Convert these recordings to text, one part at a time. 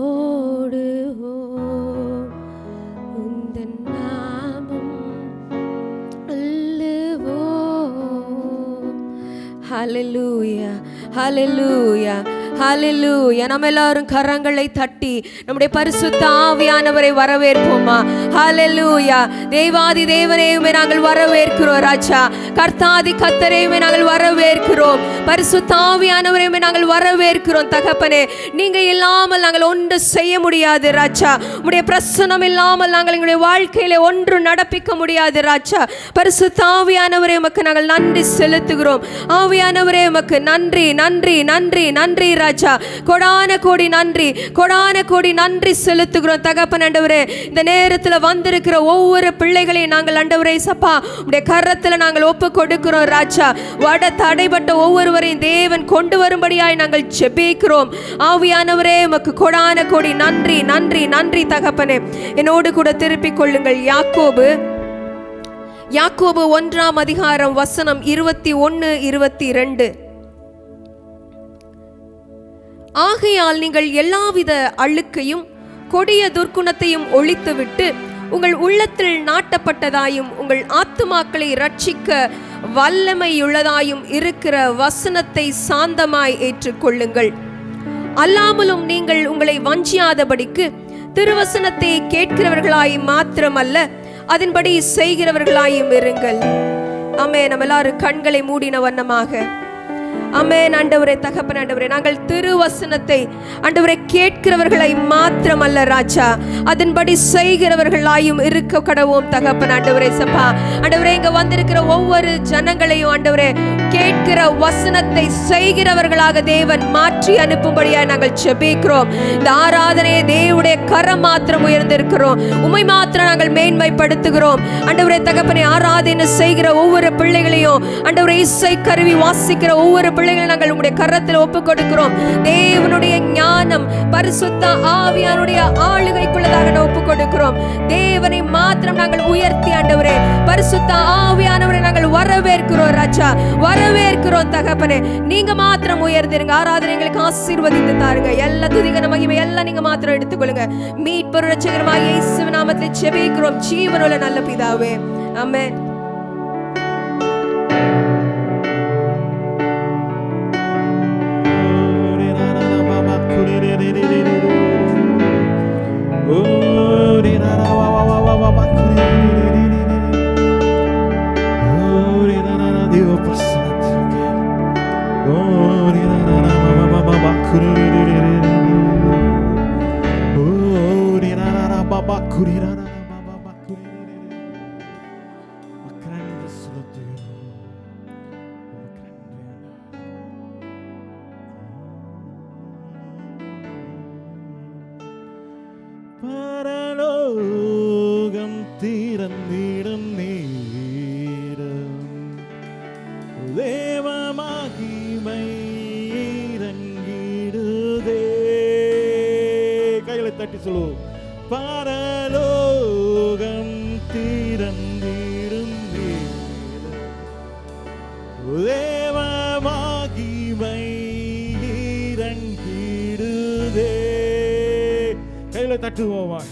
ஓடுவோம் உந்தன் நாமம் அல்லுவோம். ஹல்லேலூயா ஹல்லேலூயா ஹல்லேலூயா. நம்ம எல்லாரும் கரங்களை தட்டி நம்முடைய பரிசுத்த ஆவியானவரை வரவேற்போமா? ஹல்லேலூயா. தேவாதி தேவனையுமே நாங்கள் வரவேற்கிறோம் ராஜா. கர்த்தாதி கர்த்தரையுமே நாங்கள் வரவேற்கிறோம். பரிசுத்த ஆவியானவரையுமே நாங்கள் வரவேற்கிறோம் தகப்பனே. நீங்க இல்லாமல் நாங்கள் ஒன்று செய்ய முடியாது ராஜா. உம்முடைய பிரசன்னம் இல்லாமல் நாங்கள் எங்களுடைய வாழ்க்கையில ஒன்று நடப்பிக்க முடியாது ராஜா. பரிசுத்த ஆவியானவரே உமக்கு நாங்கள் நன்றி செலுத்துகிறோம். ஆவியானவரே உமக்கு நன்றி நன்றி நன்றி நன்றி ராஜா. கொடான கோடி நன்றி, கொடான கோடி நன்றி செலுத்துகிறோம் தகப்பன். ஆண்டவரே, இந்த நேரத்தில் வந்திருக்கிற ஒவ்வொரு பிள்ளைகளையும் நாங்கள் ஆண்டவரே சப்பா உடைய கரத்தில் நாங்கள் ஒப்பு கொடுக்கிறோம் ராஜா. வட தடைப்பட்ட ஒவ்வொருவரையும் தேவன் கொண்டு வரும்படியாய் நாங்கள் ஜெபிக்கிறோம். ஆவியானவரே உமக்கு கொடான கோடி நன்றி நன்றி நன்றி தகப்பனே. என்னோடு கூட திருப்பிக் கொள்ளுங்கள். யாக்கோபு 1ஆம் அதிகாரம் வசனம் 21-22. ஆகையால் நீங்கள் எல்லாவித அழுக்கையும் கொடிய துர்க்குணத்தையும் ஒழித்துவிட்டு உங்கள் உள்ளத்தில் நாட்டப்பட்டதாயும் உங்கள் ஆத்துமாக்களை ரட்சிக்க வல்லமையுள்ளதாயும் இருக்கிற வசனத்தை சாந்தமாய் ஏற்றுக்கொள்ளுங்கள். அல்லாமலும் நீங்கள் உங்களை வஞ்சியாதபடிக்கு திருவசனத்தை கேட்கிறவர்களாய் மாத்திரமல்ல, அதன்படி செய்கிறவர்களாயும் இருங்கள். ஆமென். நம்ம எல்லாரும் கண்களை மூடின வண்ணமாக ஆமென். ஆண்டவரே தகப்பன் ஆண்டவரே, நாங்கள் திருவசனத்தை ஆண்டவரே கேட்கிறவர்களை மாத்திரமல்ல ராஜா, அதன்படி செய்கிறவர்களாயும் இருக்க கடவோம் தகப்பன் ஆண்டவரே சப்பா. ஆண்டவரே, இங்க வந்திருக்கிற ஒவ்வொரு ஜனங்களையும் ஆண்டவரே கேட்கிற வசனத்தை செய்கிறவர்களாக தேவன் மாற்றி அனுப்பும்படியாக நாங்கள் ஜெபிக்கிறோம். இந்த ஆராதனையை தேவனுடைய கரம் மாத்திரம் உயர்ந்திருக்கிறோம், உம்மை மாத்திரம் நாங்கள் மேன்மைப்படுத்துகிறோம். ஆண்டவரே தகப்பனை, ஆராதனை செய்கிற ஒவ்வொரு பிள்ளைகளையும் ஆண்டவரே இசை கருவி வாசிக்கிற ஒவ்வொரு பிள்ளைகளை நாங்கள் உம்முடைய கரத்தில் ஒப்புக் கொடுக்கிறோம். தேவனுடைய ஞானம் பரிசுத்த ஆவியானுடைய ஆளுகைக்குள்ளதாக நாங்கள் ஒப்புக் கொடுக்கிறோம். தேவனை மாத்திரம் நாங்கள் உயர்த்தி ஆண்டவரே பரிசுத்த ஆவியானவரை நாங்கள் வரவேற்கிறோம் ராஜா, வரவேற்கிறோம் தகப்பனே. நீங்க மாத்திரம் உயர்ந்திருங்க. ஆராதனை எங்களுக்கு ஆசீர்வதித்து தாருங்க. எல்லா துதிகன மகிமை எல்லாம் நீங்க மாத்திரம் எடுத்துக்கொள்ளுங்க. மீட்பர் இரட்சகருமாகிய இயேசு நாமத்தில் ஜெபிக்கிறோம் ஜீவனுள்ள நல்ல பிதாவே, ஆமென். பரலோகம் திறந்திடும் நேரம் தேவ மகிமை இறங்கிடுதே. கைகளை தட்டி சொல்லுவோம். பரலோகம் திறந்திடும் நேரம் தேவ மகிமை இறங்கிடுதே. கைகளை தட்டுவோமா?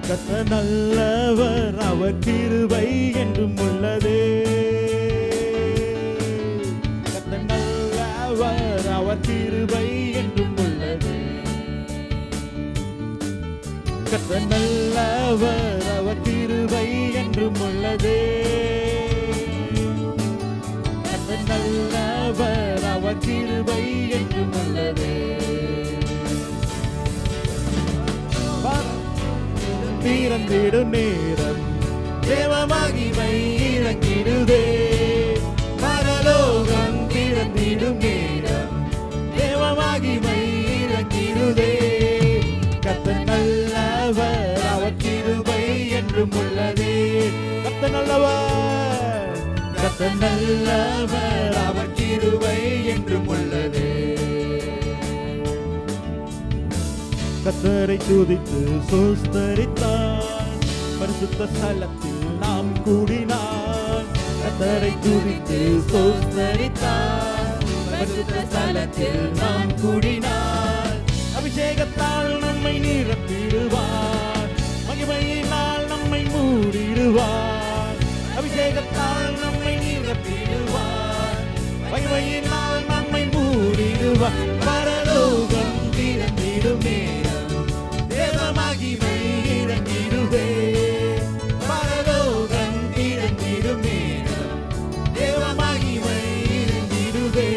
கர்த்தர் நல்லவர், அவர் கிருபை என்றும் உள்ளதே. கர்த்தர் நல்லவர், அவர் கிருபை என்றும் உள்ளதே. கர்த்தர் நல்லவர், அவர் கிருபை என்றும் உள்ளதே. கர்த்தர் நல்லவர், அவர் கிருபை என்றும் உள்ளதே. திறந்திடும் நேரம் தேவ மகிமை இறங்கிடுதே. பரலோகம் திறந்திடும் நேரம் தேவ மகிமை இறங்கிடுதே. கர்த்தர் நல்லவர், அவர் கிருபை என்றும் உள்ளதே. கர்த்தர் நல்லவர், கர்த்தர் நல்லவர், அவர் கிருபை என்றும் உள்ளதே. கர்த்தரை துதித்து ஸ்தோத்தரித்தார். பரிசுத்த ஸ்தலத்தில் நாம் கூடினார். கர்த்தரை துதித்து ஸ்தோத்தரித்தார். பரிசுத்த ஸ்தலத்தில் நாம் கூடினார். அபிஷேகத்தால் நம்மை நிரப்பிடுவார். மகிமையினால் நம்மை மூடிடுவார். அபிஷேகத்தால் நம்மை நிரப்பிடுவார். மகிமையினால் நம்மை மூடிடுவார். பரலோகம் திறந்திடும் நேரம் தேவ மகிமை இறங்கிடுவே. பரலோகம் திறந்திடும் நேரம் தேவ மகிமை இறங்கிடுவே.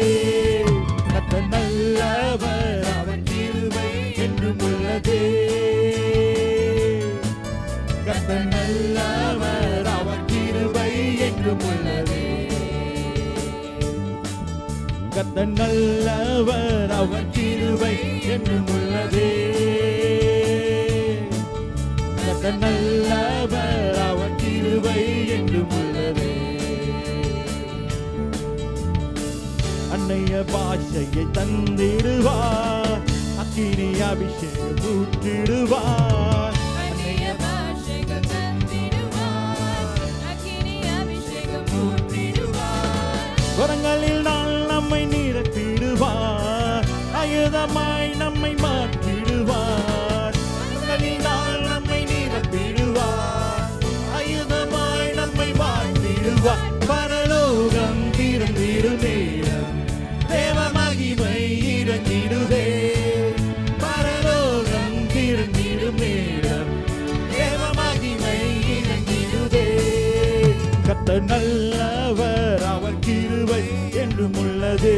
கர்த்தர் நல்லவர், அவர் கிருபை என்றும் உள்ளதே. கர்த்தர் நல்லவர், அவர் கிருபை என்றும் உள்ளதே. கர்த்தர் நல்லவர், அவர் கிருபை என்றும் உள்ளதே. கர்த்தர் நல்லவர், அவர் கிருபை என்றும் உள்ளதே. அன்னைய பாஷையை தந்திடுவார். அக்கினி அபிஷேகம் ஊற்றிடுவார். அன்னைய பாஷைகள் தந்திடுவார். அக்கினி அபிஷேகம் ஊற்றிடுவார். வரங்களில் நாள் நம்மை நிரப்பிடுவார். ஆயுதமாய் நம்மை மாற்றிடுவார். வரங்களில் நாள் நம்மை நிரப்பிடுவார். ஆயுதமாய் நம்மை மாற்றிடுவார். பரலோகம் திறந்திடும் நேரம் தேவ மகிமை இறங்கிடுதே. பரலோகம் திறந்திடும் நேரம் தேவ மகிமை இறங்கிடுதே. கர்த்தர் நல்லவர், அவர் கிருபை என்றும் உள்ளதே.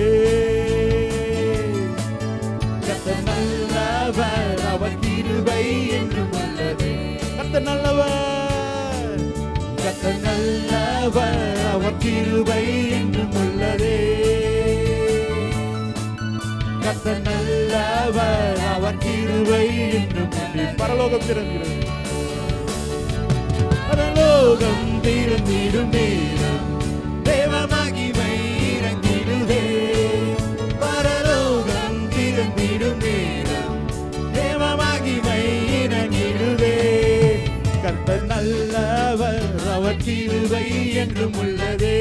கர்த்தர் நல்லவர், அவர் கிருபை என்றும் உள்ளதே. கர்த்தர் நல்லவர், கர்த்தர் நல்லவர், அவர் கிருபை என்றும் உள்ளதே. கர்த்தர் நல்லவர், அவர் கிருபை என்றும் உள்ளதே. பரலோகம் திறந்திடும், பரலோகம் திறந்திடும் நேரம் தேவ மகிமை இறங்கிடுதே. பரலோகம் திறந்திடும் நேரம் தேவ மகிமை இறங்கிடுதே. கர்த்தர் நல்லவர், அவர் கிருபை என்றும் உள்ளதே.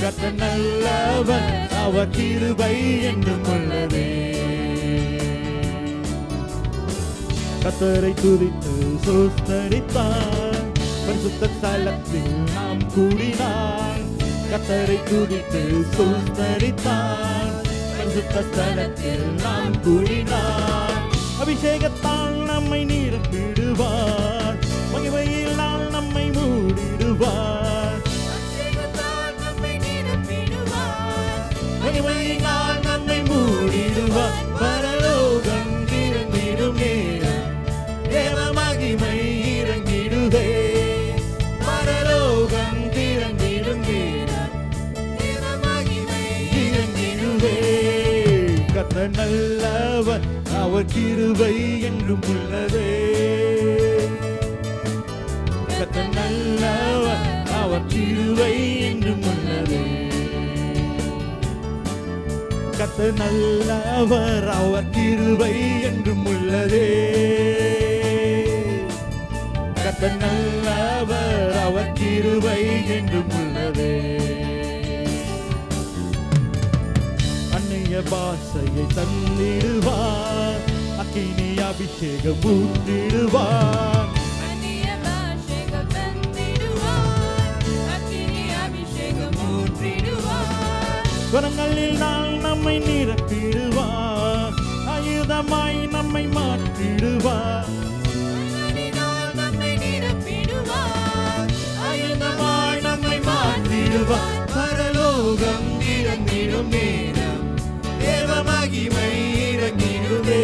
கர்த்தர் நல்லவர், அவர் கிருபை என்றும் உள்ளதே. கர்த்தரை துதித்து ஸ்தோத்தரித்தார். பரிசுத்த ஸ்தலத்தில் நாம் கூடினார். கர்த்தரை துதித்து ஸ்தோத்தரித்தார். பரிசுத்த ஸ்தலத்தில் நாம் கூடினார். அபிஷேகத்தால் நம்மை நிரப்பிடுவார். மகிமையினால் நம்மை மூடிடுவார். அபிஷேகத்தால் நம்மை நிரப்பிடுவார். மகிமையினால் நம்மை மூடிடுவார். பரலோகம் திறந்திடும் நேரம் தேவ மகிமை இறங்கிடுதே. பரலோகம் திறந்திடும் நேரம் தேவ மகிமை இறங்கிடுதே. கர்த்தர் நல்லவர், அவர் கிருபை என்றும் உள்ளதே. கர்த்தர் நல்லவர், அவர் கிருபை என்றும் உள்ளதே. கர்த்தர் நல்லவர், அவர் கிருபை என்றும் உள்ளதே. கர்த்தர் நல்லவர், அவர் கிருபை என்றும் உள்ளதே. அந்நிய பாஷையை தந்திடுவார். அக்கினி அபிஷேகம் ஊற்றிடுவார். அந்நிய பாஷைகள் தந்திடுவார். அக்கினி அபிஷேகம் ஊற்றிடுவார். வரங்களில் நாள் நம்மை நிரப்பிடுவார். ஆயுதமாய் நம்மை மாற்றிடுவார். மகிமையினால் நம்மை நிரப்பிடுவார். ஆயுதமாய் நம்மை மாற்றிடுவார். பரலோகம் திறந்திடும் நேரம் தேவ மகிமை இறங்கிடுதே.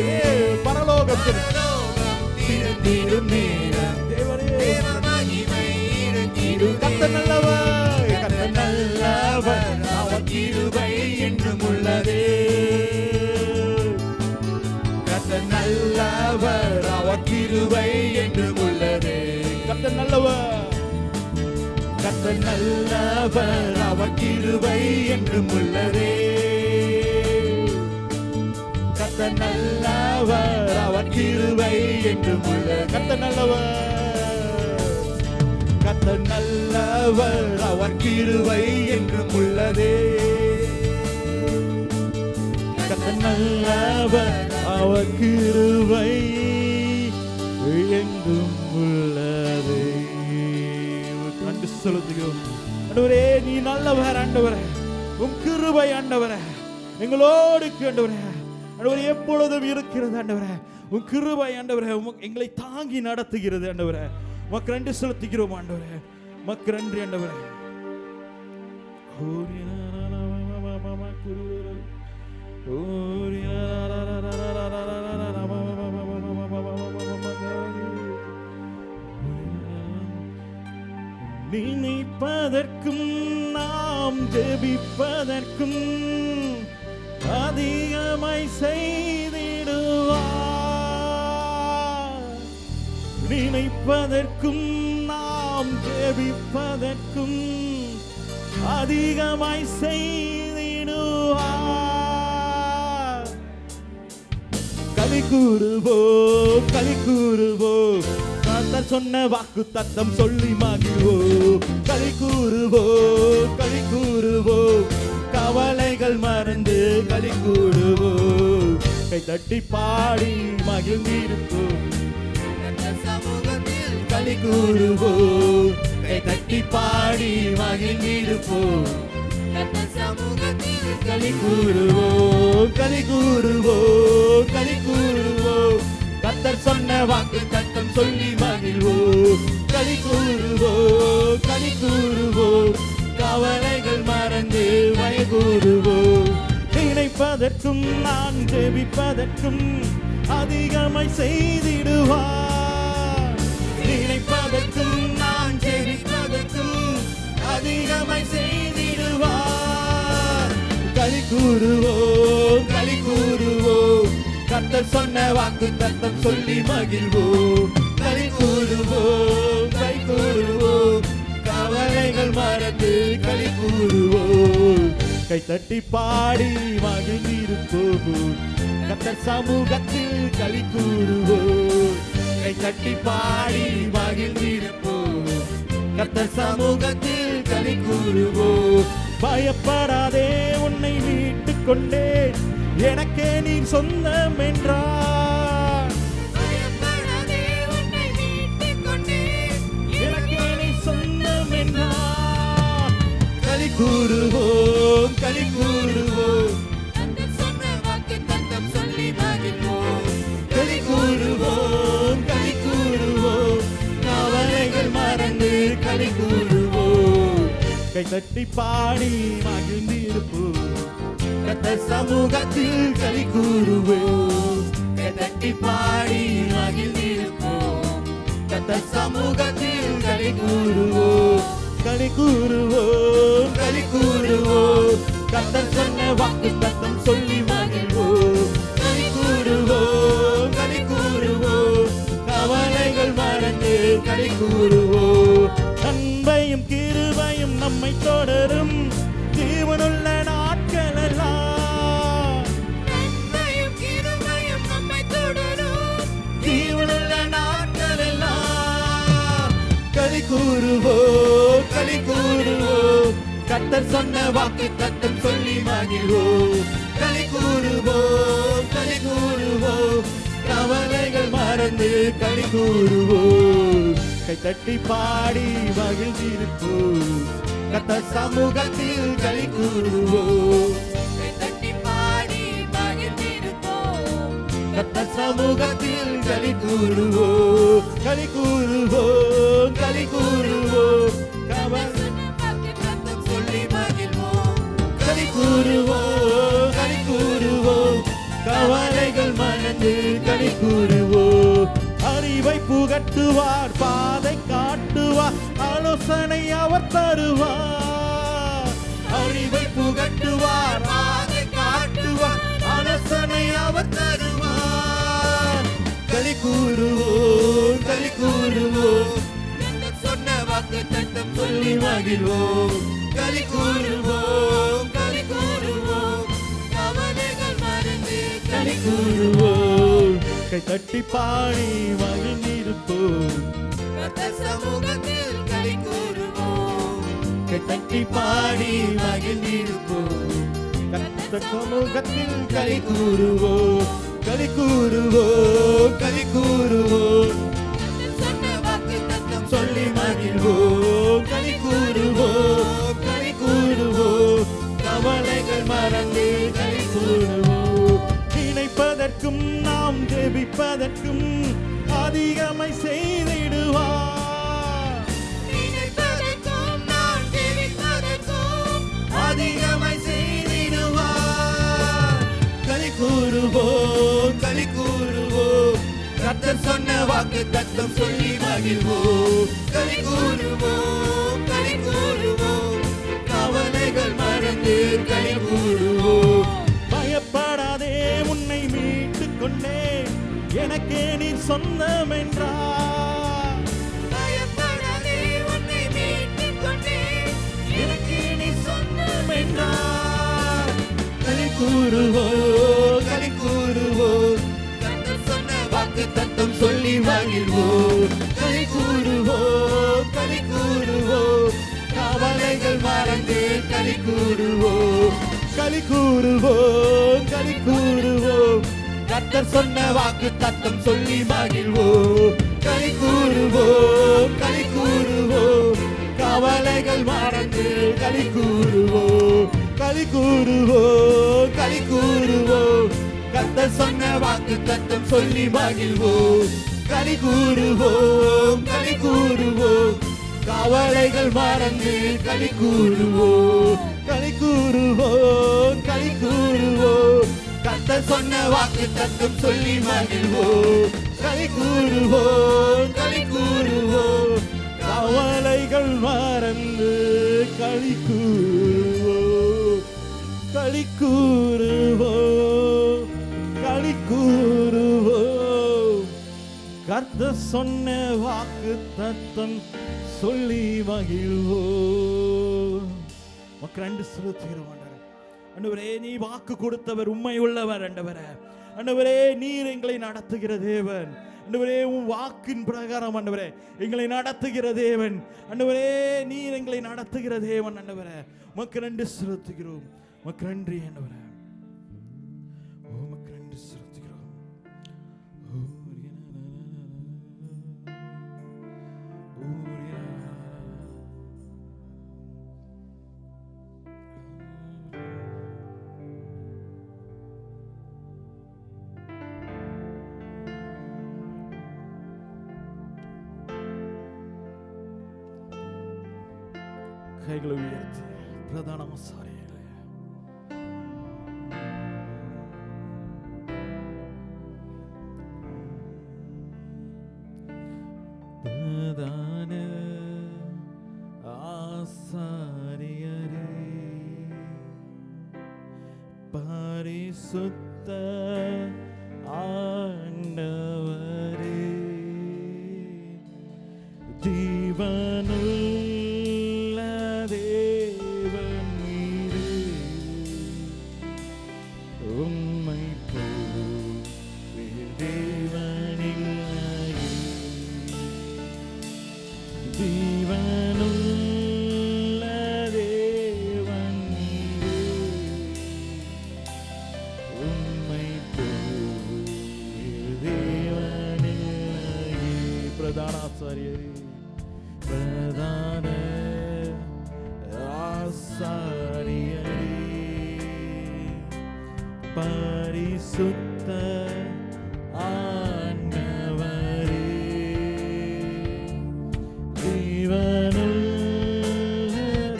பரலோகத்தில் திறந்திடும் நேரம் தேவ மகிமை இறங்கிடும். கர்த்தர் நல்லவர், கர்த்தர் நல்லவர், அவர் கிருபை என்றும் உள்ளதே. கர்த்தர் நல்லவர், அவர் கிருபை என்றும் உள்ளதே. கர்த்தர் நல்லவர், கர்த்தர் நல்லவர், அவர் கிருபை என்றும் உள்ளதே. கர்த்தர் நல்லவர், அவர் கிருபை என்றும் உள்ளது. கர்த்தர் நல்லவர், கர்த்தர் நல்லவர், அவர் கிருபை என்றும் உள்ளதே. கர்த்தர் நல்லவர், அவர் கிருபை எங்கும் உள்ளதே. நன்றி செலுத்துகிறோம் ஆண்டவரே, நீ நல்லவர் ஆண்டவரே, உம் கிருபை ஆண்டவரே எங்களோடு ஆண்டவரே, ஆண்டவரே எப்பொழுதும் இருக்கிறது ஆண்டவரே, உம் கிருபை ஆண்டவரே எங்களை தாங்கி நடத்துகிறது ஆண்டவரே. உமக்கு நன்றி செலுத்துகிறோம் ஆண்டவரே, உமக்கு நன்றி ஆண்டவரே. நினைப்பதற்கும் நாம் ஜெபிப்பதற்கும் அதிகமாய் செய்திடுவார். நினைப்பதற்கும் நாம் ஜெபிப்பதற்கும் அதிகமாய் செய்திடுவார். களி கூறுவோம், களி கூறுவோம், கர்த்தர் சொன்ன வாக்கு தத்தம் சொல்லி மகிழ்வோம். களி கூறுவோம், களி கூறுவோம், கவலைகள் மறந்து களி கூறுவோம். கை தட்டி பாடி மகிழ்ந்திருப்போம், சமூகத்தில் களி கூறுவோம். கை தட்டி பாடி மகிழ்ந்திருப்போம், சமூகத்தில் களி கூறுவோம், களி கூறுவோம், களி கூறுவோம், கர்த்தர் சொன்ன வாக்கு தத்தம் சொல்லி மகிழ்வோம். களி கூறுவோம், களி கூறுவோம், கவலைகள் மறந்து வயகூறுவோம். நினைப்பதற்கும் நான் ஜெபிப்பதற்கும் அதிகமாய் செய்திடுவார். நினைப்பதற்கும் நான் ஜெபிப்பதற்கும் அதிகமாய் செய்திடுவார். களி கூறுவோம், களி கூறுவோம், கர்த்தர் சொன்ன வாக்கு தத்தம் சொல்லி மகிழ்வோம். களி கூறுவோம், களி கூறுவோம், கவலைகள் மறந்து களி கூறுவோம். கை தட்டி பாடி மகிழ்ந்திருப்போம், கர்த்தர் சமூகத்தில் களி கூறுவோம். கை தட்டி பாடி மகிழ்ந்திருப்போம், கர்த்தர் சமூகத்தில் களி கூறுவோம். பயப்படாதே, உன்னை மீட்டுக் கொண்டேன், எனக்கே நீ சொந்தம் என்றார். பயப்படாதே, உன்னை மீட்டுக் கொண்டேன், எனக்கே நீ சொந்தம் என்றார். களி கூறுவோம், களி கூறுவோம், கர்த்தர் சொன்ன வாக்கு தத்தம் சொல்லி மகிழ்வோம். களி கூறுவோம், களி கூறுவோம், கவலைகள் மறந்து களி கூறுவோம். கை தட்டி பாடி மகிழ்ந்திருப்போம், கர்த்தர் சமூகத்தில் களி கூறுவோம். கை தட்டி பாடி மகிழ்ந்திருப்போம், கர்த்தர் சமூகத்தில் களி கூறுவோம். களி கூறுவோம், களி கூறுவோம், கர்த்தர் சொன்ன வாக்கு தத்தம் சொல்லி மகிழ்வோம். களி கூறுவோம், களி கூறுவோம், கவலைகள் மறந்து களி கூறுவோம். அன்பையும் கிருபையும் நம்மை தொடரும் ஜீவனுள்ள நாட்கள் எல்லாம். நன்மையும் கிருபையும் நம்மை தொடரும் ஜீவனுள்ள நாட்கள் எல்லாம். களி கூறுவோம், களி கூறுவோம், கர்த்தர் சொன்ன வாக்கு தத்தம் சொல்லி மகிழ்வோம். களி கூறுவோம், களி கூறுவோம், கவலைகள் மறந்து களி கூறுவோம். கை தட்டி பாடி மகிழ்ந்திருப்போம், கர்த்தர் சமூகத்தில் களி கூறுவோம். கை தட்டி பாடி மகிழ்ந்திருப்போம். கர்த்தர் சமூகத்தில் களி கூறுவோம். களி கூறுவோம், களி கூறுவோம், வாக்கு தத்தம் சொல்லி மகிழ்வோம். களி கூறுவோம், களி கூறுவோம், கவலைகள் மறந்து களி கூறுவோம். அறிவை புகட்டுவார், பாதை காட்டுவார், ஆலோசனை அவர் தருவார். அறிவை புகட்டுவார், பாதை காட்டுவார், ஆலோசனை அவர் தருவார். களி கூறுவோம், களி கூறுவோம், கர்த்தர் சொன்ன வாக்கு தத்தம் சொல்லி மகிழ்வோம். களி கூறுவோம், களி கூறுவோம், கவலைகள் மறந்து களி கூறுவோம், கை தட்டி பாடி மகிழ்ந்திருப்போம், கர்த்தர் சமூகத்தில் களி கூறுவோம், கை தட்டி பாடி மகிழ்ந்திருப்போம், கர்த்தர் சமூகத்தில் களி கூறுவோம், களி கூறுவோம், களி கூறுவோம், சொன்ன வாக்கு தத்தம் சொல்லி மகிழ்வோம், களி கூறுவோம், களி கூறுவோம், கவலைகள் மறந்து களி கூறுவோம், நினைப்பதற்கும் நாம் ஜெபிப்பதற்கும் அதிகமாய் செய்திடுவார், நினைப்பதற்கும் நான் ஜெபிப்பதற்கும் அதிகமாய் செய்திடுவார், களி கூறுவோம், களி கூறுவோம், கர்த்தர் சொன்ன வாக்கு தத்தம் சொல்லி மகிழ்வோம், களி கூறுவோம், களி கூறுவோம், கவலைகள் மறந்து களி கூறுவோம், பயப்படாதே உன்னை மீட்டுக் கொண்டேன், எனக்கே நீ சொந்தம் என்றார், பயப்படாதே உன்னை மீட்டுக் கொண்டேன், எனக்கே நீ சொந்தம் என்றார், களி கூறுவோம், களி கூறுவோம், கர்த்தர் சொன்ன வாக்கு தத்தம் சொல்லி மகிழ்வோம், களி கூறுவோம், களி கூறுவோம், கவலைகள் மறந்து களி கூறுவோம், களி கூறுவோம், களி கூறுவோம், கர்த்தர் சொன்ன வாக்கு தத்தம் சொல்லி மகிழ்வோம், களி கூறுவோம், களி கூறுவோம், கவலைகள் மறந்து களி கூறுவோம், களி கூறுவோம், களி கூறுவோம், கர்த்தர் சொன்ன வாக்கு தத்தம் சொல்லி மகிழ்வோம், களி கூறுவோம், களி கூறுவோம், கவலைகள் மறந்து களி கூறுவோம், களி கூறுவோம், களி கூறுவோம், கர்த்தர் சொன்ன வாக்கு தத்தம் சொல்லி மகிழ்வோம், களி கூறுவோம், களி கூறுவோம், கவலைகள் மறந்து களி கூறுவோம், களி கூறுவோம், களி கூறுவோம், கர்த்தர் சொன்ன வாக்கு தத்தம் சொல்லி மகிழ்வோம். மக்கள் அண்டு செலுத்துகிறோம் ஆண்டவரே, நீ வாக்கு கொடுத்தவர் உண்மை உள்ளவர் ஆண்டவரே, ஆண்டவரே நீர் எங்களை நடத்துகிற தேவன், ஆண்டவரே உன் வாக்கின் பிரகாரம் ஆண்டவரே எங்களை நடத்துகிற தேவன், ஆண்டவரே நீர் எங்களை நடத்துகிற தேவன் ஆண்டவரே, மக்கள் அண்டு செலுத்துகிறோம், மக்கள் நன்றி ஆண்டவரே, ஓ மக்கள் அண்டு செலுத்துகிறோம், ஓ கைகளை உயர்த்தி பிரதான மசாரிகளே பிரதான ஆசாரியரே பரிசுத்த ஆண்டவரே ஜீவனுள்ள தேவன் நீரே, உம்மை போல் வேறு தேவனில்லையே, ஜீவனுள்ள தேவன் நீரே, உம்மை போல் வேறு தேவனில்லையே, பிரதான ஆசாரியரே பிரதான ஆசாரியரே பரிசுத்த ஆண்டவரே ஜீவனுள்ள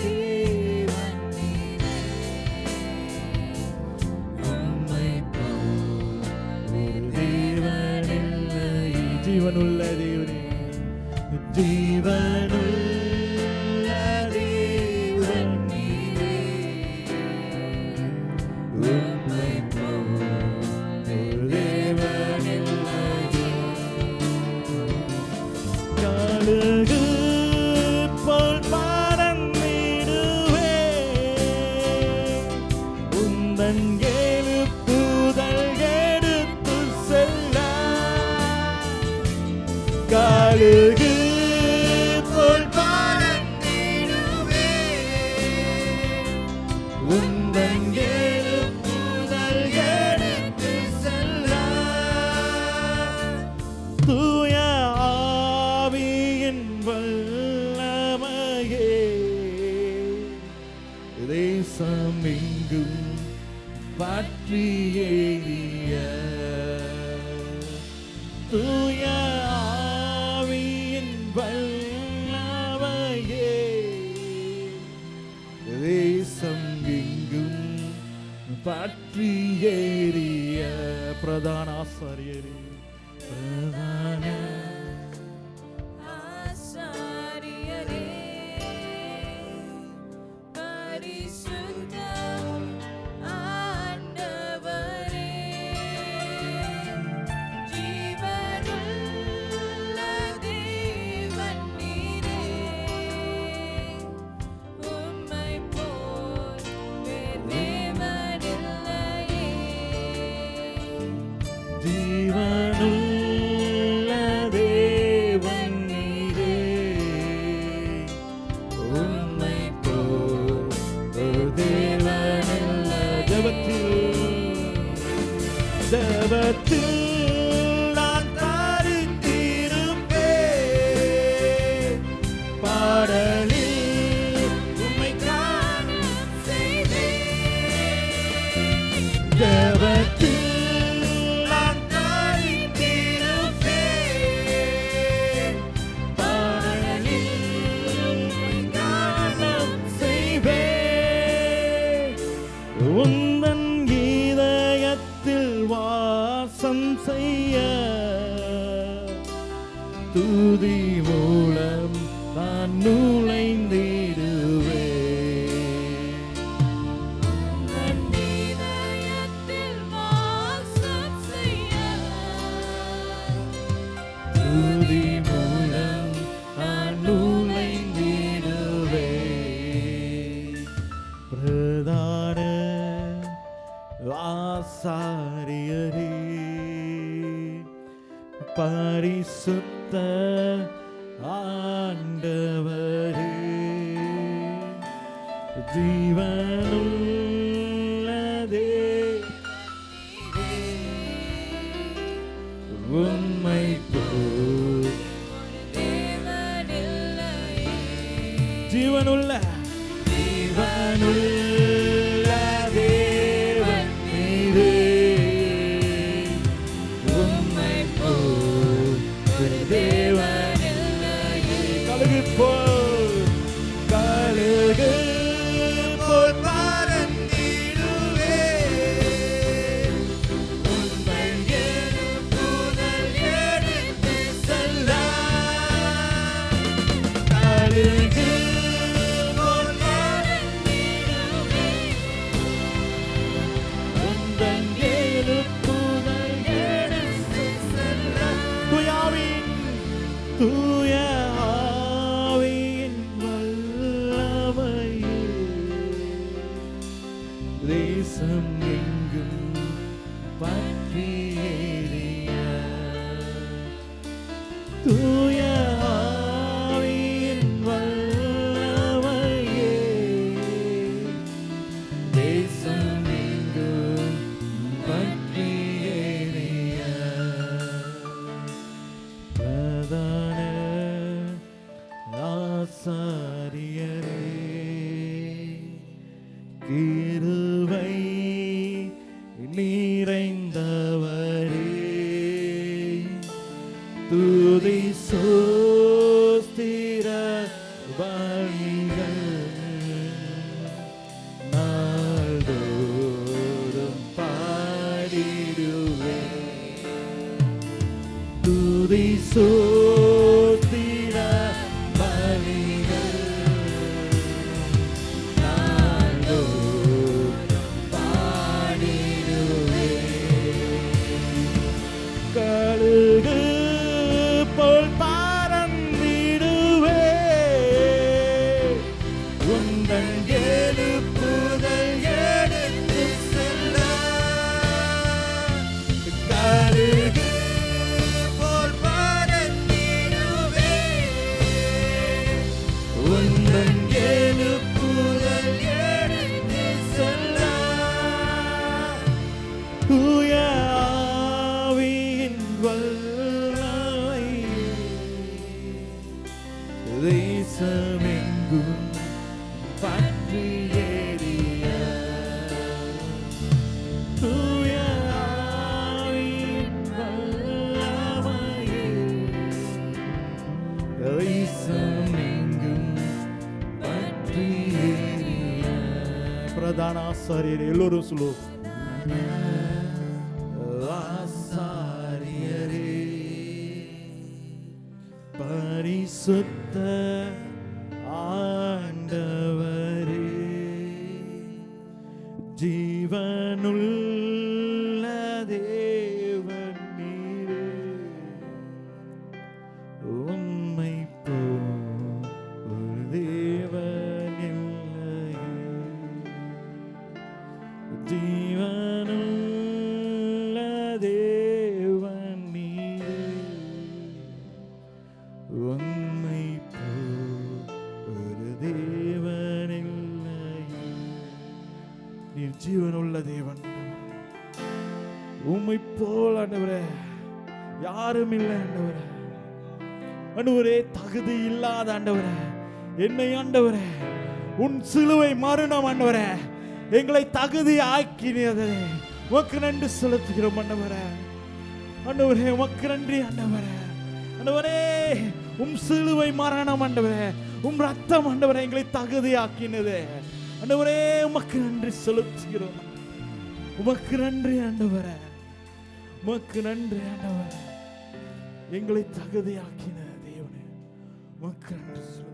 தேவன் உம்மை போல் வேறு தேவனில்லை, ஜீவனுள்ள தேவனே ஜீவனுள்ள தேவன் நீரே, உம்மை போல் வேறு தேவனில்லையே, கழுகு போல் பறந்திடுவேன், உந்தன் எழுப்புதல் கேடு கழுகு போல் உந்தன் எழுப்புதல் எடுத்து செல்ல தூய ஆவியின் வல்லமையே தேசம் எங்கும் பற்றி எரிய தூய ஆவியின் வல்லமையே தேசம் எங்கும் பற்றி எரிய பிரதான ஆசாரியரே பிரதான ஆசாரியரே பரிசுத்த ஆண்டவரே ஜீவனுள்ள தேவன் நீரே உம்மை போல் வேறு தேவனில்லையே ஜீவனுள்ள தேவன் நீரே உம்மை போல் ஒரு தேவனில்லை. ஜெபத்தில் நான் தரித்திருப்பேன் பாடலில் உம்மை காண ஜெபத்தில் நான் தரித்திருப்பேன் பாடலில் உம்மை காண செய்வேன் உந்தன் இதயத்தில் வாசம் செய்ய துதி மூலம் நான் நுழைந்திடுவேன் உந்தன் இதயத்தில் வாசம் செய்ய துதி மூலம் நான் நுழைந்திடுவேன் பிரதான ஆசாரியரே பரிசுத்த ஆண்டவரே ஜீவனுள்ளதே உம்மை போல் தேவனில்லையே ஜீவனுள்ள தேவன் நீரே உம்மை போல் ஒரு தேவனில்லையே. கழுகு போல் பறந்திடுவேன் உந்தன் எழுப்புதல் எடுத்து செல்ல கழுகு போல் உந்தன் எழுப்புதல் எடுத்து செல்ல தூய ஆவியின் வல்லமையே தேசம் எங்கும் பற்றி எரிய தூய ஆவியின் வல்லமையே தேசம் எங்கும் பற்றி எரிய பிரதான ஆசாரியரே கிருபை நிறைந்தவரே துதி சோஸ்திர பலிகள் நாள்தோறும் பாடிடுவேன் துதி சோஸ்திர பலிகள் நாள்தோறும் பாடிடுவேன் கழுகு போல் பறந்திடுவேன் உந்தன் எழுப்புதல் எடுத்து செல்ல கழுகு போல் பறந்திடுவேன் பிரதான ஆசாரியரே. எல்லோரும் சொல்லுவோம், ஆசாரியரே, பரிசுத்த ஆண்டவரே, ஜீவனுள்ள தேவன் நீரே, உம்மை போல் ஒரு தேவன் இல்லையே. ஜீவனுள்ள தேவன் நீரே, உம்மை போல் ஒரு தேவன் இல்லையே. நீர் ஜீவனுள்ள தேவன், உம்மை போல் ஆண்டவரே யாரும் இல்லை ஆண்டவரே. ஆண்டவரே, தகுதி இல்லாத ஆண்டவரே, என்னை ஆண்டவரே உன் சிலுவை மரணம் ஆண்டவரே எங்களை தகுதி ஆக்கினதே உமக்கு நன்றி செலுத்துகிறோம் ஆண்டவரே. ஆண்டவரே உமக்கு நன்றி ஆண்டவரே. ஆண்டவரே, உம் சிலுவை மரணம் ஆண்டவரே, உம் ரத்தம் ஆண்டவரே எங்களை தகுதி ஆக்கினதே ஆண்டவரே. உமக்கு நன்றி செலுத்துகிறோம். உமக்கு நன்றி ஆண்டவரே, உமக்கு நன்றி ஆண்டவரே, எங்களை தகுதியாக்கின தேவனே உமக்கு நன்றி செலுத்துகிறோம்.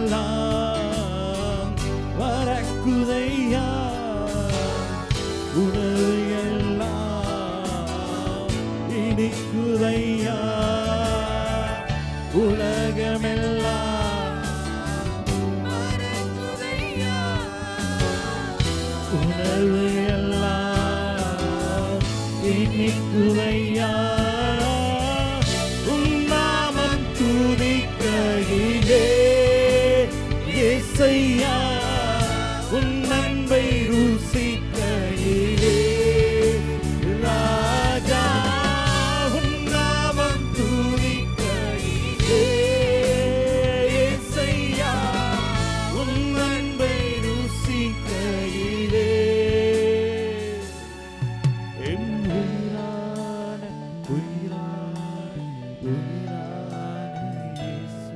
உலகமெல்லாம் வரக்குதையா, உலகெல்லாம் இனிக்குதையா, உலகமெல்லாம் வரக்குதையா, உணவு எல்லாம் இனிக்குதையா, உன்னாமம் துதிக்கையிலே இயேசையா, உன் அன்பை ருசிக்கையிலே ராஜா, உன் நாமம் துதிக்கையிலே இயேசையா, உன் அன்பை ருசிக்கையிலே என் உயிரான உயிரான உயிரான இயேசு,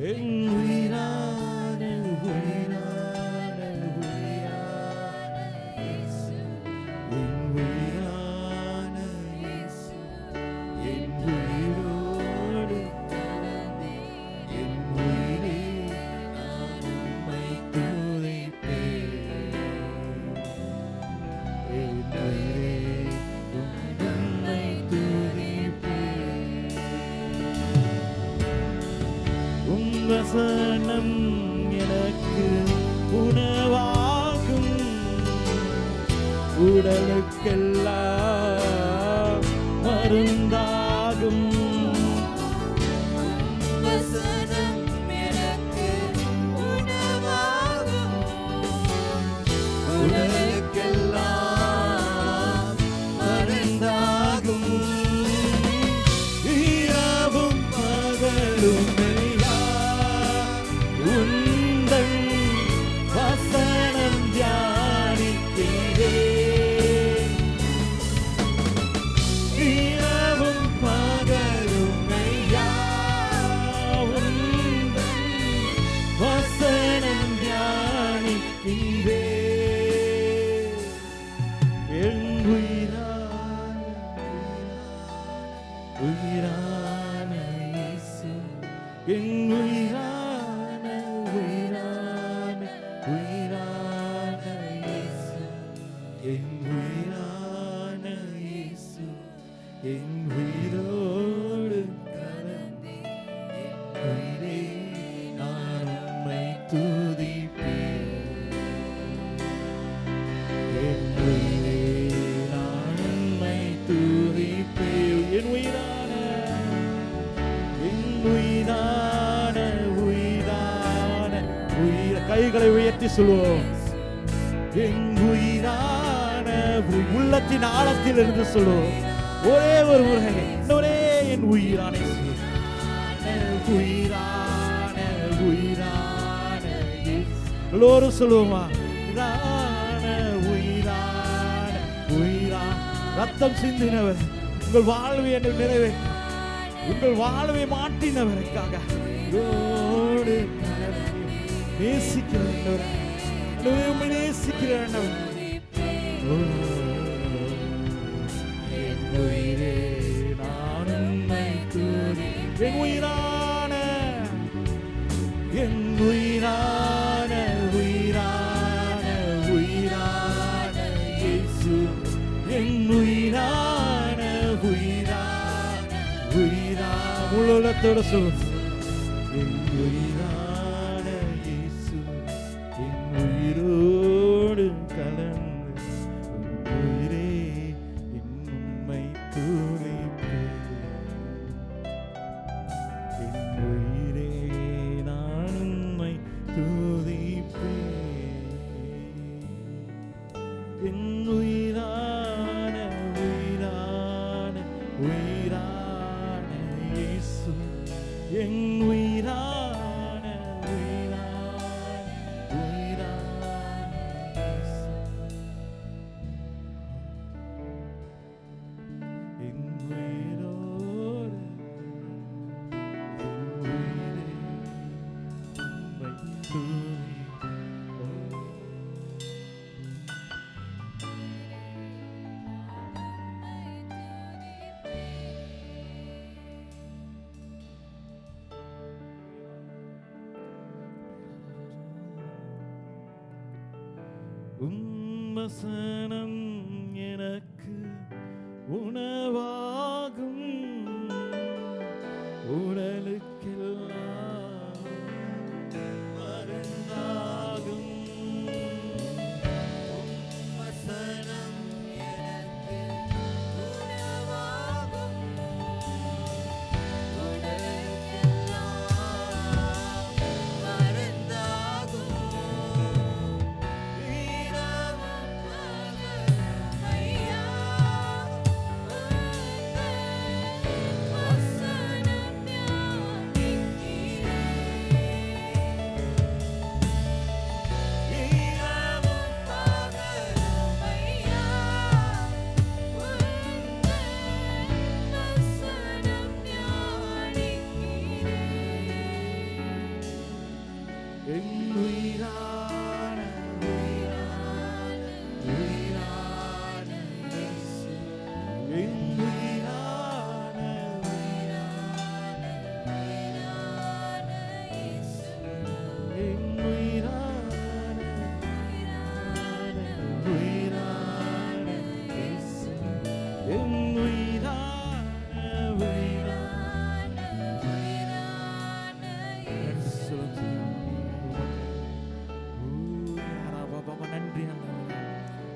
என் உயிரான உயிரான உயிரான இயேசு, என் உயிரான இயேசு, என் உயிரோடு கலந்தே என் உயிரே நான் உம்மை துதிப்பேன், என் உயிரே உம்மை துதிப்பேன். உம் வசனம் எனக்கு உணவாகும், உடலுக்கெல்லாம் மருந்தாகும். வசனம் எனக்கு உணவாகும். உடலுக்கெல்லாம் மருந்தாகும். இரவும் பகலும் உந்தன் வசனம் தியானிக்கிறேன். இரவும் பகலும் உந்தன் வசனம் தியானிக்கிறேன். என் உயிரான உயிரான இயேசு, என் உயிரான உயிரான உயிரான இயேசு, என் உயிரான இயேசு, என் உயிரோடு கலந்தே என் உயிரே நான் உம்மை துதிப்பேன். என் உயிரே நான் உம்மை துதிப்பேன். என் உயிரான உயிரான உயிரான உயிர கைகளை உயர்த்தி சொல்லுவோம். என் உயிரான உள்ளத்தின் ஆழத்தில் இருந்து சொல்லுவோம். ஒரே ஒரு முறை ஒரே என் உயிரான உயிரான உயிரான எல்லோரும் சொல்லுவோமா? உயிரான உயிரான உயிரா ரத்தம் சிந்தினவர், உங்கள் வாழ்வை என்று நிறைவேற்ற, உங்கள் வாழ்வை மாற்றினவருக்காக நேசிக்கிறேன், நேசிக்கிறேன். என் உயிரே நான் உம்மை துதிப்பேன். என் உயிரான என் உயிரான உயிரான உயிரான இயேசு, என் உயிரான உயிரான உயிரா உள்ளத்தோட சொல்லு. என் உயிரான இயேசு, என் உயிரோடு கலந்து உயிரே என் உம்மை துதிப்பேன். என் உயிரே நான் உம்மை துதிப்பேன். என் உயிரான உயிரான உயிரான இயேசு, என் உயிரான உயிரான உயிரான இயேசு, என் உயிரோடு என் உயிரே உம்மை துதிப்பேன். வசனம் எனக்கு உணவாகும். உடலுக்கெல்லாம் மருந்தாகும். வசனம் எனக்கு உணவாகும். உடலுக்கெல்லாம் மருந்தாகும். இரவும் பகலும் ஐயா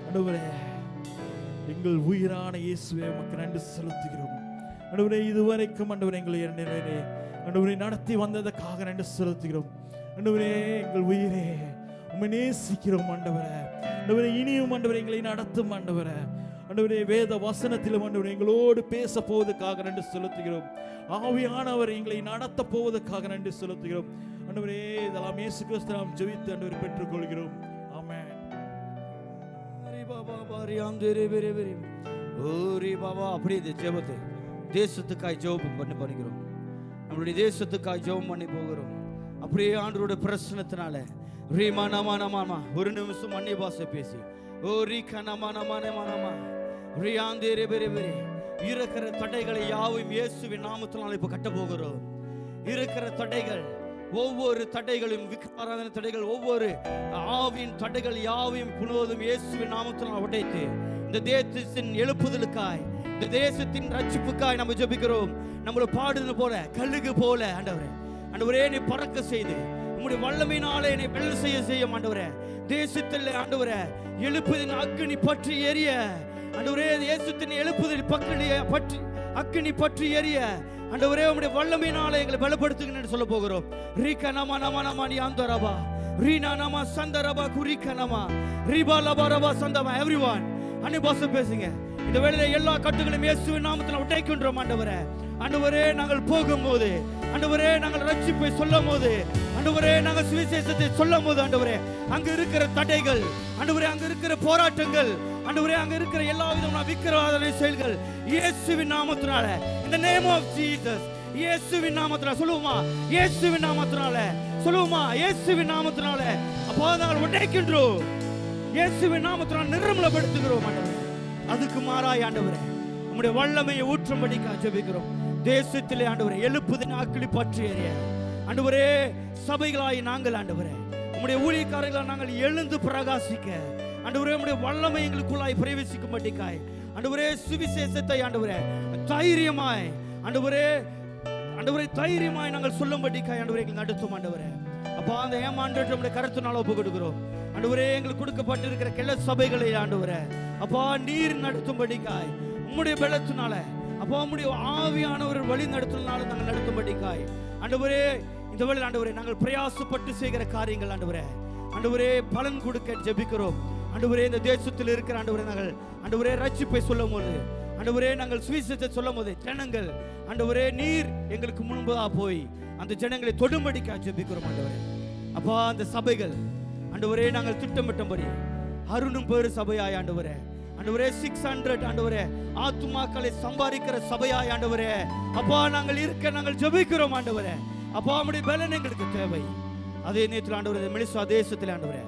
ஆண்டவரே எங்கள் உயிரான இயேசுவே உமக்கு நன்றி செலுத்துகிறோம். ஆண்டவரே இதுவரைக்கும் ஆண்டவரே எங்களை ஆண்டவரே நடத்தி வந்ததற்காக நன்றி செலுத்துகிறோம். ஆண்டவரே எங்கள் உயிரே உம்மை நேசிக்கிறோம் ஆண்டவரே. ஆண்டவரே இனியும் ஆண்டவரே எங்களை நடத்தும் ஆண்டவரே. ஆண்டவரே வேத வசனத்திலும் ஆண்டவரே எங்களோடு பேச போவதற்காக நன்றி செலுத்துகிறோம். ஆவியானவர் எங்களை நடத்த போவதற்காக நன்றி செலுத்துகிறோம். ஆண்டவரே இதெல்லாம் இயேசு கிறிஸ்து நாம் ஜெபித்து ஆண்டவரை பெற்றுக்கொள்கிறோம். ஆமென். அப்படியே இந்த ஜெபத்தை தேசத்துக்காய் ஜெபம் பண்ணிக்கிறோம். நம்மளுடைய தேசத்துக்காய் ஜெபம் பண்ணி போகிறோம். அப்படியே ஆண்டவருடைய பிரசன்னத்தினால ரீமா நமா நமா ஒரு நிமிஷம் அந்நிய பாஷை பேசி ஓ ரீகா நமா நமா நமா நமா ரியாந்தேரே பெரே பெரே இருக்கிற தடைகளை யாவும் இயேசுவின் நாமத்தினால் இப்ப கட்ட போகிறோம். இருக்கிற தடைகள் ஒவ்வொரு தடைகளும் விக்கிராராதன தடைகள் ஒவ்வொரு ஆவியின் தடைகள் யாவையும் புழுவதும் இயேசுவின் நாமத்தினால் உடைத்து இந்த தேசத்தின் எழுப்புதலுக்காய் இந்த தேசத்தின் ரட்சிப்புக்காய் நம்ம ஜெபிக்கிறோம். நம்மள பாடுறது போல கழுகு போல ஆண்டவரே நீ பறக்க செய்து உம்முடைய வல்லமையினாலே என்னை வெல்ல செய்ய ஆண்டவரே. தேசத்தில் ஆண்டவரே எழுப்புதின் அக்கினி பற்றி எரிய ஆண்டவரே தேசத்தின் எழுப்புதில் பற்றி அக்கினி பற்றி எரிய ஆண்டவரே உம்முடைய வல்லமையினாலே எங்களை பலப்படுத்துங்கன்னு சொல்ல போகிறோம். ரீகா நமா நமா நமா நீ ஆந்தரபா ரீனா நமா சந்தரபா குரிகா நமா ரீபா லபா ரபா சந்தமா எவ்ரிவன் அன்னி பாஷை பேசுங்க. இந்த வேளையில எல்லா கட்டுகளையும் இயேசுவின் நாமத்தில் உடைக்கின்றோம் ஆண்டவரே. ஆண்டவரே நாங்கள் போகும்போது ஆண்டவரே நாங்கள் ரட்சிப்பை சொல்லும் போது ஆண்டவரே நாங்கள் சுவிசேஷத்தை சொல்லும் போது ஆண்டவரே அங்க இருக்கிற தடைகள் ஆண்டவரே அங்க இருக்கிற போராட்டங்கள் ஆண்டவரே அங்க இருக்கிற எல்லா விதமான விக்கிரவாத செயல்கள் இயேசுவின் நாமத்தினால இந்த நேம் ஆஃப் ஜீசஸ் இயேசுவின் நாமத்தினால சொல்லுவோமா? இயேசுவின் நாமத்தினால சொல்லுவோமா? இயேசுவின் நாமத்தினால அப்போ நாங்கள் உடைக்கின்றோம். இயேசுவின் நாமத்தினால நிர்மலப்படுத்துகிறோம் ஆண்டவரே. அதுக்கு மாறாய் ஆண்டவரே நம்முடைய வல்லமையை ஊற்றும்படிக்காக ஜெபிக்கிறோம். தேசத்திலே ஆண்டவரே எழுப்புதின் அக்கினி பற்றி எரிய ஆண்டவரே சபைகளாய் நாங்கள் ஆண்டவரே உம்முடைய ஊழியக்காரர்களால் நாங்கள் எழுந்து பிரகாசிக்க ஆண்டவரே உம்முடைய வல்லமை எங்களுக்குள்ளாய் பிரவேசிக்கும்படிக்காய் ஆண்டவரே சுவிசேஷத்தை ஆண்டவரே தைரியமாய் ஆண்டவரே தைரியமாய் நாங்கள் சொல்லும்படிக்காய் ஆண்டவரே எங்களை நடத்தும் ஆண்டவரே. அப்பா அந்த ஏமாற்றத்தை நம்முடைய கருத்தினால் ஒப்பு கொடுக்கிறோம் ஆண்டவரே. எங்களுக்கு கொடுக்கப்பட்டிருக்கிற கிளை சபைகளை ஆண்டவரே அப்பா நீர் நடத்தும்படிக்காய் உம்முடைய பலத்தினால அப்பா உம்முடைய ஆவியானவர் வழி நடத்துனால நாங்கள் நடத்தும்படிக்காய் ஆண்டவரே இந்த வேளையில் ஆண்டவரே நாங்கள் பிரயாசப்பட்டு செய்கிற காரியங்கள் ஆண்டவரே பலன் கொடுக்க ஜெபிக்கிறோம் ஆண்டவரே. இந்த தேசத்தில் இருக்கிற ஆண்டவரே ரட்சிப்பை சொல்லும் போது ஆண்டவரே நாங்கள் சுவிசேஷத்தை சொல்லும் போது ஜனங்கள் ஆண்டவரே நீர் எங்களுக்கு முன்பதாக போய் அந்த ஜனங்களை தொடும்படிக்காக ஜெபிக்கிறோம் ஆண்டவரே. அப்பா அந்த சபைகள் ஆண்டவரே நாங்கள் திட்டமிட்டபடி 600 பேர் சபையாய் ஆண்டவரே 600 ஆண்டவரே ஆத்துமாக்களை சம்பாதிக்கிற சபையாய் ஆண்டவரே அப்பா நாங்கள் ஜெபிக்கிறோம் ஆண்டவரே. அப்பா உம்முடைய பலன் எங்களுக்கு தேவை. அதே நேரத்தில் ஆண்டவரே மெலிசா தேசத்தில் ஆண்டவரே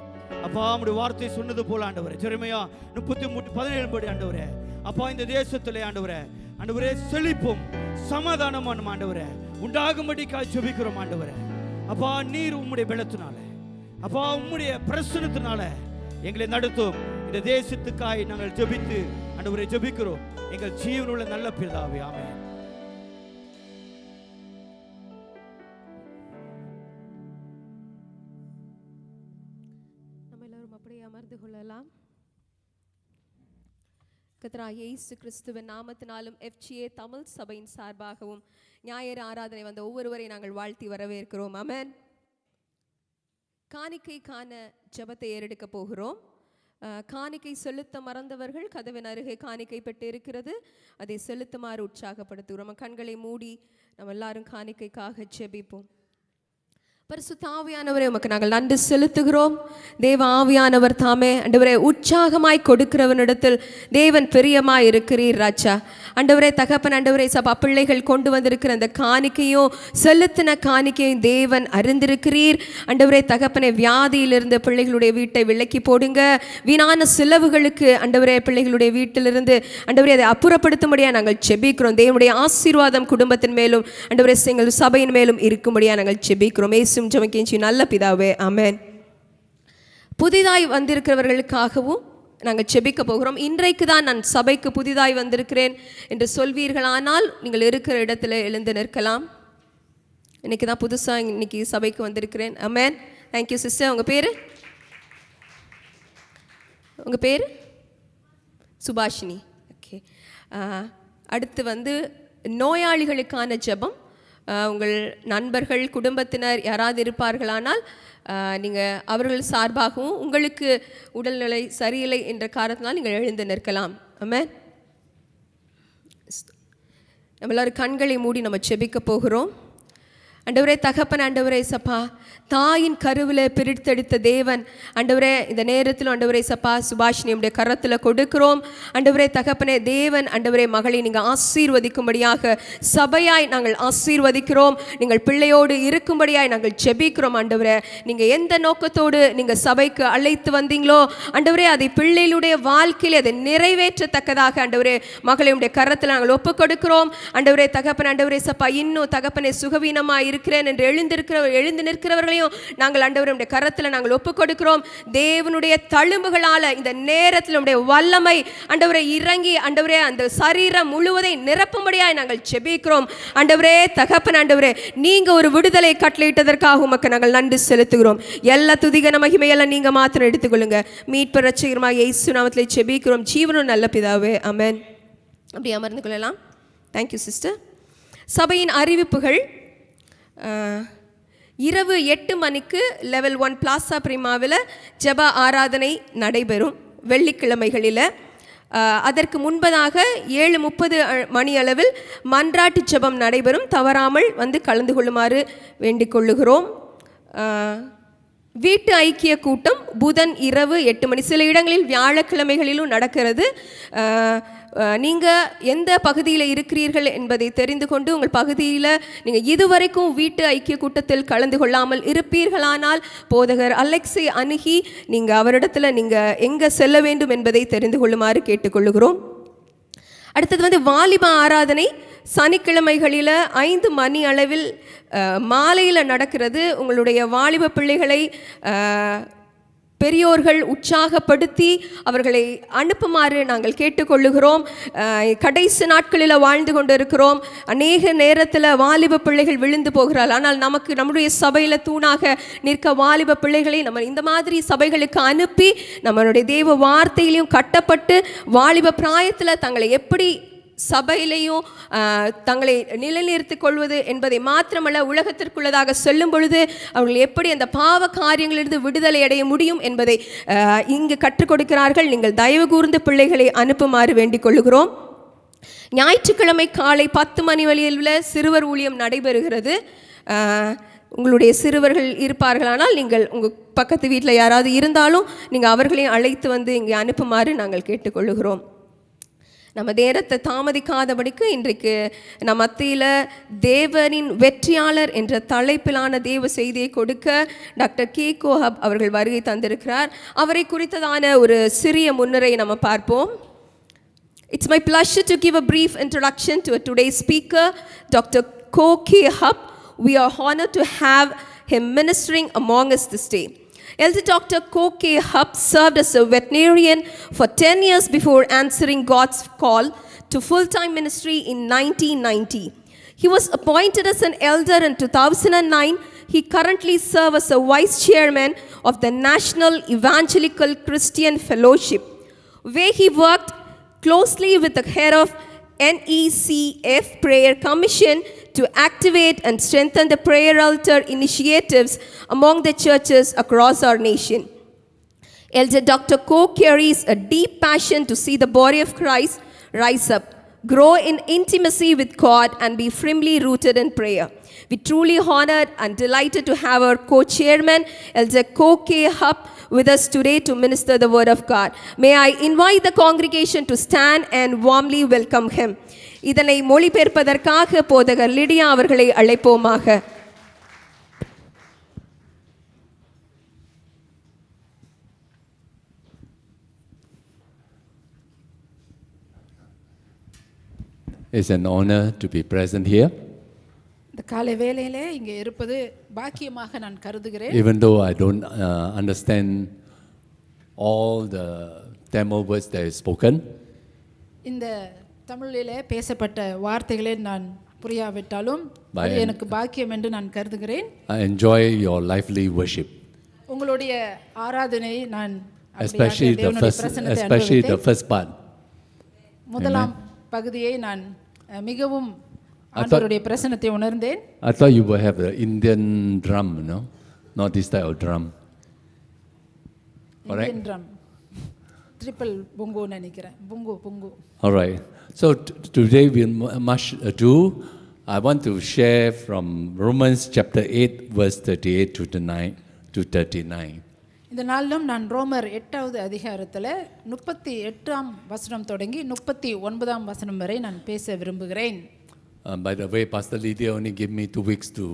அப்பா உம்முடைய வார்த்தை சொன்னது போல ஆண்டவரே ஜெரமியா 33:17 படி ஆண்டவரே அப்பா இந்த தேசத்திலே ஆண்டவரே செழிப்பும் சமாதானமும் ஆண்டவரே உண்டாகும்படிக்காக ஜெபிக்கிறோம் ஆண்டவரே. அப்பா நீர் உம்முடைய பலத்தினால அப்பா உம்முடைய பிரசன்னத்தினால எங்களை நடத்தும். இந்த தேசத்துக்காய் நாங்கள் ஜெபித்து ஆண்டவரே ஜெபிக்கிறோம் எங்கள் ஜீவனுள்ள நல்ல பிதாவே. ஆமென். நம்ம எல்லாரும் அப்படியே அமர்ந்து கொள்ளலாம். கர்த்தராகிய இயேசு கிறிஸ்துவின் நாமத்தினாலும் FGA தமிழ் சபையின் சார்பாகவும் ஞாயிறு ஆராதனை வந்த ஒவ்வொருவரை நாங்கள் வாழ்த்தி வரவேற்கிறோம். ஆமென். காணிக்கைக்கான ஜெபத்தை ஏறெடுக்க போகிறோம். காணிக்கை செலுத்த மறந்தவர்கள் கதவின் அருகே காணிக்கை பெட்டு இருக்கிறது, அதை செலுத்துமாறு உற்சாகப்படுத்துகிறோம். நம்ம கண்களை மூடி நம்ம எல்லாரும் காணிக்கைக்காக ஜெபிப்போம். பரிசுத்த ஆவியானவரே உமக்கு நாங்கள் நன்றி செலுத்துகிறோம். தேவ ஆவியானவர் தாமே ஆண்டவரே உற்சாகமாய் கொடுக்கிறவனிடத்தில் தேவன் பிரியமாய் இருக்கிறீர் ராஜா. ஆண்டவரே தகப்பன் ஆண்டவரே சபா பிள்ளைகள் கொண்டு வந்திருக்கிற அந்த காணிக்கையும் செலுத்தின காணிக்கையும் தேவன் அறிந்திருக்கிறீர். ஆண்டவரே தகப்பனை வியாதியிலிருந்து பிள்ளைகளுடைய வீட்டை விலக்கி போடுங்க. வீணான செலவுகளுக்கு ஆண்டவரே பிள்ளைகளுடைய வீட்டிலிருந்து ஆண்டவரே அதை அப்புறப்படுத்தும்படியாக நாங்கள் செபிக்கிறோம். தேவனுடைய ஆசீர்வாதம் குடும்பத்தின் மேலும் ஆண்டவரே எங்கள் சபையின் மேலும் இருக்கும்படியாக நாங்கள் செபிக்கிறோம். நல்ல பிதாவே ஆமென். புதிதாய் வந்திருக்கிறவர்களுக்காகவும் நாங்கள் செபிக்க போகிறோம். இன்றைக்கு தான் நான் சபைக்கு புதிதாய் வந்திருக்கிறேன் என்று சொல்வீர்களானால் நீங்கள் இருக்கிற இடத்துல எழுந்து நிற்கலாம். இன்னைக்கு தான் புதுசாக இன்னைக்கு சபைக்கு வந்திருக்கிறேன். ஆமென். Thank you sister. உங்கள் பேர் சுபாஷினி. ஓகே, அடுத்து நோயாளிகளுக்கான ஜெபம். உங்கள் நண்பர்கள், குடும்பத்தினர் யாராவது இருப்பார்களானால் நீங்கள் அவர்கள் சார்பாகவும் உங்களுக்கு உடல்நிலை சரியில்லை என்ற காரணத்தினால் நீங்கள் எழுந்து நிற்கலாம். ஆமென். நம்ம எல்லாரும் கண்களை மூடி நம்ம ஜெபிக்க போகிறோம். ஆண்டவரே, தகப்பன், ஆண்டவரே சப்பா, தாயின் கருவில் பிரித்தெடுத்த தேவன், ஆண்டவரே இந்த நேரத்தில் ஆண்டவரே சப்பா சுபாஷினி நம்முடைய கரத்தில் கொடுக்கிறோம். ஆண்டவரே தகப்பனே தேவன், ஆண்டவரே மகளை நீங்கள் ஆசீர்வதிக்கும்படியாக சபையாய் நாங்கள் ஆசீர்வதிக்கிறோம். நீங்கள் பிள்ளையோடு இருக்கும்படியாய் நாங்கள் ஜெபிக்கிறோம். ஆண்டவரே, நீங்கள் எந்த நோக்கத்தோடு நீங்கள் சபைக்கு அழைத்து வந்தீங்களோ ஆண்டவரே, அதை பிள்ளைகளுடைய வாழ்க்கையில் அதை நிறைவேற்றத்தக்கதாக ஆண்டவரே மகளுடைய கரத்தில் நாங்கள் ஒப்புக் கொடுக்கிறோம். ஆண்டவரே தகப்பன், ஆண்டவரே சப்பா, இன்னும் தகப்பனை சுகவீனமாக இருக்கிறேன் என்று எழுந்து நிற்கிறவர்களையும் நாங்கள் ஆண்டவருடைய கரத்தில் நாங்கள் ஒப்புக் கொடுக்கிறோம். தேவனுடைய தழும்புகளால் இந்த நேரத்தில் உடைய வல்லமை ஆண்டவரை இறங்கி ஆண்டவரே அந்த சரீரம் முழுவதை நிரப்பும்படியாய் நாங்கள் ஜெபிக்கிறோம். ஆண்டவரே தகப்பன், ஆண்டவரே நீங்க ஒரு விடுதலை கட்டளையிட்டதற்காக உமக்கு நாங்கள் நன்றி செலுத்துகிறோம். எல்லா துதிகன மகிமையெல்லாம் நீங்க மாத்திரம் எடுத்துக்கொள்ளுங்க. மீட்பர் இரட்சகருமாகிய இயேசு நாமத்தில் ஜெபிக்கிறோம் ஜீவனும் நல்ல பிதாவே, ஆமென். அப்படி அமர்ந்து கொள்ளலாம். Thank you sister. சபையின் அறிவிப்புகள். இரவு 8 மணிக்கு லெவல் 1 பிளாசா பிரிமாவில் ஜெப ஆராதனை நடைபெறும் வெள்ளிக்கிழமைகளில். அதற்கு முன்பதாக 7:30 மணி அளவில் மன்றாட்டு ஜெபம் நடைபெறும். தவறாமல் கலந்து கொள்ளுமாறு வேண்டிக் கொள்ளுகிறோம். வீட்டு ஐக்கிய கூட்டம் புதன் இரவு 8 மணி, சில இடங்களில் வியாழக்கிழமைகளிலும் நடக்கிறது. நீங்கள் எந்த பகுதியில் இருக்கிறீர்கள் என்பதை தெரிந்து கொண்டு உங்கள் பகுதியில் நீங்கள் இதுவரைக்கும் வீட்டு ஐக்கிய கூட்டத்தில் கலந்து கொள்ளாமல் இருப்பீர்களானால் போதகர் அலெக்ஸை அணுகி நீங்கள் அவரிடத்தில் நீங்கள் எங்கே செல்ல வேண்டும் என்பதை தெரிந்து கொள்ளுமாறு கேட்டுக்கொள்ளுகிறோம். அடுத்தது வாலிப ஆராதனை சனிக்கிழமைகளில் 5 மணி அளவில் மாலையில் நடக்கிறது. உங்களுடைய வாலிப பிள்ளைகளை பெரியோர்கள் உற்சாகப்படுத்தி அவர்களை அனுப்புமாறு நாங்கள் கேட்டுக்கொள்ளுகிறோம். கடைசி நாட்களில் வாழ்ந்து கொண்டு இருக்கிறோம். அநேக நேரத்தில் வாலிப பிள்ளைகள் விழுந்து போகிறார்கள். ஆனால் நம்முடைய சபையில் தூணாக நிற்க வாலிப பிள்ளைகளை நம்ம இந்த மாதிரி சபைகளுக்கு அனுப்பி நம்மளுடைய தேவ வார்த்தையிலையும் கட்டப்பட்டு வாலிப பிராயத்தில் தங்களை எப்படி சபையிலையும் தங்களை நிலைநிறுத்திக் கொள்வது என்பதை மாத்திரமல்ல, உலகத்திற்குள்ளதாக சொல்லும் பொழுது அவர்கள் எப்படி அந்த பாவ காரியங்களிலிருந்து விடுதலை அடைய முடியும் என்பதை இங்கு கற்றுக் கொடுக்கிறார்கள். நீங்கள் தயவு கூர்ந்து பிள்ளைகளை அனுப்புமாறு வேண்டிக் கொள்ளுகிறோம். ஞாயிற்றுக்கிழமை காலை 10 மணி வழியில் சிறுவர் ஊழியம் நடைபெறுகிறது. உங்களுடைய சிறுவர்கள் இருப்பார்களானால் நீங்கள் உங்கள் பக்கத்து வீட்டில் யாராவது இருந்தாலும் நீங்கள் அவர்களையும் அழைத்து இங்கே அனுப்புமாறு நாங்கள் கேட்டுக்கொள்ளுகிறோம். நம்ம நேரத்தை தாமதிக்காதபடிக்கு இன்றைக்கு நம் மத்தியில் தேவனின் வெற்றியாளர் என்ற தலைப்பிலான தேவ செய்தியை கொடுக்க டாக்டர் கே கோஹப் அவர்கள் வருகை தந்திருக்கிறார். அவரை குறித்ததான ஒரு சிறிய முன்னுரை நம்ம பார்ப்போம். It's my pleasure to give a brief introduction to today's speaker, Dr. Ko K-Hub. We are honored to have him ministering among us this day. Elder Dr. Ko K-Hub served as a veterinarian for 10 years before answering God's call to full-time ministry in 1990. He was appointed as an elder in 2009. He currently serves as a vice chairman of the National Evangelical Christian Fellowship, where he worked closely with the head of NECF Prayer Commission to activate and strengthen the prayer altar initiatives among the churches across our nation. Elder Dr. Ko carries a deep passion to see the body of Christ rise up, grow in intimacy with God, and be firmly rooted in prayer. We truly honored and delighted to have our co-chairman, Elder Ko K-Hub, with us today to minister the word of God. May I invite the congregation to stand and warmly welcome him. இதனை மொழிபெயர்ப்பதற்காக போதகர் Lydia அவர்களை அழைப்போமாக. It's an honor to be present here. இந்த காலை வேளையிலே இங்கே இருப்பது பாக்கியமாக நான் கருதுகிறேன். Even though I don't understand all the Tamil words that is spoken. இந்த தமிழிலே பேசப்பட்ட வார்த்தைகளை நான் புரியாவிட்டாலும் அது எனக்கு பாக்கியம் என்று நான் கருதுகிறேன். I enjoy your lively worship. உங்களுடைய ஆராதனை நான் especially the first part. முதலாம் பகுதியை நான் மிகவும் ஆண்டவருடைய பிரசன்னத்தை உணர்ந்தேன். I thought you would have the Indian drum, no? Not this type of drum. Correct? Indian drum triple பொங்கு நினைக்கிறேன். பொங்கு. All right. So today, without much ado, I want to share from Romans chapter 8, verse 38 to 39. இந்த நாளிலும் நான் ரோமர் 8வது அதிகாரத்தில் 38ஆம் வசனம் தொடங்கி 39ஆம் வசனம் வரை நான் பேச விரும்புகிறேன். By the way, Pastor Lydia only gave me 2 weeks to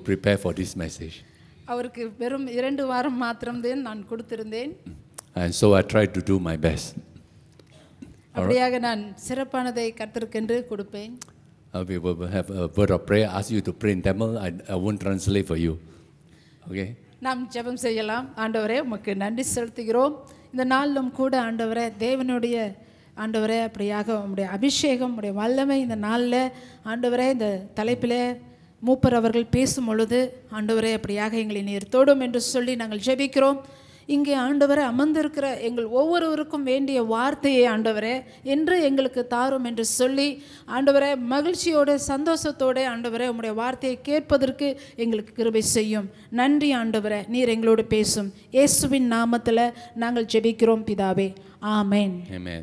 prepare for this message. அவருக்கு வெறும் 2 வாரம் மாத்திரம்தான் நான் கொடுத்திருந்தேன். And so I tried to do my best. அப்படியாக நான் சிறப்பானதை கர்த்தருக்கென்று கொடுப்பேன். We will have a word of prayer. Ask you to pray in Tamil. I won't translate for you. Okay? நாம் ஜெபம் செய்யலாம். ஆண்டவரே உமக்கு நன்றி செலுத்துகிறோம். இந்த நாளிலும் கூட ஆண்டவரே தேவனுடைய ஆண்டவரே அப்படியாக உம்முடைய அபிஷேகம் உடைய வல்லமை இந்த நாளில் ஆண்டவரே இந்த தலைப்பில் மூப்பர் அவர்கள் பேசும் பொழுது ஆண்டவரே அப்படியாக எங்களை நீர் தொடும் என்று சொல்லி நாங்கள் ஜெபிக்கிறோம். இங்கே ஆண்டவரை அமர்ந்திருக்கிற எங்கள் ஒவ்வொருவருக்கும் வேண்டிய வார்த்தையை ஆண்டவரே என்று எங்களுக்கு தாரும் என்று சொல்லி ஆண்டவரே மகிழ்ச்சியோடு சந்தோஷத்தோடு ஆண்டவரே உம்முடைய வார்த்தையை கேட்பதற்கு எங்களுக்கு கிருபை செய்யும். நன்றி ஆண்டவரே, நீர் எங்களோடு பேசும். இயேசுவின் நாமத்தில் நாங்கள் ஜெபிக்கிறோம் பிதாவே, ஆமென். Amen.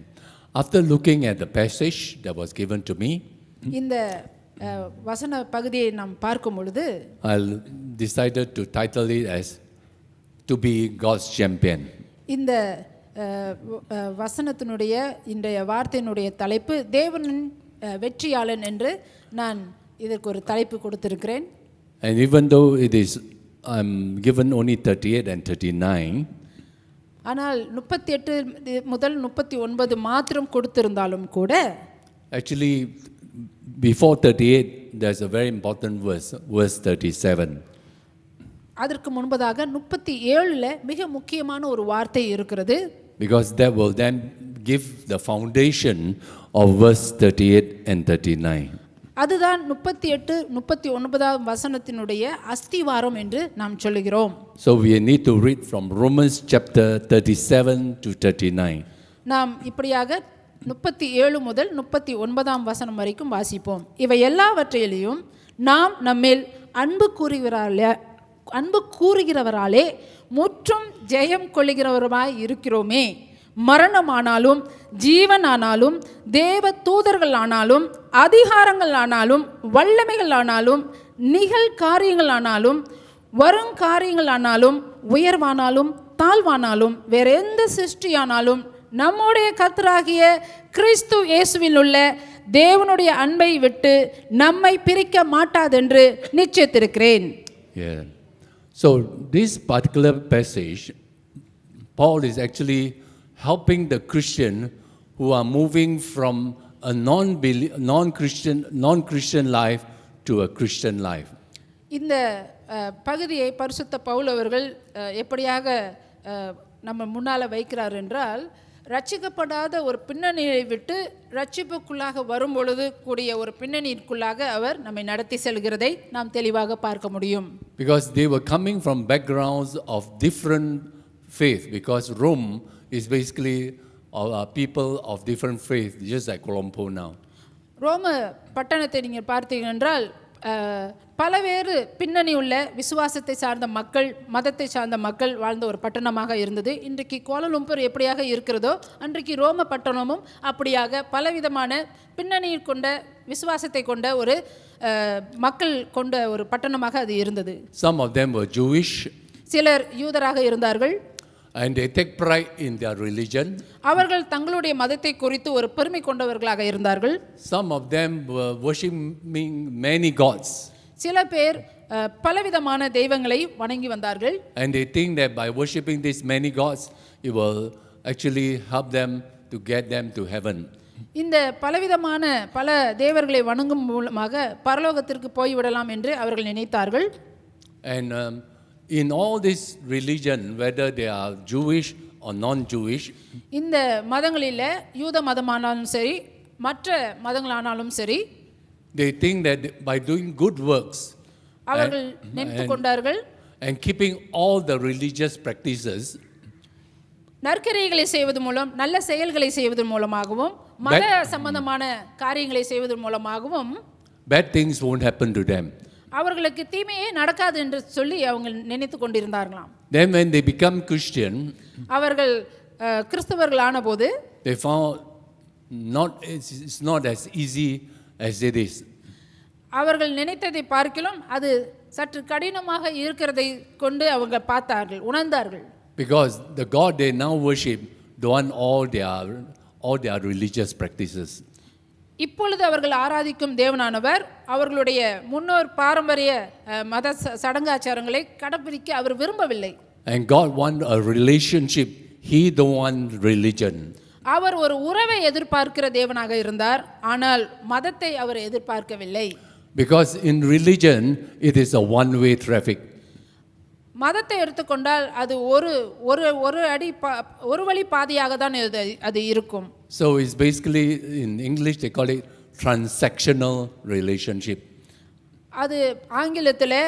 After looking at the passage that was given to me, இந்த வசன பகுதியை நாம் பார்க்கும் பொழுது I decided to title it as To be God's Champion. இந்த வசனத்தினுடைய இன்றைய வார்த்தையினுடைய தலைப்பு தேவனின் வெற்றியாளன் என்று நான் இதற்கு ஒரு தலைப்பு கொடுத்திருக்கிறேன். And even though it is I'm given only 38 and 39, ஆனால் 38 முதல் 39 மாத்திரம் கொடுத்திருந்தாலும் கூட actually before 38 there's a very important verse 37. அதற்கு முன்பதாக 37ல மிக முக்கியமான ஒரு வார்த்தை இருக்கிறது. Because that will then give the foundation of verse 38 and 39. அதுதான் 38 39ஆம் வசனத்தினுடைய அஸ்திவாரம் என்று நாம் சொல்லுகிறோம். So we need to read from Romans chapter 37 to 39. நாம் இப்படியாக 37 முதல் 39ஆம் வசனம் வரைக்கும் வாசிப்போம். இவை எல்லாவற்றையிலும் நாம் நம்மேல் அன்பு கூறுகிறவராலே முற்றும் ஜெயம் கொள்ளுகிறவருமாய் இருக்கிறோமே. மரணமானாலும் ஜீவனானாலும் தேவ தூதர்கள் ஆனாலும் அதிகாரங்கள் ஆனாலும் வல்லமைகள் ஆனாலும் நிகழ்காரியங்கள் ஆனாலும் வருங்காரியங்கள் ஆனாலும் உயர்வானாலும் தாழ்வானாலும் வேற எந்த சிருஷ்டியானாலும் நம்முடைய கர்த்தராகிய கிறிஸ்து இயேசுவில் உள்ள தேவனுடைய அன்பை விட்டு நம்மை பிரிக்க மாட்டாதென்று நிச்சயித்திருக்கிறேன். Yeah. So this particular passage, Paul is actually helping the Christian who are moving from a non-Christian life to a Christian life. இந்த பகுதியை பரிசுத்த பவுல் அவர்கள் எப்படியாக நம்ம முன்னால் வைக்கிறார் என்றால், ரட்சிக்கப்படாத ஒரு பின்னணியை விட்டு ரட்சிப்புக்குள்ளாக வரும் பொழுது கூடிய ஒரு பின்னணிக்குள்ளாக அவர் நம்மை நடத்தி செல்கிறதை நாம் தெளிவாக பார்க்க முடியும். Because they were coming from backgrounds of different faith, because Rome is basically people of different faith, just like Colombo now. ரோம பட்டணத்தை நீங்கள் பார்த்தீங்க என்றால் பலவேறு பின்னணி உள்ள விசுவாசத்தை சார்ந்த மக்கள், மதத்தை சார்ந்த மக்கள் வாழ்ந்த ஒரு பட்டணமாக இருந்தது. இன்றைக்கு கோலாலம்பூர் எப்படியாக இருக்கிறதோ அன்றைக்கு ரோம பட்டணமும் அப்படியாக பலவிதமான பின்னணியில் கொண்ட விசுவாசத்தை கொண்ட ஒரு மக்கள் கொண்ட ஒரு பட்டணமாக அது இருந்தது. Some of them were Jewish. சிலர் யூதராக இருந்தார்கள். And they take pride in their religion. அவர்கள் தங்களுடைய மதத்தை குறித்து ஒரு பெருமை கொண்டவர்களாக இருந்தார்கள். Some of them were worshiping many gods. சில பேர் பலவிதமான தெய்வங்களை வணங்கி வந்தார்கள். And they think that by worshiping these many gods, it will actually help them to get them to heaven. இந்த பலவிதமான பல தேவர்களை வணங்கும் மூலமாக பரலோகத்திற்கு போய்விடலாம் என்று அவர்கள் நினைத்தார்கள். And in all this religion, whether they are Jewish or non-Jewish, இந்த மதங்களில் யூத மதமானாலும் சரி மற்ற மதங்களானாலும் சரி, they think that by doing good works அவர்கள் நினைத்து கொண்டார்கள் and keeping all the religious practices, நற்கிரியைகளை செய்வது மூலம், நல்ல செயல்களை செய்வதன் மூலமாகவும், மத சம்பந்தமான காரியங்களை செய்வதன் மூலமாகவும் bad things won't happen to them. அவர்களுக்கு தீமையே நடக்காது என்று சொல்லி அவங்க நினைத்து கொண்டிருந்தார்களாம். Then when they become Christian, அவர்கள் கிறிஸ்தவர்கள் ஆனபோது they found it's not as easy as it is. அவர்கள் நினைத்ததை பார்க்கிலும் அது சற்று கடினமாக இருக்கிறதை கொண்டு அவங்க பார்த்தார்கள், உணர்ந்தார்கள். Because the God they now worship don't all their religious practices. இப்பொழுது அவர்கள் ஆராதிக்கும் தேவனானவர் அவர்களுடைய முன்னோர் பாரம்பரிய மத சடங்காச்சாரங்களை கடைபிடிக்க அவர் விரும்பவில்லை. And God want a relationship. He don't want religion. அவர் ஒரு உறவை எதிர்பார்க்கிற தேவனாக இருந்தார், ஆனால் மதத்தை அவர் எதிர்பார்க்கவில்லை. Because in religion it is a one-way traffic. மதத்தை எடுத்துக்கொண்டால் அது ஒரு வழி பாதையாக தான் அது இருக்கும். So it's basically, in English they call it transactional relationship. அது ஆங்கிலத்தில்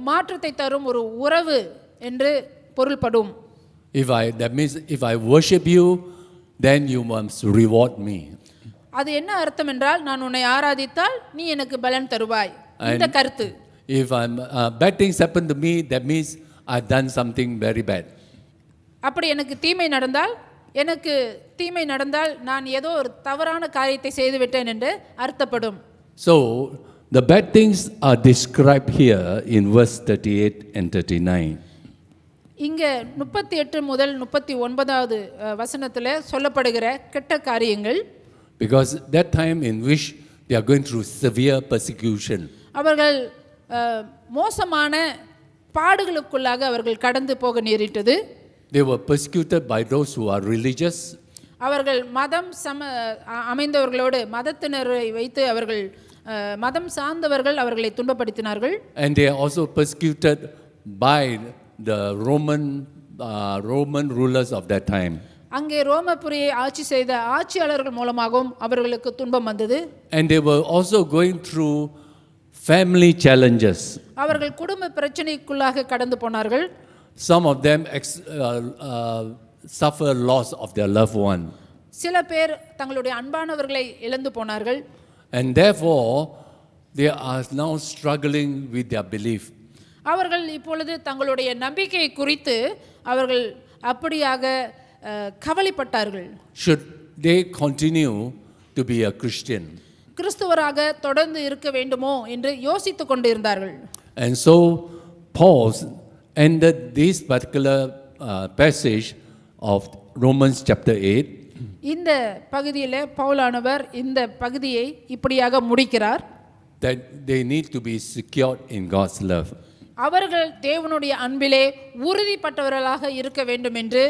மாற்றத்தை தரும் ஒரு உறவு என்று பொருள்படும். That means if I worship you, then you must reward me. அது என்ன அர்த்தம் என்றால், நான் உன்னை ஆராதித்தால் நீ எனக்கு பலன் தருவாய், இந்த கருத்து. If bad things happen to me, that means I've done something very bad. அப்படி எனக்கு தீமை நடந்தால் நான் ஏதோ ஒரு தவறான காரியத்தை செய்து விட்டேன் என்று அர்த்தப்படும். So the bad things are described here in verse 38 and 39. இங்க 38 முதல் 39வது வசனத்தில் சொல்லப்படுகிற கெட்ட காரியங்கள். Because that time in which they are going through severe persecution. அவர்கள் மோசமான பாடுகளுக்குள்ளாக அவர்கள் கடந்து போக நேரிட்டது. They were persecuted by those who are religious. அவர்கள் மதம் அமைந்தவர்களோடு மதத்தினரை வைத்து அவர்கள் மதம் சார்ந்தவர்கள் அவர்களை துன்பப்படுத்தினார்கள். And they are also persecuted by the Roman rulers of that time. அங்கே ரோமபுரியை ஆட்சி செய்த ஆட்சியாளர்கள் மூலமாகவும் அவர்களுக்கு துன்பம் வந்தது. And they were also going through family challenges. அவர்கள் குடும்ப பிரச்சனைக்குள்ளாக கடந்து போனார்கள். Some of them suffer loss of their loved one. சில பேர் தங்களுடைய அன்பானவர்களை இழந்து போனார்கள். And therefore they are now struggling with their belief. அவர்கள் இப்பொழுது தங்களுடைய நம்பிக்கையை குறித்து அவர்கள் அப்படியாக கவலைப்பட்டார்கள். Should they continue to be a Christian? கிறிஸ்துவராக தொடர்ந்து இருக்க வேண்டுமோ என்று யோசித்துக் கொண்டிருந்தார்கள். And so Paul ended this particular passage of Romans chapter 8. இந்த பகுதியில் பவுலானவர் இந்த பகுதியை இப்படியாக முடிக்கிறார். That they need to be secured in God's love. அவர்கள் தேவனுடைய அன்பிலே உறுதிப்பட்டவர்களாக இருக்க வேண்டும் என்று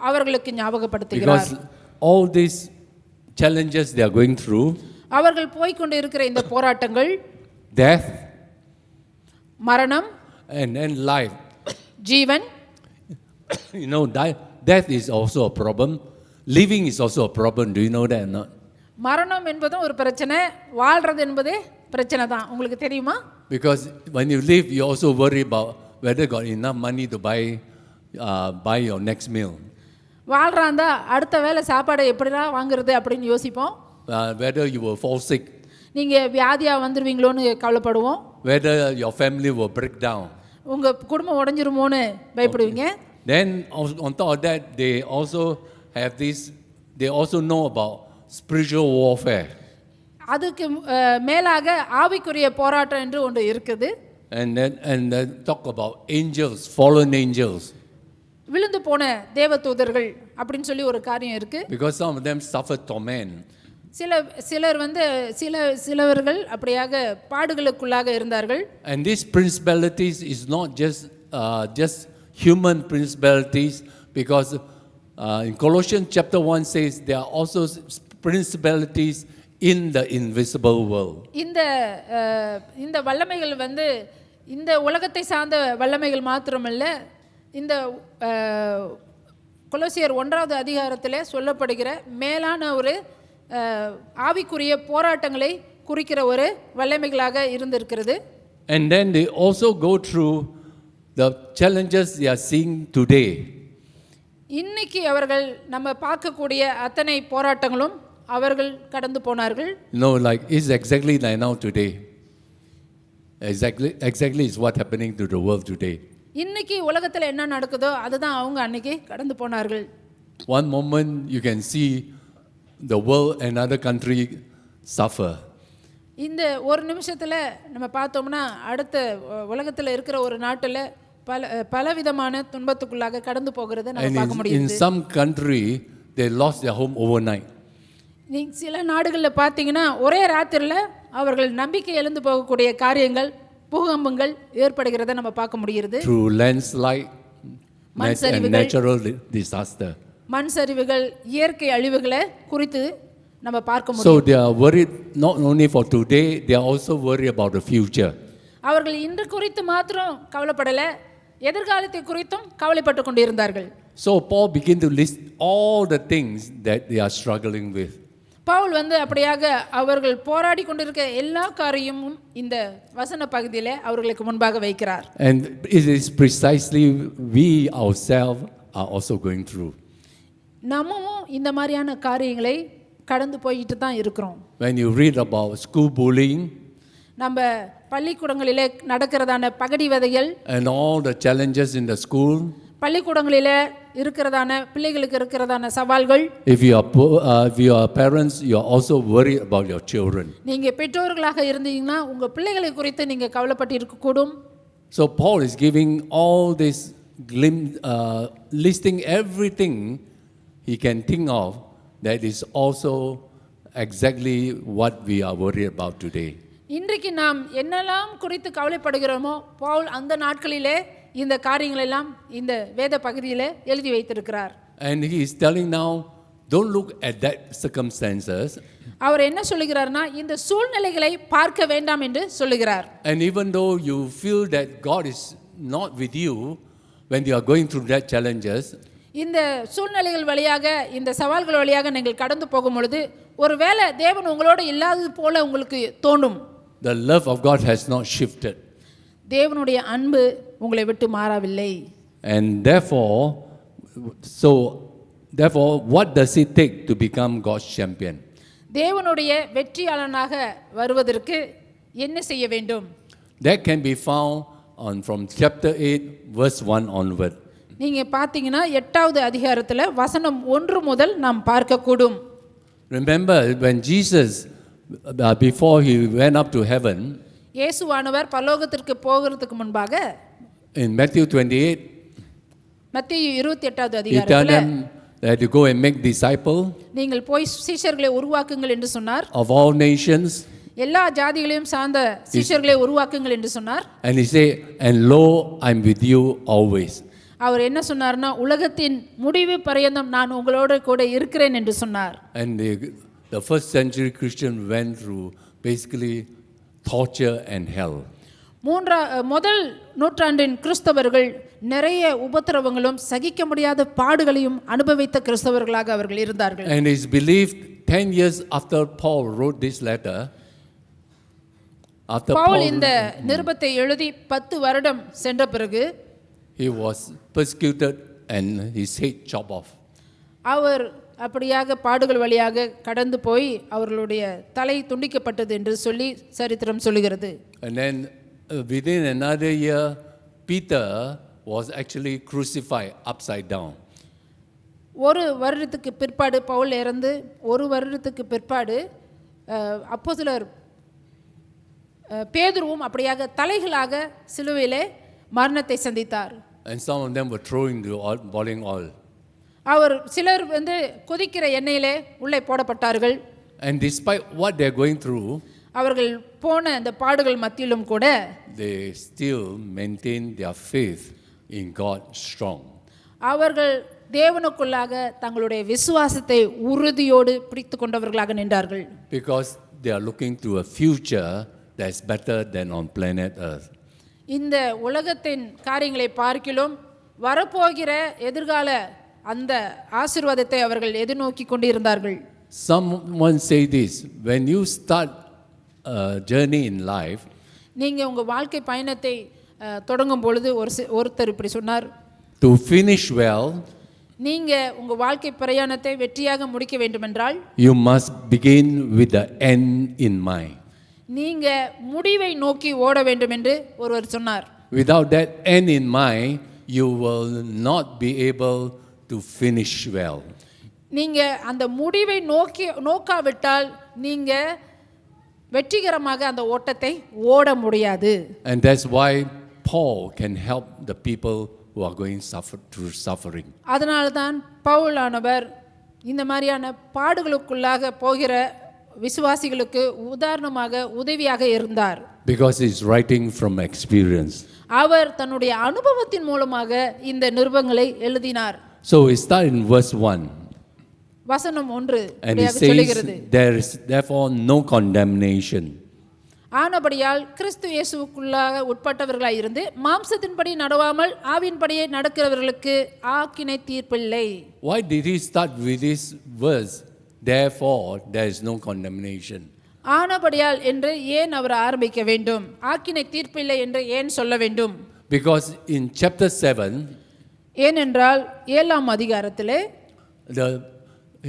அவர்களுக்கு ஞாபகப்படுத்துகிறார். Because all these challenges they are going through, அவர்கள் போய்க்கொண்டு இருக்கிற இந்த போராட்டங்கள், death, மரணம், and then life. Jeevan. You know, death is also a problem. Living is also a problem. Do you know that or not? மரணம் என்பதும் ஒரு பிரச்சனை, வாழ்றது என்பதே பிரச்சனை தான். உங்களுக்கு தெரியுமா? Because when you live, you also worry about whether you got enough money to buy your next meal. வாழ்றாந்தா அடுத்த வேளை சாப்பாடை எப்படிதான் வாங்குறது அப்படின்னு யோசிப்போம். Whether you will fall sick. நீங்க வியாதியா வந்துருவீங்களோன்னு கவலைப்படுவோம். Whether your family will break down. உங்க குடும்பம் உடைஞ்சிருமோன்னு பயப்படுவீங்க. Then on top of that, they also know about spiritual warfare. அதுக்கு மேலாக ஆவிக்குரிய போராட்டம் என்று ஒன்று இருக்குது. And then talk about angels, fallen angels. விழுந்து போன தேவதூதர்கள் அப்படின்னு சொல்லி ஒரு காரியம் இருக்கு. Because some of them suffer torment. சிலவர்கள் அப்படியாக பாடுகளுக்குள்ளாக இருந்தார்கள். And these principalities is not just human principalities, because in Colossians chapter 1 says there are also principalities in the invisible world. இந்த வல்லமைகள் இந்த உலகத்தை சார்ந்த வல்லமைகள் மாத்திரமல்ல, இந்த கொலோசியர் 1வது அதிகாரத்தில் சொல்லப்படுகிற மேலான ஒரு ஆவிக்குரிய போராட்டங்களை குறிக்கிற ஒரு வல்லமைகளாக இருந்திருக்கிறது. And then they also go through the challenges they are seeing today. இன்னைக்கு அவர்கள் நம்ம பார்க்கக்கூடிய அத்தனை போராட்டங்களும் அவர்கள் கடந்து போனார்கள். Like it's exactly like now today. Exactly is what happening to the world today. இன்னைக்கு உலகத்தில் என்ன நடக்குதோ அதுதான் அவங்க அன்னைக்கு கடந்து போனார்கள். One moment you can see the world, another country suffer. இந்த ஒரு நிமிஷத்தில் நம்ம பார்த்தோம்னா அடுத்த உலகத்தில் இருக்கிற ஒரு நாட்டில் பலவிதமான துன்பத்துக்குள்ளாக கடந்து போகிறத நம்ம பார்க்க In முடியுது. some country, they lost their home overnight. நீங்க சில நாடுகளில் பார்த்தீங்கன்னா ஒரே ராத்திரியில் அவர்கள் நம்பிக்கை எழுந்து போகக்கூடிய காரியங்கள், பூகம்பங்கள் ஏற்படுகிறத நம்ம பார்க்க முடிகிறது. Through landslide and natural disaster. மண் சரிவுகள், இயற்கை அழிவுகளை குறித்து நம்ம பார்க்க So முடியும். they are worried not only for today, they are also worried about the future. அவர்கள் இன்று குறித்து மாத்திரம் கவலைப்படலை, எதிர்காலத்தை குறித்தும் கவலைப்பட்டு கொண்டிருந்தார்கள். So Paul began to list all the things that they are struggling with. Pavul அப்படியாக அவர்கள் போராடி கொண்டிருக்க எல்லா காரியமும் இந்த வசன பகுதியில் அவர்களுக்கு முன்பாக வைக்கிறார். And it is precisely we ourselves are also going through. நம்மவும் இந்த மாதிரியான காரியங்களை கடந்து போயிட்டு தான் இருக்கிறோம். When you read about school bullying, நம்ம பள்ளிக்கூடங்களிலே நடக்கிறதான பகடிவதைகள் and all the challenges in the school, பள்ளிக்கூடங்களிலே இருக்கிறதான பிள்ளைகளுக்கு இருக்கிறதான சவால்கள், if you are parents, you are also worried about your children. நீங்க பெற்றோர்களாக இருந்தீங்கன்னா உங்க பிள்ளைகளை குறித்து நீங்க கவலைப்பட்டு இருக்கக்கூடும். So Paul is giving all this listing everything he can think of that is also exactly what we are worried about today. இன்றைக்கு நாம் என்னெல்லாம் குறித்து கவலைப்படுகிறோமோ பவுல் அந்த நாட்களிலே இந்த காரியங்கள் எல்லாம் இந்த வேத பகுதியிலே எழுதி வைத்திருக்கிறார். And he is telling now, don't look at that circumstances. அவர் என்ன சொல்லுகிறார்னா இந்த சூழ்நிலைகளை பார்க்க வேண்டாம் என்று சொல்லுகிறார். And even though you feel that God is not with you when you are going through that challenges, இந்த சூழ்நிலைகள் வழியாக, இந்த சவால்கள் வழியாக நீங்கள் கடந்து போகும் பொழுது ஒருவேளை தேவன் உங்களோடு இல்லாதது போல உங்களுக்கு தோணும். the love of God has not shifted. தேவனுடைய அன்பு உங்களை விட்டு மாறவில்லை. And therefore, what does it take to become God's champion? தேவனுடைய வெற்றியாளனாக வருவதற்கு என்ன செய்ய வேண்டும்? That can be found from chapter 8, verse 1 onward. நீங்க பார்த்தீங்கன்னா 8வது அதிகாரத்தில் வசனம் 1 முதல் நாம் பார்க்கக்கூடும். Remember when Jesus, before he went up to heaven, இயேசுவானவர் பரலோகத்திற்கு போகிறதுக்கு முன்பாக in Matthew 28, மத்தேயு 28வது he told அதிகாரத்தில் them that you go and make disciples நீங்கள் போய் சீஷர்களை உருவாக்குங்கள் என்று சொன்னார். of all nations. எல்லா ஜாதிகளையும் சார்ந்த சீஷர்களை உருவாக்குங்கள் என்று சொன்னார். And he said, and lo, I'm with you always. அவர் என்ன சொன்னார்னா உலகத்தின் முடிவு பரியந்தம் நான் உங்களோடு கூட இருக்கிறேன் என்று சொன்னார். And the first century Christian went through basically torture and hell. முதல் நூற்றாண்டின் கிறிஸ்தவர்கள் நிறைய உபத்திரவங்களும் சகிக்க முடியாத பாடுகளையும் அனுபவித்த கிறிஸ்தவர்களாக அவர்கள் இருந்தார்கள். And it's believed 10 years after Paul wrote this letter, Pavul இந்த நிருபத்தை எழுதி 10 வருடம் சென்ற பிறகு he was persecuted and his head chopped off. அவர் அப்படியாக பாடுகள் வழியாக கடந்து போய் அவர்களுடைய தலை துண்டிக்கப்பட்டது என்று சொல்லி சரித்திரம் சொல்லுகிறது. And then within another year, Peter was actually crucified upside down. ஒரு வருடத்துக்கு பிற்பாடு பவுல் இறந்து ஒரு வருடத்துக்கு பிற்பாடு அப்போஸ்தலர் பேதுருவும் அப்படியாக தலைகளாக சிலுவையிலே மரணத்தை சந்தித்தார். And some of them were throwing the boiling oil. அவர் சிலர் கொதிக்கிற எண்ணெயிலே உள்ளே போடப்பட்டார்கள். And despite what they are going through, அவர்கள் போன அந்த பாடுகள் மத்தியிலும் கூட they still maintain their faith in God strong. அவர்கள் தேவனுக்குள்ளாக தங்களுடைய விசுவாசத்தை உறுதியோடு பிடித்து கொண்டவர்களாக நின்றார்கள். Because they are looking to a future that's better than on planet Earth. இந்த உலகத்தின் காரியங்களை பார்க்கிலும் வரப்போகிற எதிர்கால அந்த ஆசீர்வாதத்தை அவர்கள் எதிர்நோக்கி கொண்டிருந்தார்கள். Someone say this, when you start a journey in life, நீங்க உங்க வாழ்க்கை பயணத்தை தொடங்கும் பொழுது ஒருத்தர் இப்படி சொன்னார், to finish well, நீங்க உங்க வாழ்க்கை பிரயாணத்தை வெற்றியாக முடிக்க வேண்டுமென்றால் you must begin with the end in mind. நீங்க முடிவை நோக்கி ஓட வேண்டும் என்று ஒருவர் சொன்னார். Without that end in mind, you will not be able to finish well. நீங்க அந்த முடிவை நோக்காவிட்டால் நீங்க வெற்றிகரமாக அந்த ஓட்டத்தை ஓட முடியாது. And that's why Paul can help the people who are going through suffering. அதனால தான் பவுலானவர் இந்த மாதிரியான பாடுகளுக்குள்ளாக போகிற விசுவாசிகளுக்கு உதாரணமாக உதவியாக இருந்தார். Because he's writing from experience. அவர் தன்னுடைய அனுபவத்தின் மூலமாக இந்த நிருபங்களை எழுதினார். So we start in verse 1. வசனம் 1 And he சொல்லுகிறது, says, there is therefore no condemnation. ஆனபடியால் கிறிஸ்து இயேசுவுக்குள்ளாக உட்பட்டவர்களாய் இருந்து மாம்சத்தின்படி நடவாமல் ஆவியின்படியே நடக்கிறவர்களுக்கு ஆக்கினை தீர்ப்பில்லை. Why did he start with this verse? Therefore there is no condemnation. ஆனபடியால் என்று ஏன் அவர் ஆரம்பிக்க வேண்டும்? ஆக்கினை தீர்ப்பில்லை என்று ஏன் சொல்ல வேண்டும்? Because in chapter 7, ஏனென்றால் 7ஆம் அதிகாரத்திலே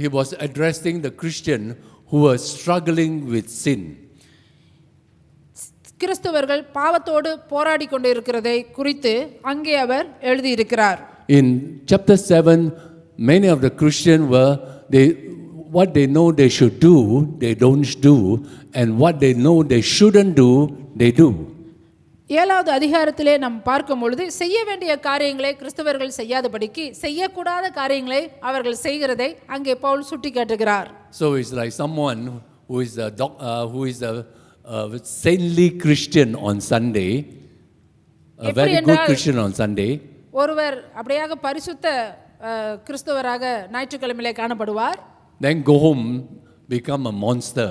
he was addressing the Christian who were struggling with sin. கிறிஸ்தவர்கள் பாவத்தோடு போராடி கொண்டு இருக்கிறதை குறித்து அங்கே அவர் எழுதியிருக்கிறார். In chapter 7, many of the Christians what they know they should do, they don't do, and what they know they shouldn't do, they do. 7வது அதிகாரத்திலே நாம் பார்க்கும் பொழுது செய்ய வேண்டிய காரியங்களை கிறிஸ்தவர்கள் செய்யாதபடிக்கு செய்யக்கூடாத காரியங்களை அவர்கள் செய்கிறதை அங்கே Pavul சுட்டிக்காட்டுகிறார். So it's like someone who is a saintly Christian on Sunday, a very good Christian on Sunday. ஒருவர் அப்படியாக பரிசுத்த கிறிஸ்தவராக ஞாயிற்றுக்கிழமையிலே காணப்படுவார். Then go home, become a monster.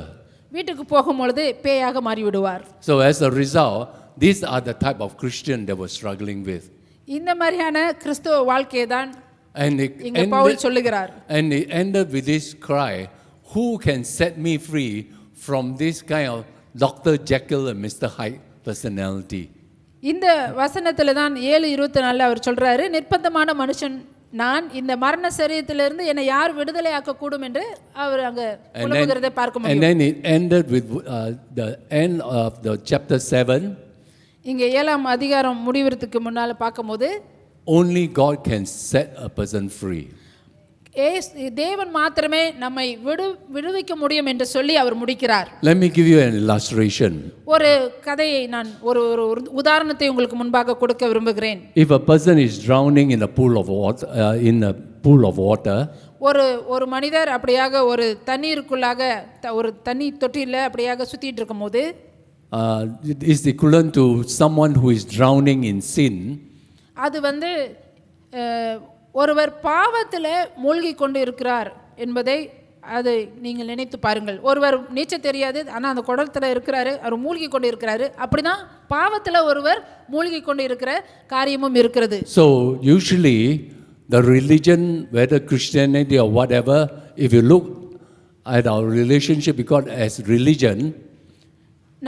வீட்டுக்கு போகும் பொழுது பேயாக மாறிவிடுவார். So as a result, these are the type of Christian they were struggling with. இந்த மாதிரியான கிறிஸ்தவ வாழ்க்கையை தான் And இங்கே பவுல் சொல்லுகிறார். And it ended with this cry, who can set me free from this kind of Dr. Jekyll and Mr. Hyde personality? இந்த வசனத்துல தான் 7:24 அவர் சொல்றாரு, நிர்பந்தமான மனுஷன் நான், இந்த மரண சரீரத்திலிருந்து என்னை யார் விடுதலை ஆக்க கூடும் என்று அவர் அங்க புலம்புகிறதை பார்க்க முடியும். And then it ended with the end of the chapter 7. இங்க 7ஆம் அதிகாரம் முடிவதற்கு முன்னால பார்க்கும்போது only God can set a person free. தேவன் மாத்திரமே நம்மை விடுவிக்க முடியும் என்று சொல்லி அவர் முடிக்கிறார். Let me give you an illustration. ஒரு கதையை நான் ஒரு உதாரணத்தை உங்களுக்கு முன்பாக கொடுக்க விரும்புகிறேன். If a person is drowning in a pool of water, ஒரு மனிதர் அப்படியாக ஒரு தண்ணீருக்குள்ளாக ஒரு தண்ணி தொட்டியில் அப்படியாக சுத்திட்டு இருக்கும்போது it is equivalent to someone who is drowning in sin. அது ஒருவர் பாவத்தில் மூழ்கி கொண்டு இருக்கிறார் என்பதை அதை நீங்கள் நினைத்து பாருங்கள். ஒருவர் நீச்சல் தெரியாது, ஆனால் அந்த குடத்தில் இருக்கிறாரு, அவர் மூழ்கி கொண்டு இருக்கிறாரு. அப்படிதான் பாவத்தில் ஒருவர் மூழ்கி கொண்டு இருக்கிற காரியமும் இருக்கிறது. So usually the religion, whether Christianity or whatever, if you look at our relationship with God as religion,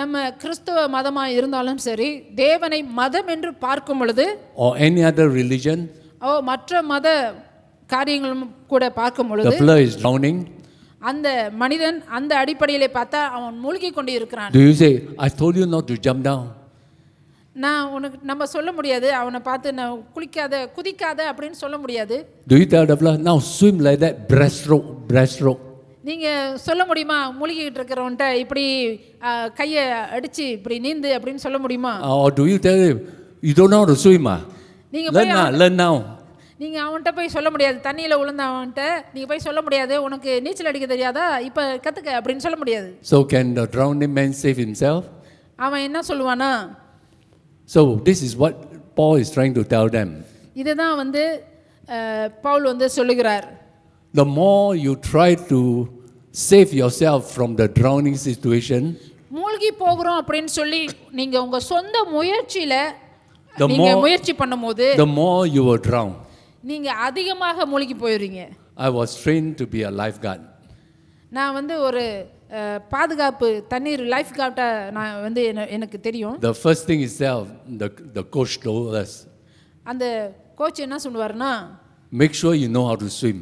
நம்ம கிறிஸ்தவ மதமாக இருந்தாலும் சரி, தேவனை மதம் என்று பார்க்கும் பொழுது or any other religion, மற்ற மத காரியங்களும் கூட பார்க்கும் பொழுது the fellow is drowning. அந்த மனிதன் அந்த அடிப்படையிலே பார்த்தா அவன் மூழ்கி கொண்டு இருக்கிறான். Do you say, I told you not to jump down? நான் உனக்கு நம்ம சொல்ல முடியாது, அவனை பார்த்து நான் குதிக்காத அப்படின்னு சொல்ல முடியாது. Do you tell the fellow, now swim like that, breaststroke? நீங்க சொல்ல முடியுமா மூழ்கிட்டு இருக்கிறவன்ட்ட இப்படி கையை அடிச்சு இப்படி நீந்து அப்படின்னு சொல்ல முடியுமா? Or do you tell him, you don't know how to swim? Learn now. நீங்க அவன்கிட்ட போய் சொல்ல முடியாது, தண்ணியில் விழுந்த அவன்கிட்ட நீங்க போய் சொல்ல முடியாது, உனக்கு நீச்சல் அடிக்க தெரியாதா, இப்போ கற்றுக்க அப்படின்னு சொல்ல முடியாது. So can the drowning man save himself? அவன் என்ன சொல்லுவானா? So this is what Paul is trying to tell them. இதுதான் பவுல் சொல்லுகிறார். The more you try to save yourself from the drowning situation, மூழ்கி போகிறோம் அப்படின்னு சொல்லி நீங்க உங்க சொந்த முயற்சியில நீங்க முயற்சி பண்ணும்போது the more you will drown. நீங்க அதிகமாக மூழ்கி போயிடுறீங்க. I was trained to be a lifeguard. நான் ஒரு பாதுகாப்பு தண்ணீர் லைஃப் கார்டா நான் எனக்கு தெரியும். The first thing itself, the coach told us, அந்த கோச் என்ன சொல்லுவாருன்னா, make sure you know how to swim.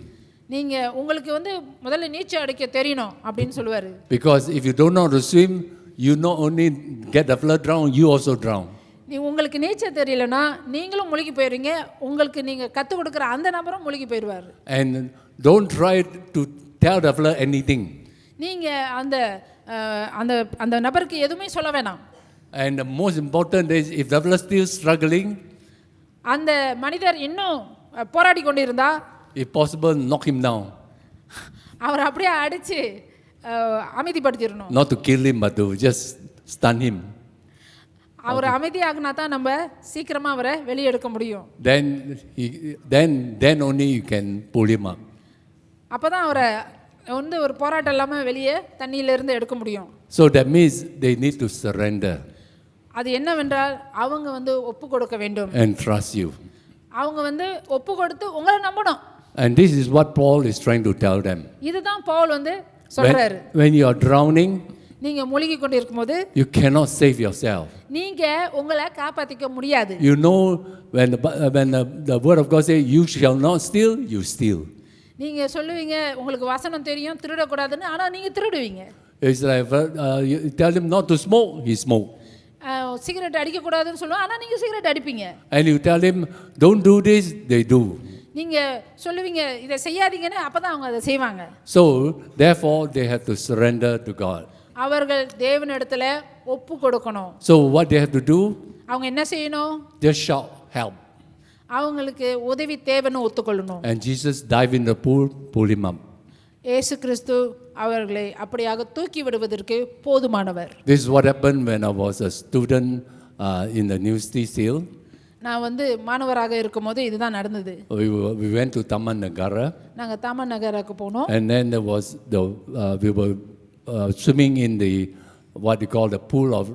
நீங்க உங்களுக்கு வந்து முதல்ல நீச்சல் அடிக்க தெரியணும் அப்படின்னு சொல்லுவாரு. Because if you don't know how to swim, you not only get the flood drown, you also drown. உங்களுக்கு நீச்சல் தெரியலனா நீங்களும் முழுகி போயிருவீங்க, உங்களுக்கு நீங்க கத்து கொடுக்குற அந்த நபரும் முழுகி போயிடுவார். And don't try to tell the flood anything. நீங்க அந்த அந்த அந்த நபருக்கு எதுவுமே சொல்ல வேணாம். And the most important is if the flood still struggling, அந்த மனிதர் இன்னும் போராடி கொண்டிருந்தா, if possible knock him down. அவர் அப்படியே அடிச்சு அமைதிப்படுத்திடணும். Not to kill him but to just stun him. அவர் அமைதியாகினா தான் நம்ம சீக்கிரமா அவரை வெளியே எடுக்க முடியும். Then only you can pull him up. அப்பதான் அவரை வந்து ஒரு போராட்டம் இல்லாம வெளியே தண்ணியில இருந்து எடுக்க முடியும். So that means they need to surrender. அது என்னவென்றால் அவங்க வந்து ஒப்பு கொடுக்க வேண்டும். And trust you. அவங்க வந்து ஒப்பு கொடுத்து உங்களை நம்பணும். And this is what Paul is trying to tell them. இதுதான் பவுல் வந்து சொல்றாரு. When you are drowning, நீங்க முழுகி கொண்டிருக்கும்போது you cannot save yourself. நீங்க உங்களை காப்பாத்திக்க முடியாது. You know when the word of God says you shall not steal, you steal. நீங்க சொல்லுவீங்க உங்களுக்கு வசனம் தெரியும் திருடக்கூடாதுன்னு, ஆனா நீங்க திருடுவீங்க. It's like you tell him not to smoke, he smoke. Cigarette அடிக்க கூடாதுன்னு சொல்லுவாங்க, ஆனா நீங்க cigarette அடிப்பீங்க. And you tell him don't do this, they do. நீங்க சொல்லுவீங்க இதை செய்யாதீங்கன்னு, அப்பதான் அவங்க அதை செய்வாங்க. So therefore they have to surrender to God. அவர்கள் தேவனிடத்துல ஒப்பு கொடுக்கணும். So what they have to do? அவங்க என்ன செய்யணும்? Just shout help. அவங்களுக்கு உதவி தேவைன்னு ஒத்துக்கொள்ளணும். And Jesus dive in the pool, pull him up. இயேசு கிறிஸ்து அவர்களை அப்படியாக தூக்கி விடுவதற்கு போதுமானவர். This is what happened when I was a student in the university still. நான் வந்து மாணவராக இருக்கும்போது இதுதான் நடந்தது. We went to Taman Nagara. நாங்க தாமன் நகருக்கு போனோம். And then there was we were swimming in the what you call the pool of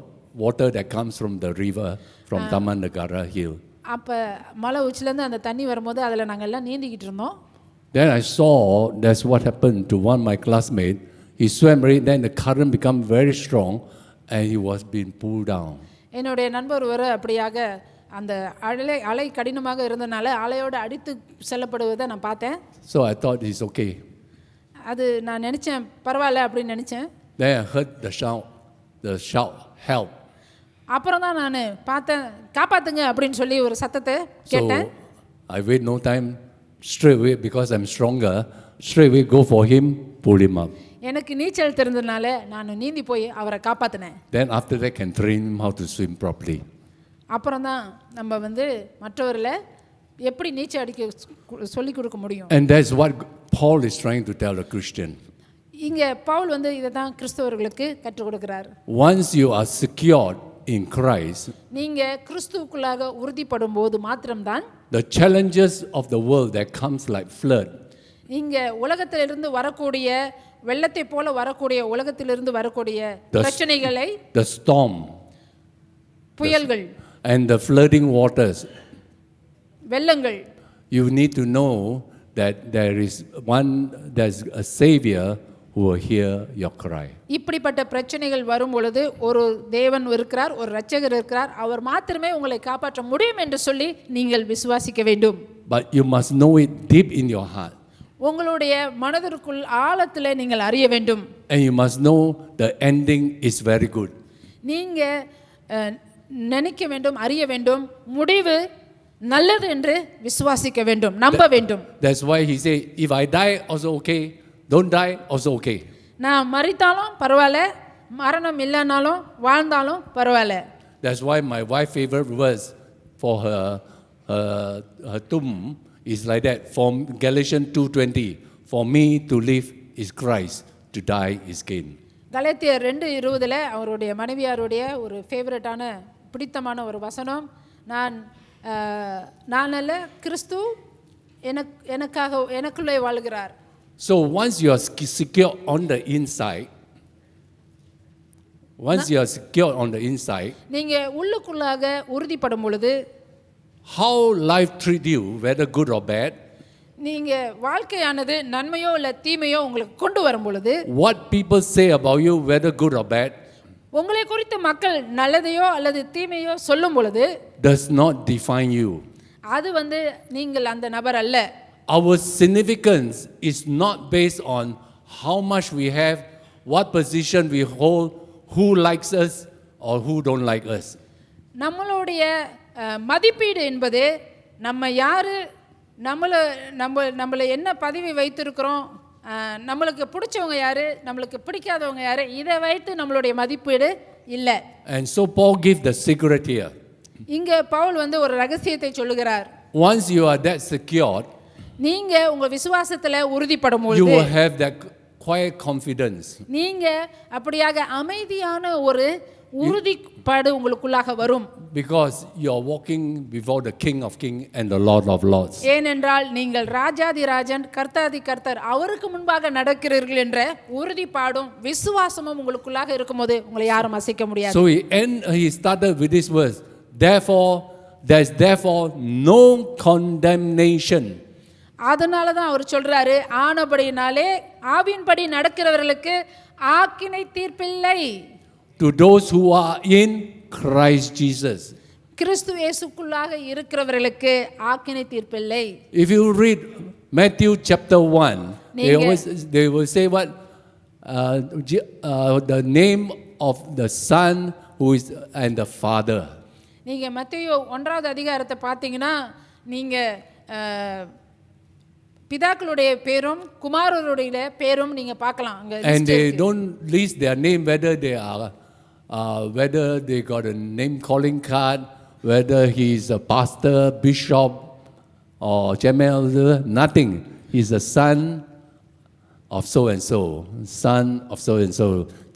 water that comes from the river from Taman Nagara hill. அப்ப மலை உச்சில இருந்து அந்த தண்ணி வரும்போது அதுல நாங்க எல்லாம் நீந்திக்கிட்டு இருந்தோம். Then I saw that's what happened to one of my classmates. He swam right, then the current became very strong and he was being pulled down. என்னுடைய நண்பர் ஒருவர் அப்படியாக அந்த அலை கடினமாக இருந்தனால அலையோட அடித்து செல்லப்படுவதை நான் பார்த்தேன். So I thought it's okay. அது நான் நினைச்சேன் பரவாயில்ல அப்படின்னு நினைச்சேன். Then I heard the shout help. அப்புறம் தான் நான் பார்த்தேன் காப்பாத்துங்க அப்படின்னு சொல்லி ஒரு சத்தத்தை கேட்டேன். So I wait no time, straight away because I'm stronger, straight away go for him, pull him up. எனக்கு நீச்சல் தெரிஞ்சதுனால நான் நீந்தி போய் அவரை காப்பாத்தினேன். Then after that can train him how to swim properly. அப்புறம் தான் நம்ம வந்து மற்றவர்களை எப்படி நீச்சல் அடிக்க சொல்லி கொடுக்க முடியும். And that's what Paul is trying to tell a Christian. இங்க பவுல் வந்து இதை தான் கிறிஸ்தவர்களுக்கு கற்றுக் கொடுக்கிறார். Once you are secured in Christ, நீங்க கிறிஸ்துவுக்குள்ளாக உறுதிப்படும் போது மாத்திரம்தான் the challenges of the world that comes like flood, இங்க உலகத்திலிருந்து வரக்கூடிய வெள்ளத்தை போல வரக்கூடிய உலகத்திலிருந்து வரக்கூடிய பிரச்சனைகளை, the storm, புயல்கள் and the flooding waters, வெள்ளங்கள், you need to know that there's a savior who will hear your cry. இப்படிப்பட்ட பிரச்சனைகள் வரும் பொழுது ஒரு தேவன் இருக்கிறார், ஒரு இரட்சகர் இருக்கிறார், அவர் மாத்திரமே உங்களை காப்பாற்ற முடியும் என்று சொல்லி நீங்கள் விசுவாசிக்க வேண்டும். But you must know it deep in your heart. உங்களுடைய மனதிற்குள் ஆழத்திலே நீங்கள் அறிய வேண்டும். And you must know the ending is very good. நீங்க நினைக்க வேண்டும், அறிய வேண்டும், முடிவு நல்லது என்று விசுவாசிக்க வேண்டும், நம்ப வேண்டும். That's why he say if I die also okay, don't die also okay. நான் மரித்தாலும் பரவாயில்ல, மரணம் இல்லைனாலும் வாழ்ந்தாலும் பரவாயில்ல. That's why my wife favorite verse for her tomb is like that from Galatians 2:20, for me to live is Christ, to die is gain. கலாத்தியர் 2:20 அவருடைய மனைவியாருடைய ஒரு ஃபேவரட்டான பிடித்தமான ஒரு வசனம், நான் அல்ல கிறிஸ்து எனக்காக எனக்குள்ளே வாழ்கிறார். So once you are secure on the inside, நீங்க உள்ளுக்குள்ளாக உறுதிப்படும் பொழுது, how life treat you, whether good or bad, நீங்க வாழ்க்கையானது நன்மையோ இல்ல தீமையோ உங்களுக்கு கொண்டு வரும் பொழுது, what people say about you, whether good or bad, உங்களை குறித்து மக்கள் நல்லதையோ அல்லது தீமையோ சொல்லும் பொழுது, does not define you. அது வந்து நீங்கள் அந்த நபர் அல்ல. our significance is not based on how much we have, what position we hold, who likes us or who don't like us. நம்மளுடைய மதிப்பீடு என்பது நம்ம யார், நம்மளை என்ன பதவி வைத்திருக்கிறோம், நம்மளுக்கு பிடிச்சவங்க யார், நம்மளுக்கு பிடிக்காதவங்க யார், இதை வைத்து நம்மளுடைய மதிப்பீடு இல்லை. And so Paul gives the secret here. இங்கே பவுல் ஒரு ரகசியத்தை சொல்லுகிறார். Once you are that secured, நீங்க உங்க விசுவாசத்துல உறுதிப்படும் you பொழுது will have that quiet confidence. நீங்க அப்படியாக அமைதியான ஒரு உறுதிப்பாடு உங்களுக்குள்ளாக வரும். Because you are walking before the King of Kings and the Lord of Lords. ஏனென்றால் நீங்கள் ராஜாதி ராஜன் கர்த்தாதி கர்த்தர் அவருக்கு முன்பாக நடக்கிறீர்கள் என்ற உறுதிப்பாடும் விசுவாசமும் உங்களுக்குள்ளாக இருக்கும்போது உங்களை யாரும் அசைக்க முடியாது. So he started with this verse. There's therefore no condemnation. அதனால தான் அவர் சொல்றாரு, ஆனபடியினாலே ஆவியின்படி நடக்கிறவர்களுக்கு ஆக்கினை தீர்ப்பில்லை. To those who are in Christ Jesus. கிறிஸ்து இயேசுக்குள்ளாக இருக்கிறவர்களுக்கு ஆக்கினை தீர்ப்பில்லை. If you read Matthew chapter 1, they will say what? The name of the Son who is and the Father. நீங்க மத்தேயு 1வது அதிகாரத்தை பார்த்தீங்கன்னா நீங்க பிதாக்களுடைய பேரும் குமாரருடைய பேரும் நீங்க பார்க்கலாம். And they don't list their name, whether they got a name calling card, whether he is a pastor, bishop or chairman elder, nothing. He's a son of so and so, son of so and so.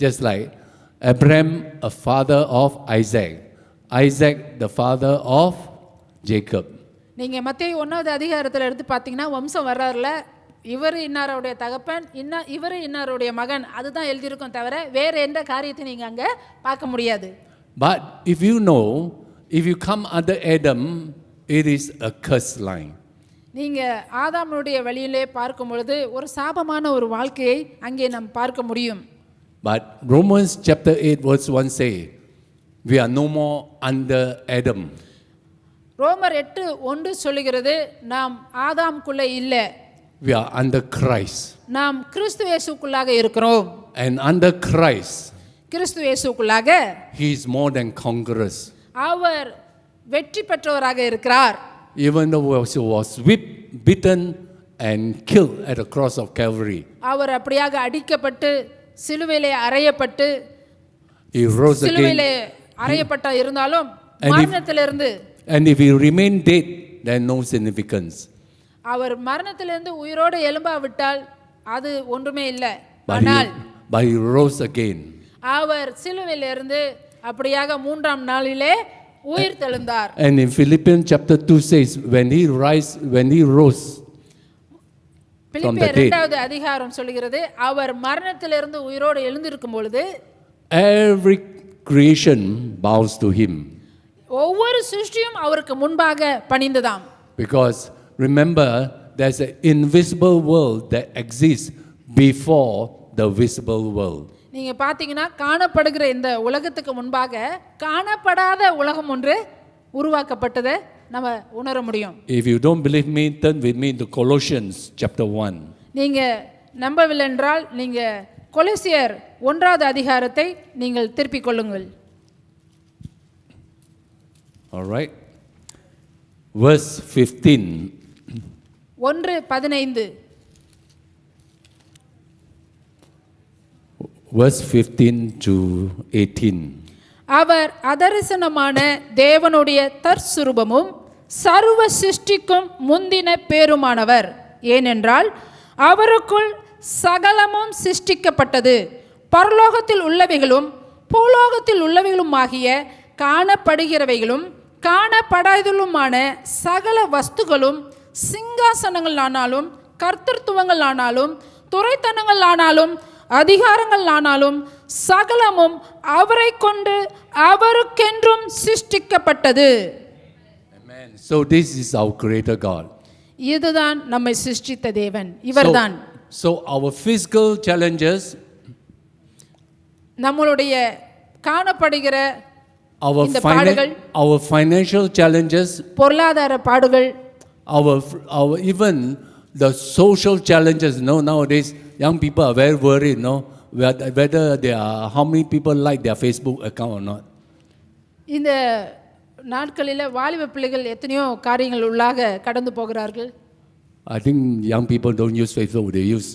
Just like Abraham, a father of Isaac, Isaac the father of Jacob. நீங்க மத்தேயு 1வது அதிகாரத்துல எடுத்து பார்த்தீங்கன்னா வம்சம் வர்றாருல, இவர் இன்னாருடைய தகப்பன், இவர் இன்னாருடைய மகன், அதுதான் எழுதியிருக்கும் தவிர வேற எந்த காரியத்தை நீங்க அங்க பார்க்க முடியாது. But if you come under Adam, it is a curse line. நீங்க ஆதாமுடைய வழியிலே பார்க்கும் பொழுது ஒரு சாபமான ஒரு வாழ்க்கையை அங்கே நாம் பார்க்க முடியும். But Romans chapter 8 verse 1 say, we are no more under Adam. ரோமர் 8:1 சொல்லுகிறது, நாம் ஆதாம்குள்ளே இல்ல, we are under Christ. நாம் கிறிஸ்து இயேசுக்குள்ளாக இருக்கிறோம். And under Christ, Kristu இயேசுக்குள்ளாக he is more than conquerors. அவர் வெற்றி பெற்றவராக இருக்கிறார். Even though he was whipped, beaten and killed at the cross of Calvary, அவர் அப்படியாக அடிக்கப்பட்டு சிலுவையிலே அறையப்பட்டு he rose சிலுவையிலே again. அறையப்பட்ட இருந்தாலும் And மரணத்திலிருந்து And if he remained dead, then no significance. அவர் மரணத்திலிருந்து உயிரோடு எழும்பாவிட்டால் அது ஒன்றுமே இல்லை. But ஆனால் he rose again. அவர் சிலுவையிலிருந்து அப்படியாக 3ஆம் நாளிலே உயிர் தெழுந்தார். And in Philippians chapter 2 says, when he rose from the பிலிப்பியர் dead, 2வது அதிகாரம் சொல்கிறது, அவர் மரணத்திலிருந்து உயிரோடு எழுந்திருக்கும் பொழுது every creation bows to him. ஒவ்வொரு சிருஷ்டியும் அவருக்கு முன்பாக பணிந்ததாம். Because remember, there's an invisible world that exists before the visible world. நீங்க பாத்தீங்கன்னா காணப்படுகிற இந்த உலகத்துக்கு முன்பாக காணப்படாத உலகம் ஒன்று உருவாக்கப்பட்டதை நம்ம உணர முடியும். If you don't believe me, turn with me to Colossians chapter 1. நீங்க நம்பவில்லை என்றால் நீங்க கொலோசியர் 1வது அதிகாரத்தை நீங்கள் திருப்பிக் கொள்ளுங்கள். All right. Verse 15. 1:15. Verse 15 to 18. அவர் அதரிசனமான தேவனுடைய தற்சுரூபமும் சர்வ சிருஷ்டிக்கும் முந்தின பேருமானவர். ஏனென்றால் அவருக்குள் சகலமும் சிருஷ்டிக்கப்பட்டது, பரலோகத்தில் உள்ளவைகளும் பூலோகத்தில் உள்ளவைகளும் ஆகிய காணப்படுகிறவைகளும் காணப்படாதலுமான சகல வஸ்துகளும், சிங்காசனங்கள் ஆனாலும் கர்த்தத்துவங்கள் ஆனாலும் துரைத்தனங்கள் ஆனாலும் அதிகாரங்கள் ஆனாலும் சகலமும் அவரை கொண்டு அவருக்கென்றும் சிருஷ்டிக்கப்பட்டது. Amen. So this is our creator God. இதுதான் நம்மை சிருஷ்டித்த தேவன், இவர்தான். So our physical challenges, நம்மளுடைய காணப்படுகிற our இந்த பாடுகள், our financial challenges, பொருளாதார பாடுகள், our even the social challenges, nowadays young people are very worried, whether they are, how many people like their Facebook account or not. இந்த நாட்களில் வாலிப பிள்ளைகள் எத்தனையோ காரியங்கள் உள்ளாக கடந்து போகிறார்கள். I think young people don't use Facebook, they use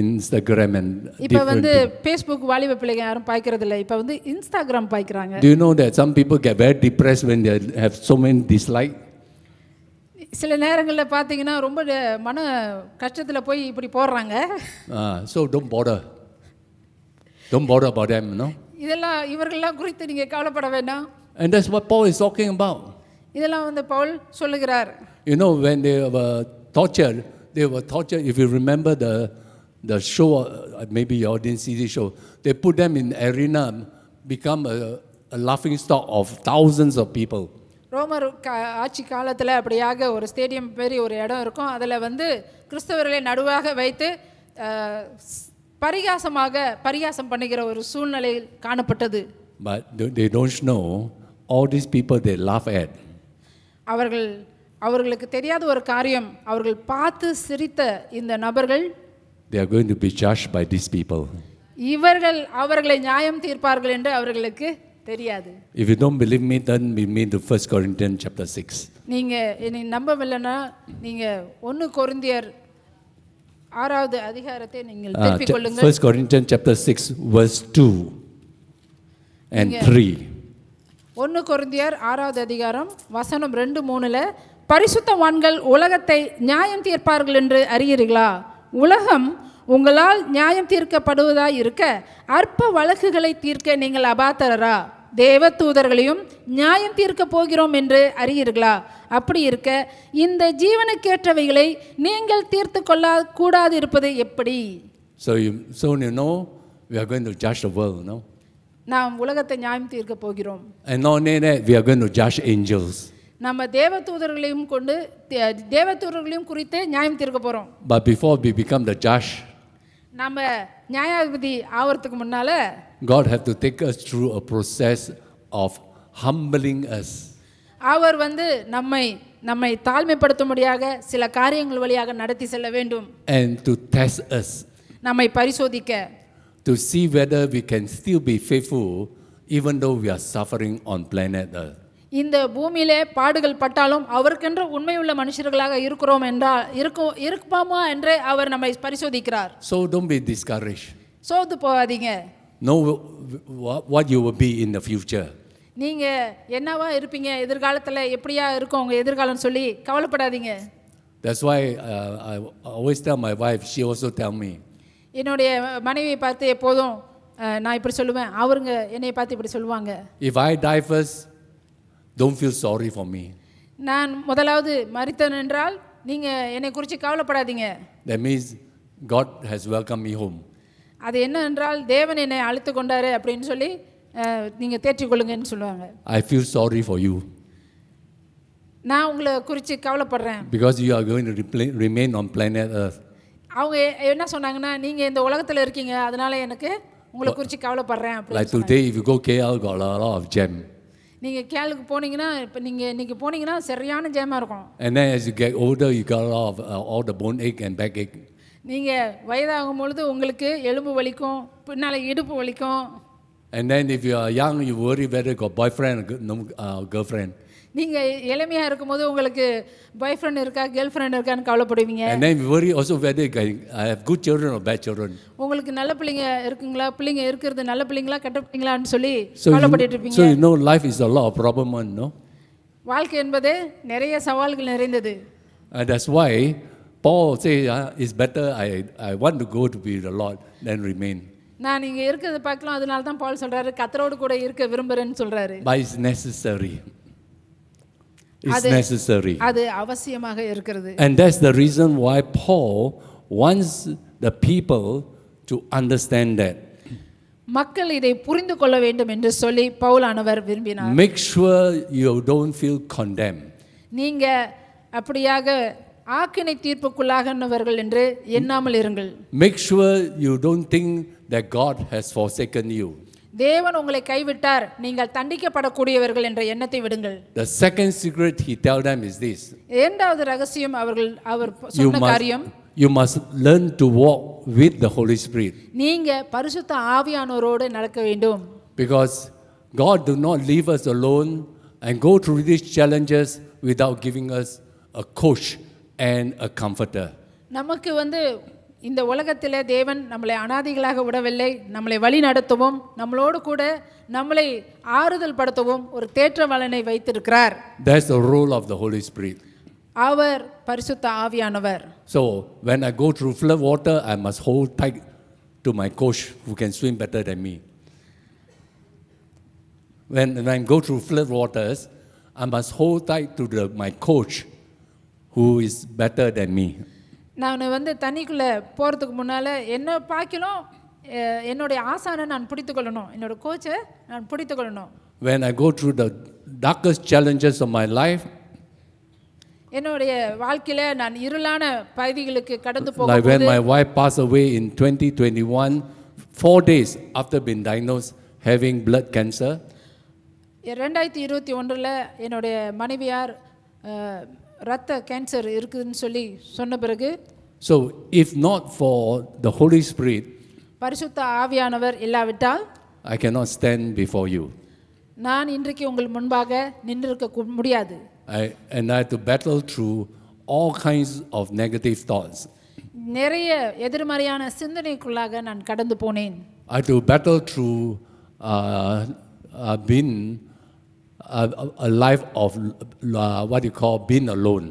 Instagram and இப்போ different வந்து things. ஃபேஸ்புக் வாலிப பிள்ளைங்க யாரும் பாய்க்கிறது இல்லை, இப்போ வந்து Instagram பாய்க்கிறாங்க. Do you know that some people get very depressed when they have so many dislikes? சில நேரங்களில் பார்த்தீங்கன்னா ரொம்ப மன கஷ்டத்தில் போய் இப்படி போடுறாங்க. So don't bother about them, இதெல்லாம் இவர்கள்லாம் குறித்து நீங்கள் கவலைப்பட வேண்டாம். And that's what Paul is talking about. இதெல்லாம் வந்து பவுல் சொல்லுகிறார். When they were tortured, if you remember the show, maybe you didn't see the show, they put them in arena, become a laughing stock of thousands of people. ரோமர் ஆட்சி காலத்தில் அப்படியாக ஒரு stadium பெரிய ஒரு இடம் இருக்கும், அதில் வந்து கிறிஸ்தவர்களை நடுவாக வைத்து பரிகாசம் பண்ணுகிற ஒரு சூழ்நிலை காணப்பட்டது. But they don't know all these people they laugh at. அவர்களுக்கு தெரியாத ஒரு காரியம், அவர்கள் பார்த்து சிரித்த இந்த நபர்கள், they are going to be judged by these people. இவர்கள் அவர்களை நியாயம் தீர்ப்பார்கள் என்று அவர்களுக்கு தெரியாது. If you don't believe me, then we meet to 1 Corinthians chapter 6. நீங்க என்னை நம்பவில்லைன்னா நீங்க 1 கொரிந்தியர் 6வது அதிகாரத்தை நீங்கள் திருப்பிக் கொள்ளுங்கள். 1 Corinthians chapter 6 verse 2 and 3. 1 கொரிந்தியர் 6வது அதிகாரம் வசனம் 2-3ல, பரிசுத்தவான்கள் உலகத்தை நியாயம் தீர்ப்பார்கள் என்று அறியீர்களா? உலகம் உங்களால் நியாயம் தீர்க்கப்படுவதாய் இருக்க அற்ப வழக்குகளை தீர்க்க நீங்கள் அபாத்திரரா? தேவ தூதர்களையும் நியாயம் தீர்க்க போகிறோம் என்று அறியீர்களா? அப்படி இருக்க இந்த ஜீவனுக்கேற்றவைகளை நீங்கள் தீர்த்து கொள்ள கூடாது இருப்பது எப்படி? So we are going to judge the world, நாம் உலகத்தை நியாயம் தீர்க்க போகிறோம். And not only that, we are going to judge angels. நம்ம தேவ தூதர்களையும் குறித்து நியாயம் தீர்க்க போறோம். But before we become the judge, நம்ம நியாயாதிபதி ஆவறதுக்கு முன்னால God have to take us through a process of humbling us. அவர் வந்து நம்மை தாழ்மைப்படுத்தும்படியாக சில காரியங்கள் வழியாக நடத்தி செல்ல வேண்டும். And to test us. நம்மை பரிசோதிக்க. To see whether we can still be faithful even though we are suffering on planet Earth. இந்த பூமியிலே பாடுகள் பட்டாலும் அவருக்கென்று உண்மையுள்ள மனுஷர்களாக இருக்கிறோம் என்றால் இருப்போமா என்று அவர் நம்மை பரிசோதிக்கிறார். So don't be discouraged. சோர்ந்து போகாதீங்க. Know what you will be in the future. நீங்க என்னவா இருப்பீங்க, எதிர்காலத்துல எப்படியா இருக்கும் உங்க எதிர்காலம் சொல்லி கவலைப்படாதீங்க. That's why I always tell my wife, she also tell me. என்னுடைய மனைவியை பார்த்து எப்போதும் நான் இப்படி சொல்லுவேன், அவருங்க என்னை பார்த்து இப்படி சொல்லுவாங்க. If I die first, don't feel sorry for me. நான் முதலாவது மரித்தேன் என்றால் நீங்க என்னை குறித்து கவலைப்படாதீங்க. That means God has welcomed me home. அது என்ன என்றால் தேவன் என்னை அழைத்து கொண்டாரு அப்படின்னு சொல்லி நீங்க தேற்றிக்கொள்ளுங்கன்னு சொல்லுவாங்க. I feel sorry for you. நான் உங்களை குறித்து கவலைப்படுறேன். Because you are going to remain on planet Earth. அவங்க என்ன சொன்னாங்கன்னா, நீங்க இந்த உலகத்துல இருக்கீங்க, அதனால எனக்கு உங்களை குறித்து கவலைப்படுறேன் அப்படின்னு. Like today, if you go KL, got a lot of jam. நீங்க கேளுக்கு போனீங்கன்னா, இப்போ நீங்க இன்னைக்கு போனீங்கன்னா சரியான ஜாமா இருக்கும். And then as you get older, you got a lot of all the bone ache and back ache. நீங்க வயதாகும் பொழுது உங்களுக்கு எலும்பு வலிக்கும், பின்னால இடுப்பு வலிக்கும். And then if you are young, you worry whether you got boyfriend or girlfriend. நீங்க இளமையா இருக்கும்போது உங்களுக்கு பாய் ஃப்ரெண்ட் இருக்கா கேர்ள் ஃப்ரெண்ட் இருக்கான்னு கவலைப்படுவீங்க. And then you worry also whether I have good children or bad children. உங்களுக்கு நல்ல பிள்ளைங்க இருக்குங்களா, பிள்ளைங்க இருக்கிறது நல்ல பிள்ளைங்களா கெட்ட பிள்ளைங்களான்னு சொல்லி கவலைப்பட்டுட்டு இருப்பீங்க. So you know life is a lot of problem, no? வாழ்க்கை என்பது நிறைய சவால்கள் நிறைந்தது. And that's why Paul says it's better I want to go to be the Lord than remain. நான் இங்க இருக்கிறத பார்க்கலாம், அதனால தான் பவுல் சொல்றாரு கர்த்தரோடு கூட இருக்க விரும்புறேன்னு சொல்றாரு. But it's necessary. It's necessary. அது அவசியமாக இருக்கிறது. And that's the reason why Paul wants the people to understand that. மக்கள் இதை புரிந்து கொள்ள வேண்டும் என்று சொல்லி பவுலானவர் விரும்பினார். Make sure you don't feel condemned. நீங்க அப்படியாக ஆக்கினை தீர்ப்புக்குள்ளாகனவர்கள் என்று எண்ணாமல் இருங்கள். Make sure you don't think that God has forsaken you. தேவன் உங்களை கைவிட்டார், நீங்கள் தண்டிக்கப்படக்கூடியவர்கள் என்ற எண்ணத்தை விடுங்கள். The second secret he tell them is this. இரண்டாவது ரகசியம் அவர் சொன்ன காரியம், You must learn to walk with the Holy Spirit. நீங்க பரிசுத்த ஆவியானவரோடு நடக்க வேண்டும். Because God do not leave us alone and go through these challenges without giving us a coach and a comforter. நமக்கு இந்த உலகத்திலே தேவன் நம்மளை அனாதைகளாக விடவில்லை, நம்மளை வழி நடத்தவும் நம்மளோடு கூட நம்மளை ஆறுதல் படுத்தவும் ஒரு தேற்றவாளனை வைத்திருக்கிறார். That's the role of the Holy Spirit. அவர் பரிசுத்த ஆவியானவர். So when I go through flood water, I must hold tight to my coach who can swim better than me. When I go through flood waters, I must hold tight to my coach who is better than me. நான் தண்ணிக்குள்ளே போகிறதுக்கு முன்னால் என்ன பார்க்கணும், என்னுடைய ஆசானை நான் பிடித்து கொள்ளணும், என்னோட கோச்சை நான் பிடித்து கொள்ளணும். When I go through the darkest challenges of my life, என்னுடைய வாழ்க்கையில நான் இருளான பகுதிகளுக்கு கடந்து like when போகும்போது, my wife passed away in 2021, 4 days after being diagnosed having blood cancer, 2021 என்னுடைய மனைவியார் இரத்த கேன்சர் இருக்குதுன்னு சொல்லி சொன்ன பிறகு, so if not for the Holy Spirit, பரிசுத்த ஆவியானவர் இல்லாவிட்டால் I cannot stand before you. நான் இன்றைக்கு உங்கள் முன்பாக நின்றிருக்க முடியாது. And I had to battle through all kinds of negative thoughts. நிறைய எதிர்மறையான சிந்தனைக்குள்ளாக நான் கடந்து போனேன். I had to battle through being a life of what you call being alone.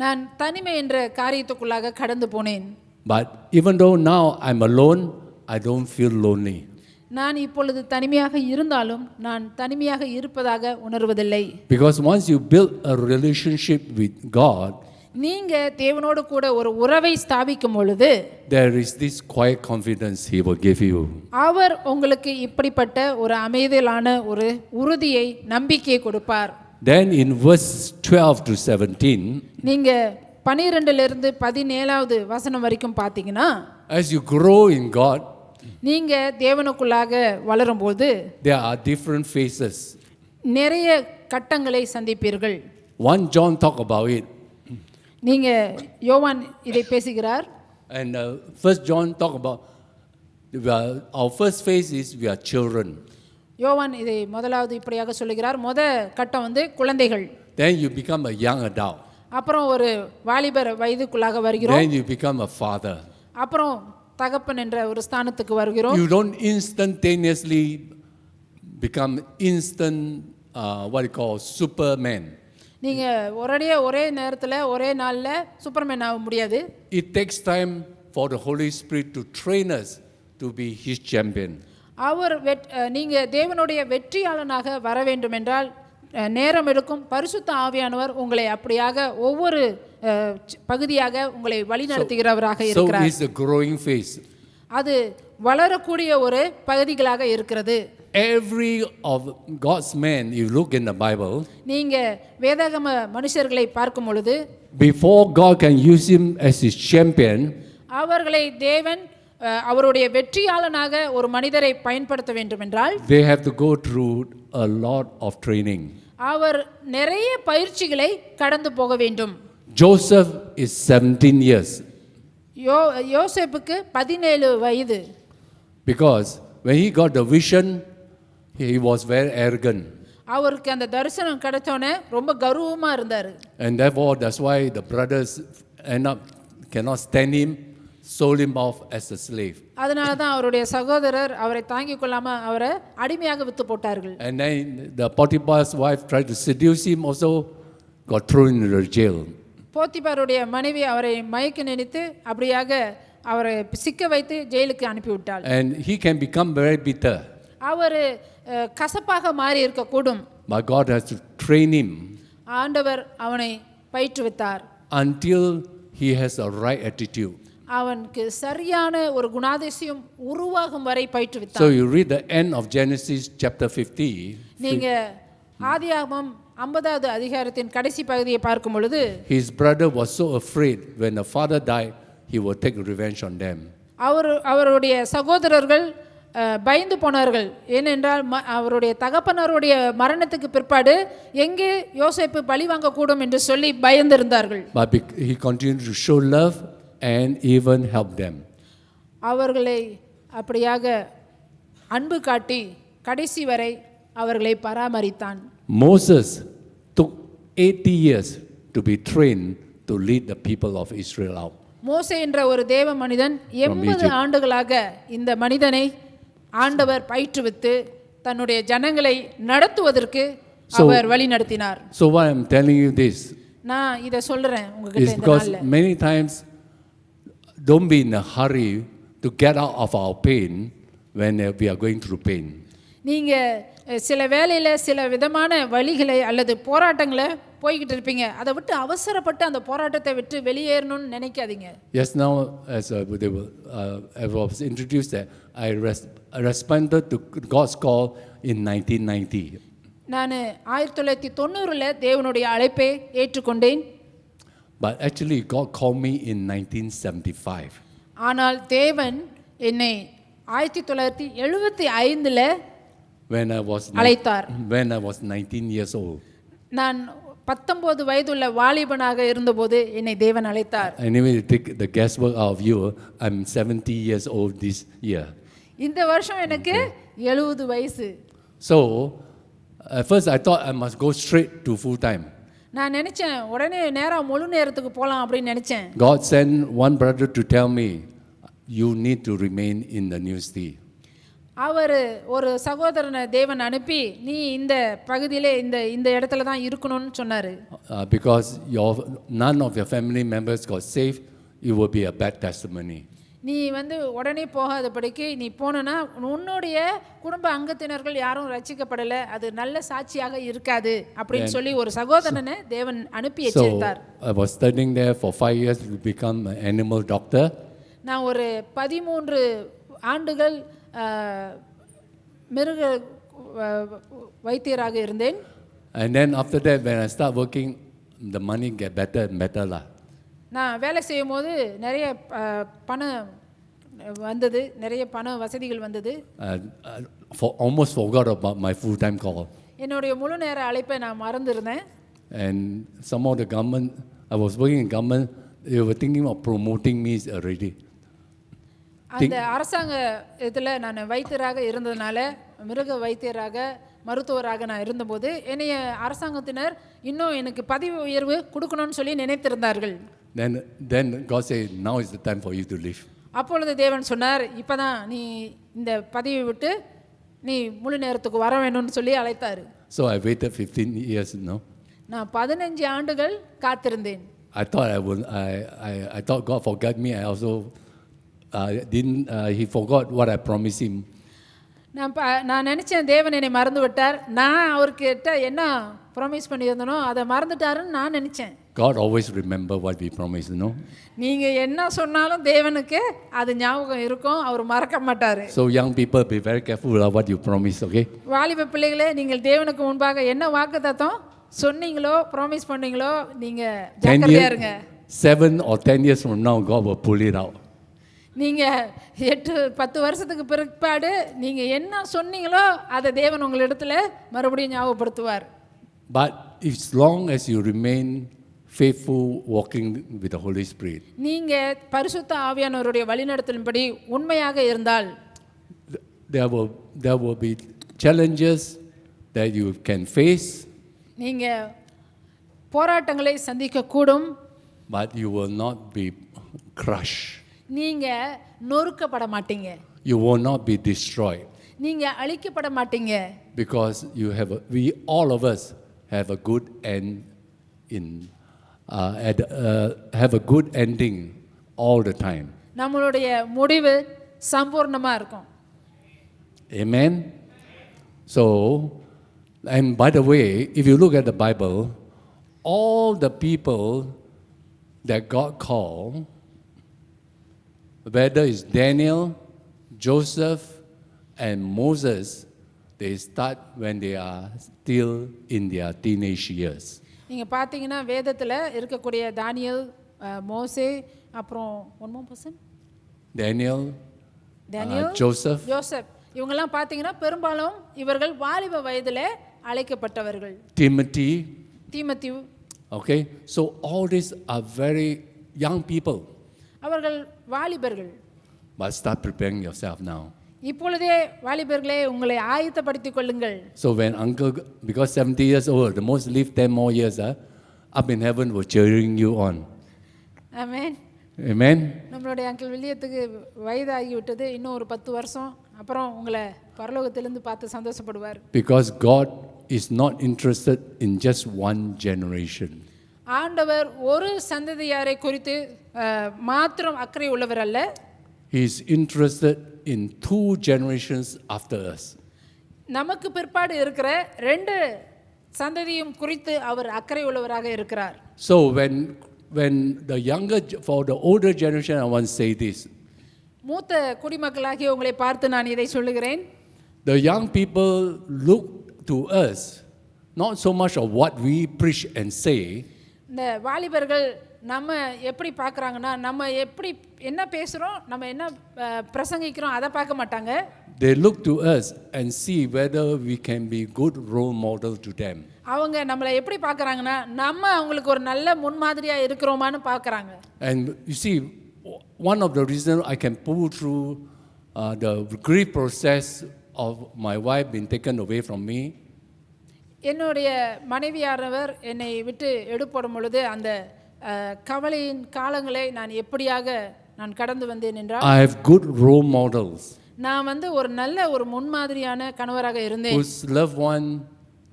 நான் தனிமை என்ற காரியத்துக்குள்ளாக கடந்து போனேன். But even though now I'm alone, I don't feel lonely. நான் இப்பொழுது தனிமையாக இருந்தாலும் நான் தனிமையாக இருப்பதாக உணர்வதில்லை. Because once you build a relationship with God, நீங்க தேவனோடு கூட ஒரு உறவை ஸ்தாபிக்கும் பொழுது, there is this quiet confidence He will give you. அவர் உங்களுக்கு இப்படிப்பட்ட ஒரு அமைதியான ஒரு உறுதியை, நம்பிக்கையை கொடுப்பார். Then in verse 12 to 17, நீங்க 12 17 வசனம் வரைக்கும் பார்த்தீங்கன்னா, as you grow in God, நீங்க தேவனுக்குள்ளாக வளரும்போது there are different phases. நிறைய கட்டங்களை சந்திப்பீர்கள். 1 John talk about it. நீங்க யோவான் இதை பேசுகிறார். And 1 John talk about our first phase is we are children. யோவான் இதை முதலாவது இப்படியாக சொல்லுகிறார். கட்டம் குழந்தைகள். Then you become a young adult. அப்புறம் ஒரு வாலிபர் வயதுக்குள்ளாக வருகிறோம். Then you become a father. அப்புறம் தகப்பன் என்ற ஒரு ஸ்தானத்துக்கு வருகிறோம். You don't instantaneously become instant what you call superman. நீங்க ஒரே நேரத்துல ஒரே நாள்ல சூப்பர்மேன் ஆக முடியாது. It takes time for the Holy Spirit to train us to be His champion. நீங்க தேவனுடைய வெற்றியாளனாக வர வேண்டும் என்றால் நேரம் எடுக்கும். பரிசுத்த ஆவியானவர் உங்களை அப்படியாக ஒவ்வொரு பகுதியாக உங்களை வழிநடத்துகிறவராக இருக்கிறார். So it's a growing phase. அது வளரக்கூடிய ஒரு பகுதிகளாக இருக்கிறது. Every of God's men, you look in the Bible, நீங்க வேதாகம மனுஷர்களை பார்க்கும் பொழுது, before God can use him as his champion, அவர்களை தேவன் அவருடைய வெற்றியாளனாக ஒரு மனிதரை பயன்படுத்த வேண்டும் என்றால், they have to go through a lot of training. அவர் நிறைய பயிற்சிகளை கடந்து போக வேண்டும். Joseph is 17 years. யோசேப்புக்கு 17 வயது. Because when he got the vision, he was very arrogant. அவருக்கு அந்த தரிசனம் கிடைச்சோனே ரொம்ப கர்வமா இருந்தாரு. And therefore that's why the brothers cannot stand him, sold him off as a slave. அதனால தான் அவருடைய சகோதரர் அவரை தாங்கிக் கொள்ளாம அவரை அடிமையாக வித்து போட்டார்கள். And then the Potiphar's wife tried to seduce him, also got thrown into the jail. போத்திபாருடைய மனைவி அவரை மயக்க நினைத்து அப்படியாக அவரை சிக்க வைத்து ஜெயிலுக்கு அனுப்பிவிட்டாள். And he can become very bitter. அவர் கசப்பாக மாறி இருக்கக்கூடும். But God has to train him. ஆண்டவர் அவனை பயிற்றுவித்தார். Until he has a right attitude. அவனுக்கு சரியான ஒரு குணாதிசயம் உருவாகும் வரை பயிற்றுவித்தார். So you read the end of Genesis chapter 50. நீங்க ஆதியாகமம் 50வது அதிகாரத்தின் கடைசி பகுதியை பார்க்கும் பொழுது, His brother was so afraid when the father died, he would take revenge on them. அவருடைய சகோதரர்கள் பயந்து போனார்கள். ஏனென்றால் அவருடைய தகப்பனாருடைய மரணத்துக்கு பிற்பாடு எங்கே யோசேப்பு பழி வாங்கக்கூடும் என்று சொல்லி பயந்திருந்தார்கள். But he continued to show love and even help them. அவர்களை அப்படியாக அன்பு காட்டி கடைசி வரை அவர்களை பராமரித்தான். Moses took 80 years to be trained to lead the people of Israel out. மோசே என்ற ஒரு தேவ மனிதன் 80 ஆண்டுகளாக இந்த மனிதனை ஆண்டவர் பயிற்றுவித்து தன்னுடைய ஜனங்களை நடத்துவதற்கு அவர் வழி நடத்தினார். So why I'm telling you this நான் இதை சொல்றேன் உங்ககிட்ட is இந்த because நாள்ல. many times don't be in a hurry to get out of our pain when we are going through pain. நீங்க சில வேளையில சில விதமான வழிகளை அல்லது போராட்டங்களை போய்கிட்டு இருப்பீங்க. அதை விட்டு அவசரப்பட்டு அந்த போராட்டத்தை விட்டு வெளியேறணும்னு நினைக்காதீங்க. Yes, now as I was introduced that I responded to God's call in 1990. நான் 1990ல தேவனுடைய அழைப்பை ஏற்றுக்கொண்டேன். But actually God called me in 1975. ஆனால் தேவன் என்னை 1975ல When I was அழைத்தார். when I was 19 years old. நான் 19 வயதுள்ள வாலிபனாக இருந்தபோது என்னை தேவன் அழைத்தார். Anyway, to take the guesswork out of you, I'm 70 years old this year. இந்த வருஷம் எனக்கு 70 வயசு. So, at first I thought I must go straight to full time. நான் நினைச்சேன் உடனே நேரா முழு நேரத்துக்கு போலாம் அப்படின்னு நினைச்சேன். God sent one brother to tell me, you need to remain in the new city. அவர் ஒரு சகோதரனை தேவன் அனுப்பி நீ இந்த பகுதியிலே இந்த இடத்துல தான் இருக்கணும்னு சொன்னாரு. Because none of your family members got saved, it will be a bad testimony. நீ உடனே போகாதபடிக்கு நீ போனனா உன்னுடைய குடும்ப அங்கத்தினர்கள் யாரும் ரட்சிக்கப்படலை, அது நல்ல சாட்சியாக இருக்காது அப்படின்னு சொல்லி ஒரு சகோதரனை தேவன் அனுப்பி எச்சரித்தார். So I was studying there for 5 years to become an animal doctor. நான் ஒரு 13 ஆண்டுகள் மிருக வைத்தியராக இருந்தேன். And then after that, when I start working, the money get better and better lah. நான் வேலை செய்யும் போது நிறைய பணம் வந்தது, நிறைய பண வசதிகள் வந்தது. Almost forgot about my full-time call. என்னுடைய முழு நேர அழைப்பை நான் மறந்துருந்தேன். And some of the government, I was working in government, they were thinking of promoting me already. அந்த அரசாங்க இதில் நான் வைத்தியராக இருந்ததுனால, மிருக வைத்தியராக மருத்துவராக நான் இருந்தபோது என்னைய அரசாங்கத்தினர் இன்னும் எனக்கு பதவி உயர்வு கொடுக்கணும்னு சொல்லி நினைத்திருந்தார்கள். Then God said, now is the time for you to leave. அப்பொழுது தேவன் சொன்னார், இப்போதான் நீ இந்த பதவியை விட்டு நீ முழு நேரத்துக்கு வர வேணும்னு சொல்லி அழைத்தார். So I waited 15 years, no? நான் 15 ஆண்டுகள் காத்திருந்தேன். I thought God forgot me. I also he forgot what I promised him. நான் நினைச்சேன் தேவன் என்னை மறந்து விட்டார், நான் அவர்கிட்ட என்ன ப்ராமிஸ் பண்ணியிருந்தனோ அதை மறந்துட்டாருன்னு நான் நினைச்சேன். God always remember what we promised, no? நீங்க என்ன சொன்னாலும் தேவனுக்கு அது ஞாபகம் இருக்கும், அவர் மறக்க மாட்டாரு. So young people, be very careful of what you promise, okay? வாலிப பிள்ளைகளே, நீங்கள் தேவனுக்கு முன்பாக என்ன வாக்குத்தத்தம் சொன்னீங்களோ ப்ராமிஸ் பண்ணீங்களோ நீங்க ஜாக்கிரதையா இருங்க. 7 or 10 years from now, God will pull it out. நீங்க 8-10 வருஷத்துக்கு பிற்பாடு நீங்க என்ன சொன்னீங்களோ அதை தேவன் உங்களிடத்துல மறுபடியும் ஞாபகப்படுத்துவார். But as long as you remain faithful walking with the Holy Spirit, நீங்க பரிசுத்த ஆவியானவருடைய வழிநடத்தலின்படி உண்மையாக இருந்தால், there will be challenges that you can face, நீங்க போராட்டங்களை சந்திக்க கூடும், but you will not be crushed. நீங்க நொறுக்கப்பட மாட்டீங்க, You will not be destroyed, நீங்க அழிக்கப்பட மாட்டீங்க. because we all of us have a good end have a good ending all the time. நம்மளுடைய முடிவு சம்பூர்ணமா இருக்கும். Amen. So, and by the way, if you look at the Bible, all the people that God called, whether it's Daniel, Joseph, and Moses, they start when they are still in their teenage years. நீங்க பாத்தீங்கன்னா வேதத்துல இருக்கக்கூடிய தானியேல், மோசே, அப்புறம் one more person, Daniel, Daniel, Joseph, Joseph, இவங்கெல்லாம் பார்த்தீங்கன்னா பெரும்பாலும் இவர்கள் வாலிப வயதிலே அழைக்கப்பட்டவர்கள். Timothy. தீமோத்தேயு. Okay, so all these are very young people. அவர்கள் வாலிபர்கள். But start preparing yourself now. இப்பொழுதே வாலிபர்களே உங்களை ஆயத்தப்படுத்திக் கொள்ளுங்கள். So when uncle, because 70 years old, the most live 10 more years, up in heaven will cheering you on. Amen. Amen. நம்மளுடைய uncle வில்லியத்துக்கு வயதாகி விட்டது. இன்னும் ஒரு 10 வருஷம் அப்புறம் உங்களை பரலோகத்திலிருந்து பார்த்து சந்தோஷப்படுவார். Because God is not interested in just one generation. ஆண்டவர் ஒரு சந்ததியாரை குறித்து மாத்திரம் அக்கறை உள்ளவர் அல்ல. He is interested in 2 generations after us. நமக்கு பிற்பாடு இருக்கிற 2 சந்ததியும் குறித்து அவர் அக்கறை உள்ளவராக இருக்கிறார். So when the younger, for the older generation, I want to say this. மூத்த குடிமக்களாகிய உங்களை பார்த்து நான் இதை சொல்லுகிறேன். The young people look to us not so much of what we preach and say. இந்த வாலிபர்கள் நம்ம எப்படி பார்க்குறாங்கன்னா நம்ம எப்படி என்ன பேசுகிறோம் நம்ம என்ன பிரசங்கிக்கிறோம் அதை பார்க்க மாட்டாங்க. They look to us and see whether we can be good role model to them. அவங்க நம்மளை எப்படி பார்க்குறாங்கன்னா நம்ம அவங்களுக்கு ஒரு நல்ல முன்மாதிரியாக இருக்கிறோமான்னு பார்க்குறாங்க. And you see, one of the reasons I can pull through the grief process of my wife being taken away from me. என்னுடைய மனைவியானவர் என்னை விட்டு எடுப்படும் பொழுது அந்த கவலையின் காலங்களை நான் எப்படியாக நான் கடந்து வந்தேன் என்றால், I have good role models. நான் வந்து ஒரு நல்ல ஒரு முன்மாதிரியான கணவராக இருந்தேன். Whose loved one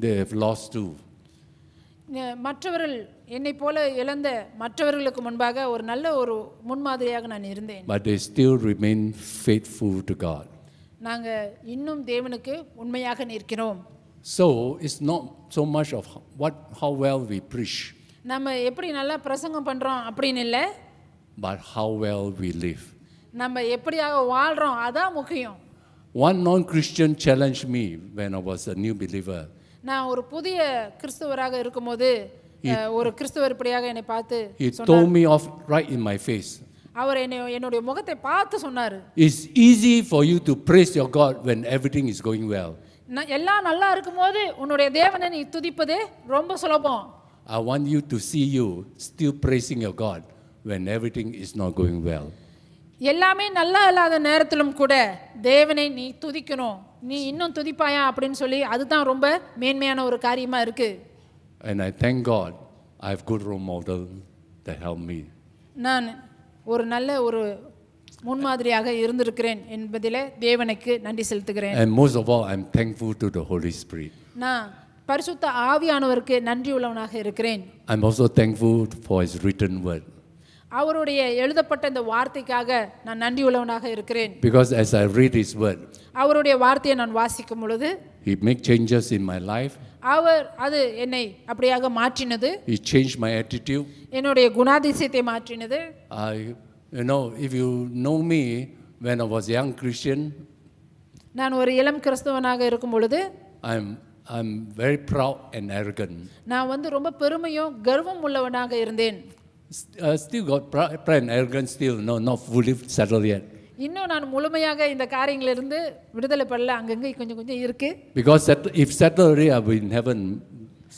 they have lost too. மற்றவர்கள் என்னை போல இழந்த மற்றவர்களுக்கு முன்பாக ஒரு நல்ல ஒரு முன்மாதிரியாக நான் இருந்தேன். But they still remain faithful to God. நாங்கள் இன்னும் தேவனுக்கு உண்மையாக நிற்கிறோம். So it's not so much of how well we preach, நம்ம எப்படி நல்லா பிரசங்கம் பண்ணுறோம் அப்படின்னு இல்லை, but how well we live. நம்ம எப்படியாக வாழ்கிறோம் அதான் முக்கியம். One non-Christian challenged me when I was a new believer. நான் ஒரு புதிய கிறிஸ்தவராக இருக்கும்போது ஒரு கிறிஸ்தவர் இப்படியாக என்னை பார்த்து He told me off right in my face. அவர் என்னுடைய முகத்தை பார்த்து சொன்னார், It's easy for you to praise your God when everything is going well. எல்லாம் நல்லா இருக்கும்போது உன்னுடைய தேவனை நீ துதிப்பது ரொம்ப சுலபம். I want you to see you still praising your God when everything is not going well. எல்லாமே நல்லா இல்லாத நேரத்திலும் கூட தேவனை நீ துதிக்கணும். நீ இன்னும் துதிப்பாயா அப்படின்னு சொல்லி அதுதான் ரொம்ப மேன்மையான ஒரு காரியமா இருக்கு. And I thank God I have good role model that help me. நான் ஒரு நல்ல ஒரு முன்மாதிரியாக இருந்திருக்கிறேன் என்பதிலே தேவனுக்கு நன்றி செலுத்துகிறேன். And most of all, I'm thankful to the Holy Spirit. நான் பரிசுத்த ஆவியானவருக்கு நன்றி உள்ளவனாக இருக்கிறேன். I'm also thankful for His written word. அவருடைய எழுதப்பட்ட இந்த வார்த்தைக்காக நான் நன்றி உள்ளவனாக இருக்கிறேன். Because as I read His word, அவருடைய வார்த்தையை நான் வாசிக்கும் பொழுது He make changes in my life. அது என்னை அப்படியாக மாற்றினது. He changed my attitude. என்னுடைய குணாதிசயத்தை மாற்றினது. If you know me when I was young Christian, நான் ஒரு இளம் கிறிஸ்தவனாக இருக்கும் பொழுது I'm very proud and arrogant. நான் வந்து ரொம்ப பெருமையும் கர்வம் உள்ளவனாக இருந்தேன். Still got pride and arrogance still, not fully settled yet. இன்னும் நான் முழுமையாக இந்த காரியங்களிலிருந்து விடுதலை பெறல, அங்கங்க கொஞ்சம் கொஞ்சம் இருக்கு. Because if settled already, I'll be in heaven.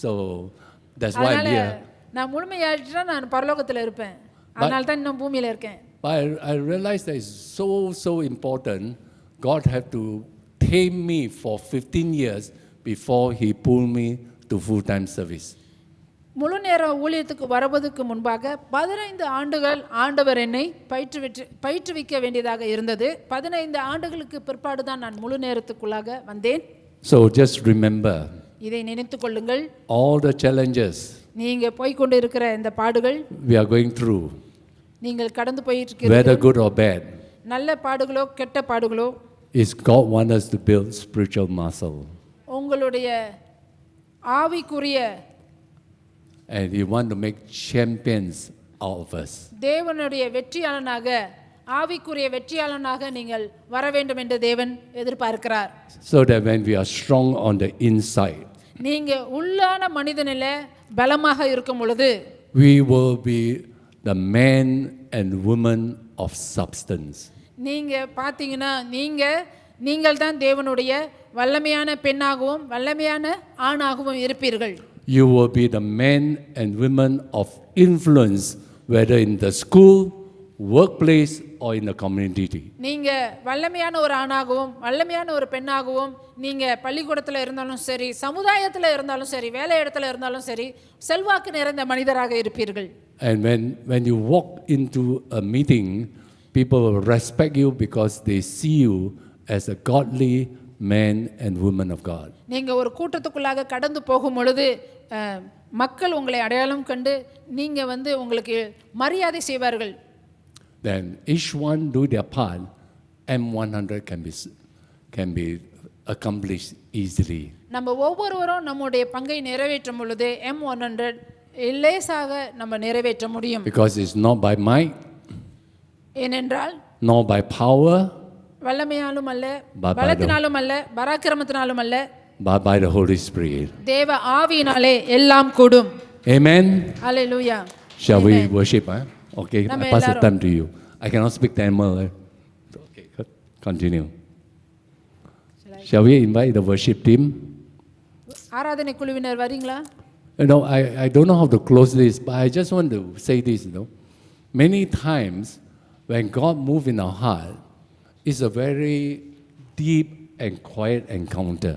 So that's why I'm here. நான் முழுமையாயிட்டா நான் பரலோகத்துல இருப்பேன். அதனால தான் இன்னும் பூமியில இருக்கேன். But I realized that it's so important. God had to tame me for 15 years before He pulled me to full-time service. முழு நேர ஊழியத்துக்கு வருவதற்கு முன்பாக 15 ஆண்டுகள் ஆண்டவர் என்னை பயிற்றுவிக்க வேண்டியதாக இருந்தது. 15 ஆண்டுகளுக்கு பிற்பாடு தான் நான் முழு நேரத்துக்குள்ளாக வந்தேன். So just remember, இதை நினைத்துக் கொள்ளுங்கள், all the challenges நீங்க போய் கொண்டு இருக்கிற இந்த பாடுகள் we are going through, நீங்கள் கடந்து போயிட்டு whether இருக்கிறது good or bad, நல்ல பாடுகளோ கெட்ட பாடுகளோ, is God want us to build spiritual muscle. உங்களுடைய ஆவிக்குரிய And He want to make champions out of us. தேவனுடைய வெற்றியாளனாக ஆவிக்குரிய வெற்றியாளனாக நீங்கள் வர வேண்டும் என்று தேவன் எதிர்பார்க்கிறார். So that when we are strong on the inside, நீங்க உள்ளான மனிதனில பலமாக இருக்கும் பொழுது we will be the men and women of substance. நீங்க பாத்தீங்கன்னா நீங்க நீங்கள் தான் தேவனுடைய வல்லமையான பெண்ணாகவும் வல்லமையான ஆணாகவும் இருப்பீர்கள். You will be the men and women of influence, whether in the school, workplace, or in the community. நீங்க வல்லமையான ஒரு ஆணாகவும் வல்லமையான ஒரு பெண்ணாகவும் நீங்க பள்ளிக்கூடத்தில் இருந்தாலும் சரி, சமுதாயத்தில் இருந்தாலும் சரி, வேலை இடத்துல இருந்தாலும் சரி, செல்வாக்கு நிறைந்த மனிதராக இருப்பீர்கள். And when you walk into a meeting, people will respect you because they see you as a godly man and woman of God. நீங்க ஒரு கூட்டத்துக்குள்ளாக கடந்து போகும் பொழுது மக்கள் உங்களை அடையாளம் கண்டு நீங்க உங்களுக்கு மரியாதை செய்வார்கள். Then each one do their part, M100 can be accomplished easily. நம்ம ஒவ்வொருவரும் நம்முடைய பங்கை நிறைவேற்றும் பொழுது M100 லேசாக நம்ம நிறைவேற்ற முடியும். Because it's not by might, ஏனென்றால் nor by power, வல்லமையாலும் அல்ல, by பலத்தினாலும் அல்ல, பராக்கிரமத்தினாலும் அல்ல, but by the Holy Spirit. தேவ ஆவியினாலே எல்லாம் கூடும். Amen. Hallelujah. Shall we worship? Okay, I pass the time to you. I cannot speak Tamil. Okay, continue. Shall we invite the worship team? ஆராதனை குழுவினர் வரீங்களா? You know, I don't know how to close this, but I just want to say this, Many times when God moves in our heart, it's a very deep and quiet encounter.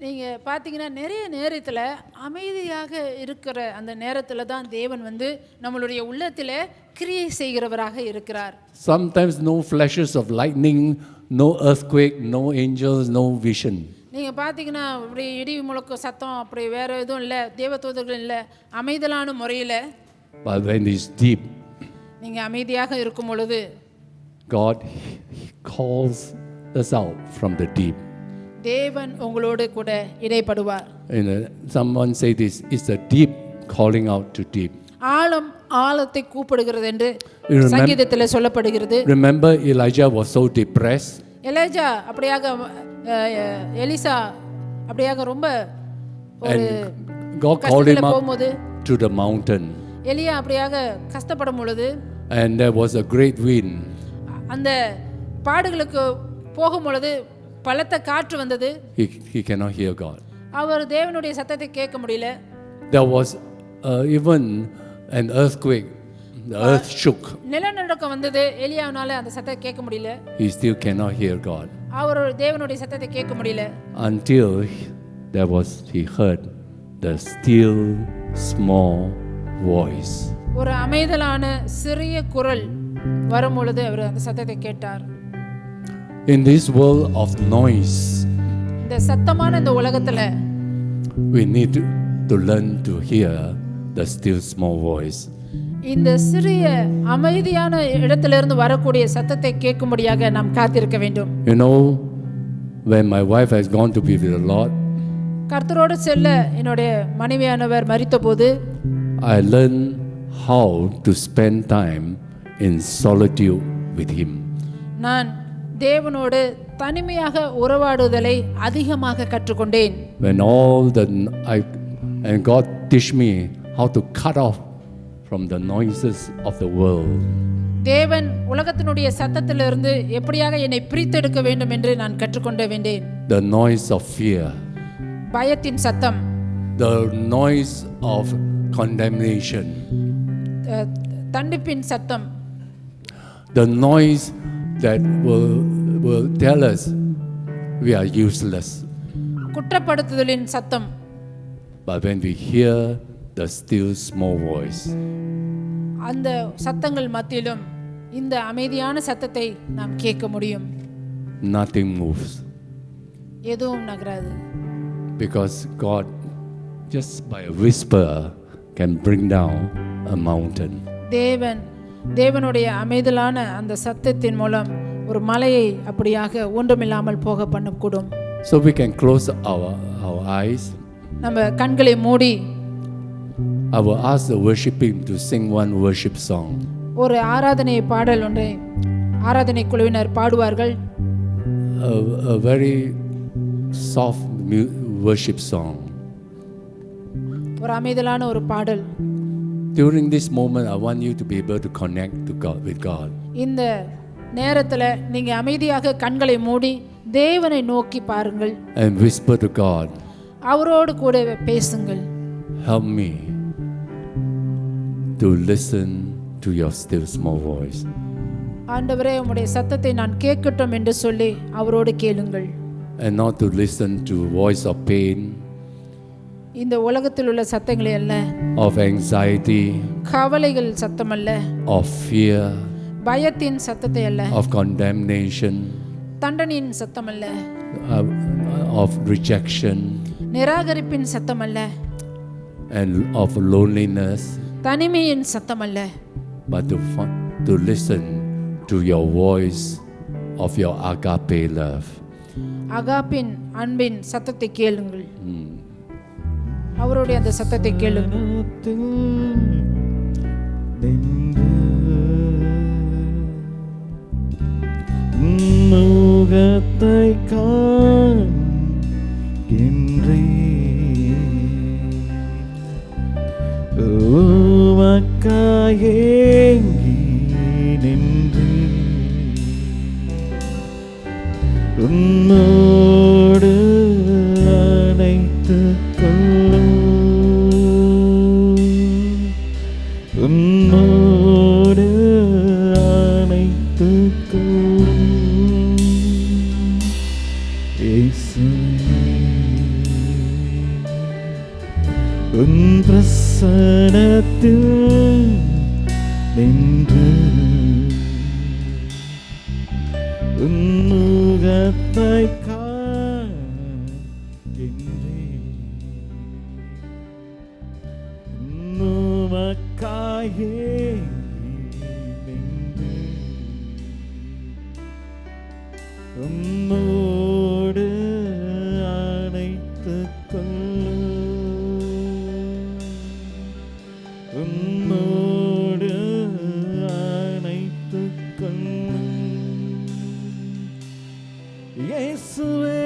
நீங்க பாத்தீங்கன்னா நிறைய நேரத்துல அமைதியாக இருக்கிற அந்த நேரத்துல தான் தேவன் நம்மளுடைய உள்ளத்திலே கிரியை செய்கிறவராக இருக்கிறார். Sometimes no flashes of lightning, no earthquake, no angels, no vision. நீங்க பாத்தீங்கன்னா அப்படி இடி முழக்க சத்தம் அப்படி வேற எதுவும் இல்ல, தேவதூதர்கள் இல்ல, அமைதலான முறையில. But when it's deep, நீங்க அமைதியாக இருக்கும் பொழுது God calls us out from the deep. தேவன் உங்களோடு கூட இடைப்படுவார். Someone say this, it's the deep calling out to deep. ஆழம் ஆழத்தை கூப்பிடுகிறது என்று சங்கீதத்தில் சொல்லப்படுகிறது. Remember Elijah was so depressed. Elijah அப்படியாக எலிசா அப்படியாக ரொம்ப ஒரு God called him up போகும்போது to the mountain. எலியா அப்படியாக கஷ்டப்படும் பொழுது And there was a great wind. அந்த பாடுகளுக்கு போகும் பொழுது பலத்த காற்று வந்தது. He cannot hear God. அவர் தேவனுடைய சத்தத்தை கேட்க முடியல. There was even an earthquake. The earth shook. நிலநடுக்கம் வந்தது. எலியாவினால அந்த சத்தத்தை கேட்க முடியல. He still cannot hear God. அவர் தேவனுடைய சத்தத்தை கேட்க முடியல. Until he heard the still small voice. ஒரு அமைதலான சிறிய குரல் வரும் பொழுது அவர் அந்த சத்தத்தை கேட்டார். In this world of noise, இந்த சத்தமான இந்த உலகத்துல we need to learn to hear the still small voice. இந்த சிறிய அமைதியான இடத்திலிருந்து வரக்கூடிய சத்தத்தை கேட்கும்படியாக நாம் காத்திருக்க வேண்டும். You know, when my wife has gone to be with the Lord, கர்த்தரோடு செல்ல என்னுடைய மனைவியானவர் மரித்தபோது I learned how to spend time in solitude with him. நான் தேவனோடு தனிமையாக உறவாடுதலை அதிகமாக கற்றுக்கொண்டேன். When and God teach me how to cut off from the noises of the world. தேவன் உலகத்தினுடைய சத்தத்திலிருந்து எப்படியாக என்னை பிரித்தெடுக்க வேண்டும் என்று நான் கற்றுக்கொண்டே வேண்டேன். The noise of fear. பயத்தின் சத்தம். The noise of condemnation. தண்டிப்பின் சத்தம். The noise that will tell us we are useless. குற்றப்படுத்துதலின் சத்தம். But when we hear the still small voice, அந்த சத்தங்கள் மத்தியிலும் இந்த அமைதியான சத்தத்தை நாம் கேட்க முடியும். nothing moves. எதுவும் நகராது. Because God just by a whisper can bring down a mountain. தேவனுடைய அமைதலான அந்த சத்தத்தின் மூலம் ஒரு மலையை அப்படியாக ஒன்றுமில்லாமல் போக பண்ணக்கூடும். So we can close our eyes. நம்ம கண்களை மூடி I will ask the worship team to sing one worship song. ஒரு ஆராதனை பாடல் ஒன்றை ஆராதனை குழுவினர் பாடுவார்கள். A very soft worship song. ஒரு அமைதலான ஒரு பாடல். During this moment I want you to be able to connect to God with God. இந்த நேரத்துல நீங்க அமைதியாக கண்களை மூடி தேவனை நோக்கி பாருங்கள், and whisper to God, அவரோடு கூட பேசுங்கள். help me to listen to your still small voice. ஆண்டவரே, உம்முடைய சத்தத்தை நான் கேட்கட்டும் என்று சொல்லி அவரோடு கேளுங்கள். And not to listen to voice of pain, இந்த உலகத்தில் உள்ள சத்தங்களை அல்ல, of anxiety, கவலைகள் சத்தம் அல்ல, of fear, பயத்தின் சத்தத்தை அல்ல, of condemnation, தண்டனையின் சத்தம் அல்ல, of rejection, நிராகரிப்பின் சத்தம் அல்ல, and of loneliness, தனிமையின் சத்தம் அல்ல, but to listen to your voice of your agape love. அகாப்பின் அன்பின் சத்தத்தை கேளுங்கள். அவருடைய அந்த சத்தத்தை கேளுங்கள். முகத்தை காண்கின்றே உமக்காயேங்கி நின்றே உன்னோடு அணைத்துக் கொள்ளும் உன்னோடு அணைத்துக் கொள்ளும் இயேசுவே உன் பிரசன்னத்தில் நின்று உன் முகத்தை காண்கின்றேன் உமக்காயே நின்று உம்மோடு அணைத்துக் கொள்ளும் உம்மோடு அணைத்துக் கொள்ளும் இயேசுவே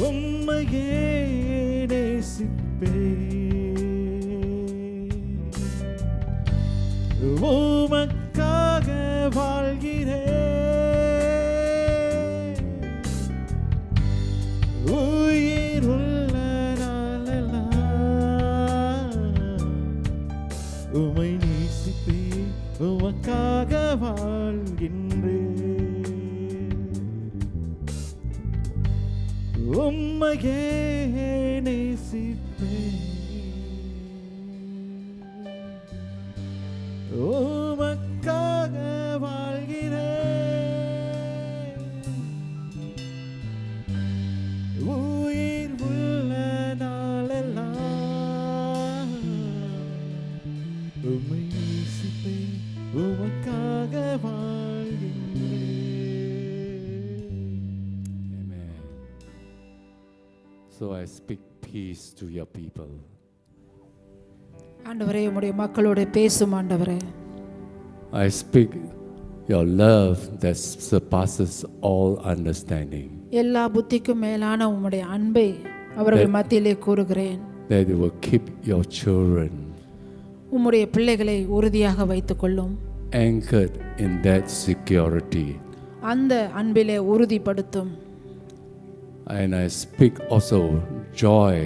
உம்மையே நேசிப்பேன் உமக்காக வாழ்கிறேன் உயிருள்ள நாளெல்லாம் உம்மை நேசிப்பேன் உமக்காக வாழ்கின்றேன் உம்மையே நேசிப்பேன் உமக்காக வாழ்கிறேன் உயிர் உள்ள நாளெல்லாம் உம்மை நேசிப்பேன் உமக்காக வாழ்கின்றேன். Amen. So I speak peace to your people. ஆண்டவரே, உம்முடைய மக்களோடு பேசும் ஆண்டவரே. I speak your love that surpasses all understanding. எல்லா புத்திக்கும் மேலான உம்முடைய அன்பை அவர்கள் மத்தியிலே கூறுகிறேன். That you will keep your children உம்முடைய பிள்ளைகளை உறுதியாக வைத்துக் கொள்ளும். anchored in that security. அந்த அன்பிலே உறுதிப்படுத்தும். And I speak also joy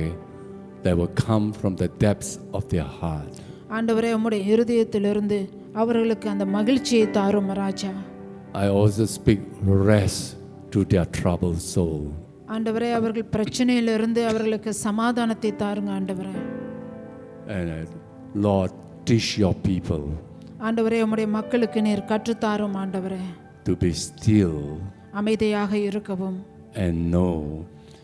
that will come from the depths of their heart. ஆண்டவரே, உம்முடைய இருதயத்திலிருந்து அவர்களுக்கு அந்த மகிழ்ச்சியை தாரும் ராஜா. I also speak rest to their troubled soul. ஆண்டவரே, அவர்கள் பிரச்சனையிலிருந்து அவர்களுக்கு சமாதானத்தை தாருங்க ஆண்டவரே. And Lord, teach your people ஆண்டவரே, உம்முடைய மக்களுக்கு நீர் கற்றுத்தாரும் ஆண்டவரே. to be still அமைதியாக இருக்கவும் and know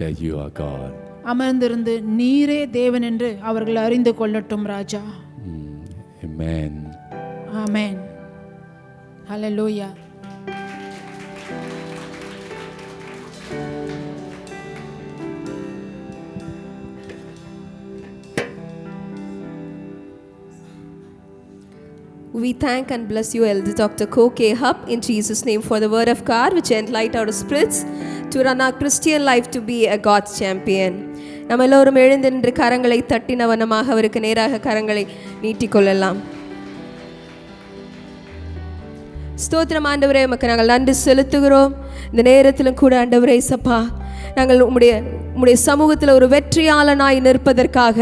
that you are God. அமர்ந்திருந்து நீரே தேவன் என்று அவர்கள் அறிந்து கொள்ளட்டும் ராஜா. Amen. Amen. Hallelujah. We thank and bless you, Elder Dr. Ko K. Hupp, in Jesus' name, for the word of God which enlighten our spirits to run our Christian life to be a God's champion. நம்ம எல்லோரும் எழுந்து நின்று கரங்களை தட்டினவனமாக அவருக்கு நேராக கரங்களை நீட்டிக்கொள்ளலாம். ஸ்தோத்திரம் ஆண்டவரே, உமக்கு நாங்கள் நன்றி செலுத்துகிறோம். இந்த நேரத்திலும் கூட ஆண்டவரே சப்பா, நாங்கள் உம்முடைய சமூகத்தில் ஒரு வெற்றியாளனாய் நிற்பதற்காக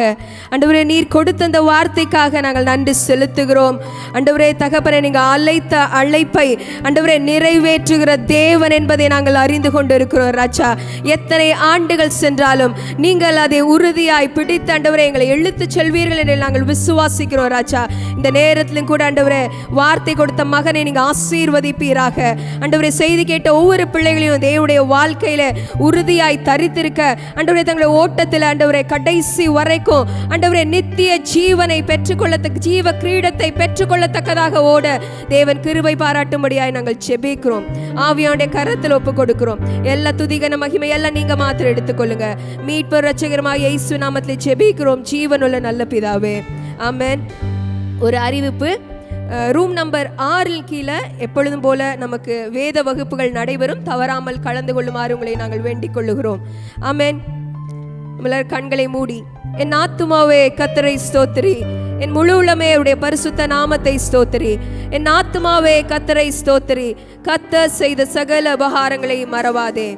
ஆண்டவரே நீர் கொடுத்த அந்த வார்த்தைக்காக நாங்கள் நன்றி செலுத்துகிறோம். ஆண்டவரே தகப்பனே, நீங்கள் அழைத்த அழைப்பை ஆண்டவரே நிறைவேற்றுகிற தேவன் என்பதை நாங்கள் அறிந்து கொண்டிருக்கிறோம் ராஜா. எத்தனை ஆண்டுகள் சென்றாலும் நீங்கள் அதை உறுதியாய் பிடித்து ஆண்டவரே எங்களை இழுத்து செல்வீர்கள் என்று நாங்கள் விசுவாசிக்கிறோம் ராஜா. இந்த நேரத்திலும் கூட ஆண்டவரே வார்த்தை கொடுத்த மகனை நீங்கள் ஆசீர்வதிப்பீராக. ஆண்டவரே செய்தி கேட்ட ஒவ்வொரு பிள்ளைகளையும் தேவனுடைய வாழ்க்கையில உறுதியாய் தரித்திருக்க ஆண்டவரே, தங்களுடைய ஓட்டத்தில் ஆண்டவரே கடைசி வரைக்கும் ஆண்டவரே நித்திய ஜீவனை பெற்றுக்கொள்ளத்தக்க ஜீவ கிரீடத்தை பெற்றுக்கொள்ளத்தக்கதாக ஓட தேவன் கிருபை பாராட்டும்படியாய் நாங்கள் ஜெபிக்கிறோம். ஆவியானுடைய கரத்தில் ஒப்பு கொடுக்கிறோம். எல்லா துதிகன மகிமை எல்லாம் நீங்க மாத்திரம் எடுத்துக்கொள்ளுங்க. மீட்பர் இரட்சகருமாய் இயேசு நாமத்தில் ஜெபிக்கிறோம் ஜீவனுள்ள நல்ல பிதாவே, ஆமென். ஒரு அறிவிப்பு, ரூம் நம்பர் 6 கீழே எப்பொழுதும் போல நமக்கு வேத வகுப்புகள் நடைபெறும். தவறாமல் கலந்து கொள்ளுமாறு உங்களை நாங்கள் வேண்டிக் கொள்ளுகிறோம். ஆமென். நம்மளர் கண்களை மூடி, என் ஆத்துமாவே கர்த்தரை ஸ்தோத்திரி, என் முழு உள்ளமே அவருடைய பரிசுத்த நாமத்தை ஸ்தோத்திரி. என் ஆத்துமாவே கர்த்தரை ஸ்தோத்திரி, கர்த்தர் செய்த சகல உபகாரங்களை மறவாதே.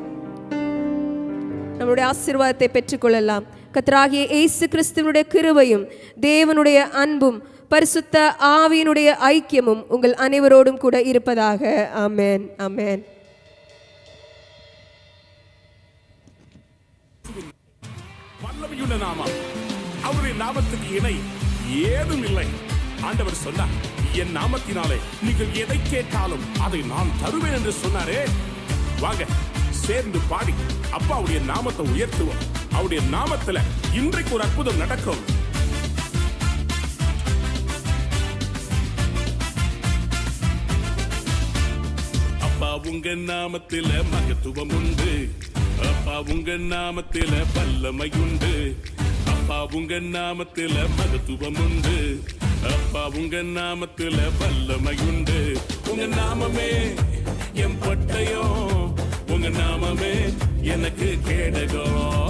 நம்முடைய ஆசீர்வாதத்தை பெற்றுக்கொள்ளலாம். கர்த்தராகிய இயேசு கிறிஸ்துவினுடைய கிருபையும் தேவனுடைய அன்பும் பரிசுத்த ஆவியினுடைய ஐக்கியமும் உங்கள் அனைவரோடும் கூட இருப்பதாக. ஆமென், ஆமென். வல்லமையுள்ள நாமம், அவருடைய நாமத்துக்கு இணை ஏதும் இல்லை. ஆண்டவர் சொன்னார், என் நாமத்தினாலே நீங்கள் எதை கேட்டாலும் அதை நான் தருவேன் என்று சொன்னாரே. வாங்க சேர்ந்து பாடி அப்பாவுடைய நாமத்தை உயர்த்துவோம். அவருடைய நாமத்துல இன்றைக்கு ஒரு அற்புதம் நடக்கும். அப்பா உங்க நாமத்தில மகத்துவம் உண்டு, அப்பா உங்க நாமத்தில வல்லமை உண்டு, அப்பா உங்க நாமத்தில மகத்துவம் உண்டு, அப்பா உங்க நாமத்தில வல்லமை உண்டு. உங்க நாமமே என் பட்டயம், உங்க நாமமே எனக்கு கேடகம்.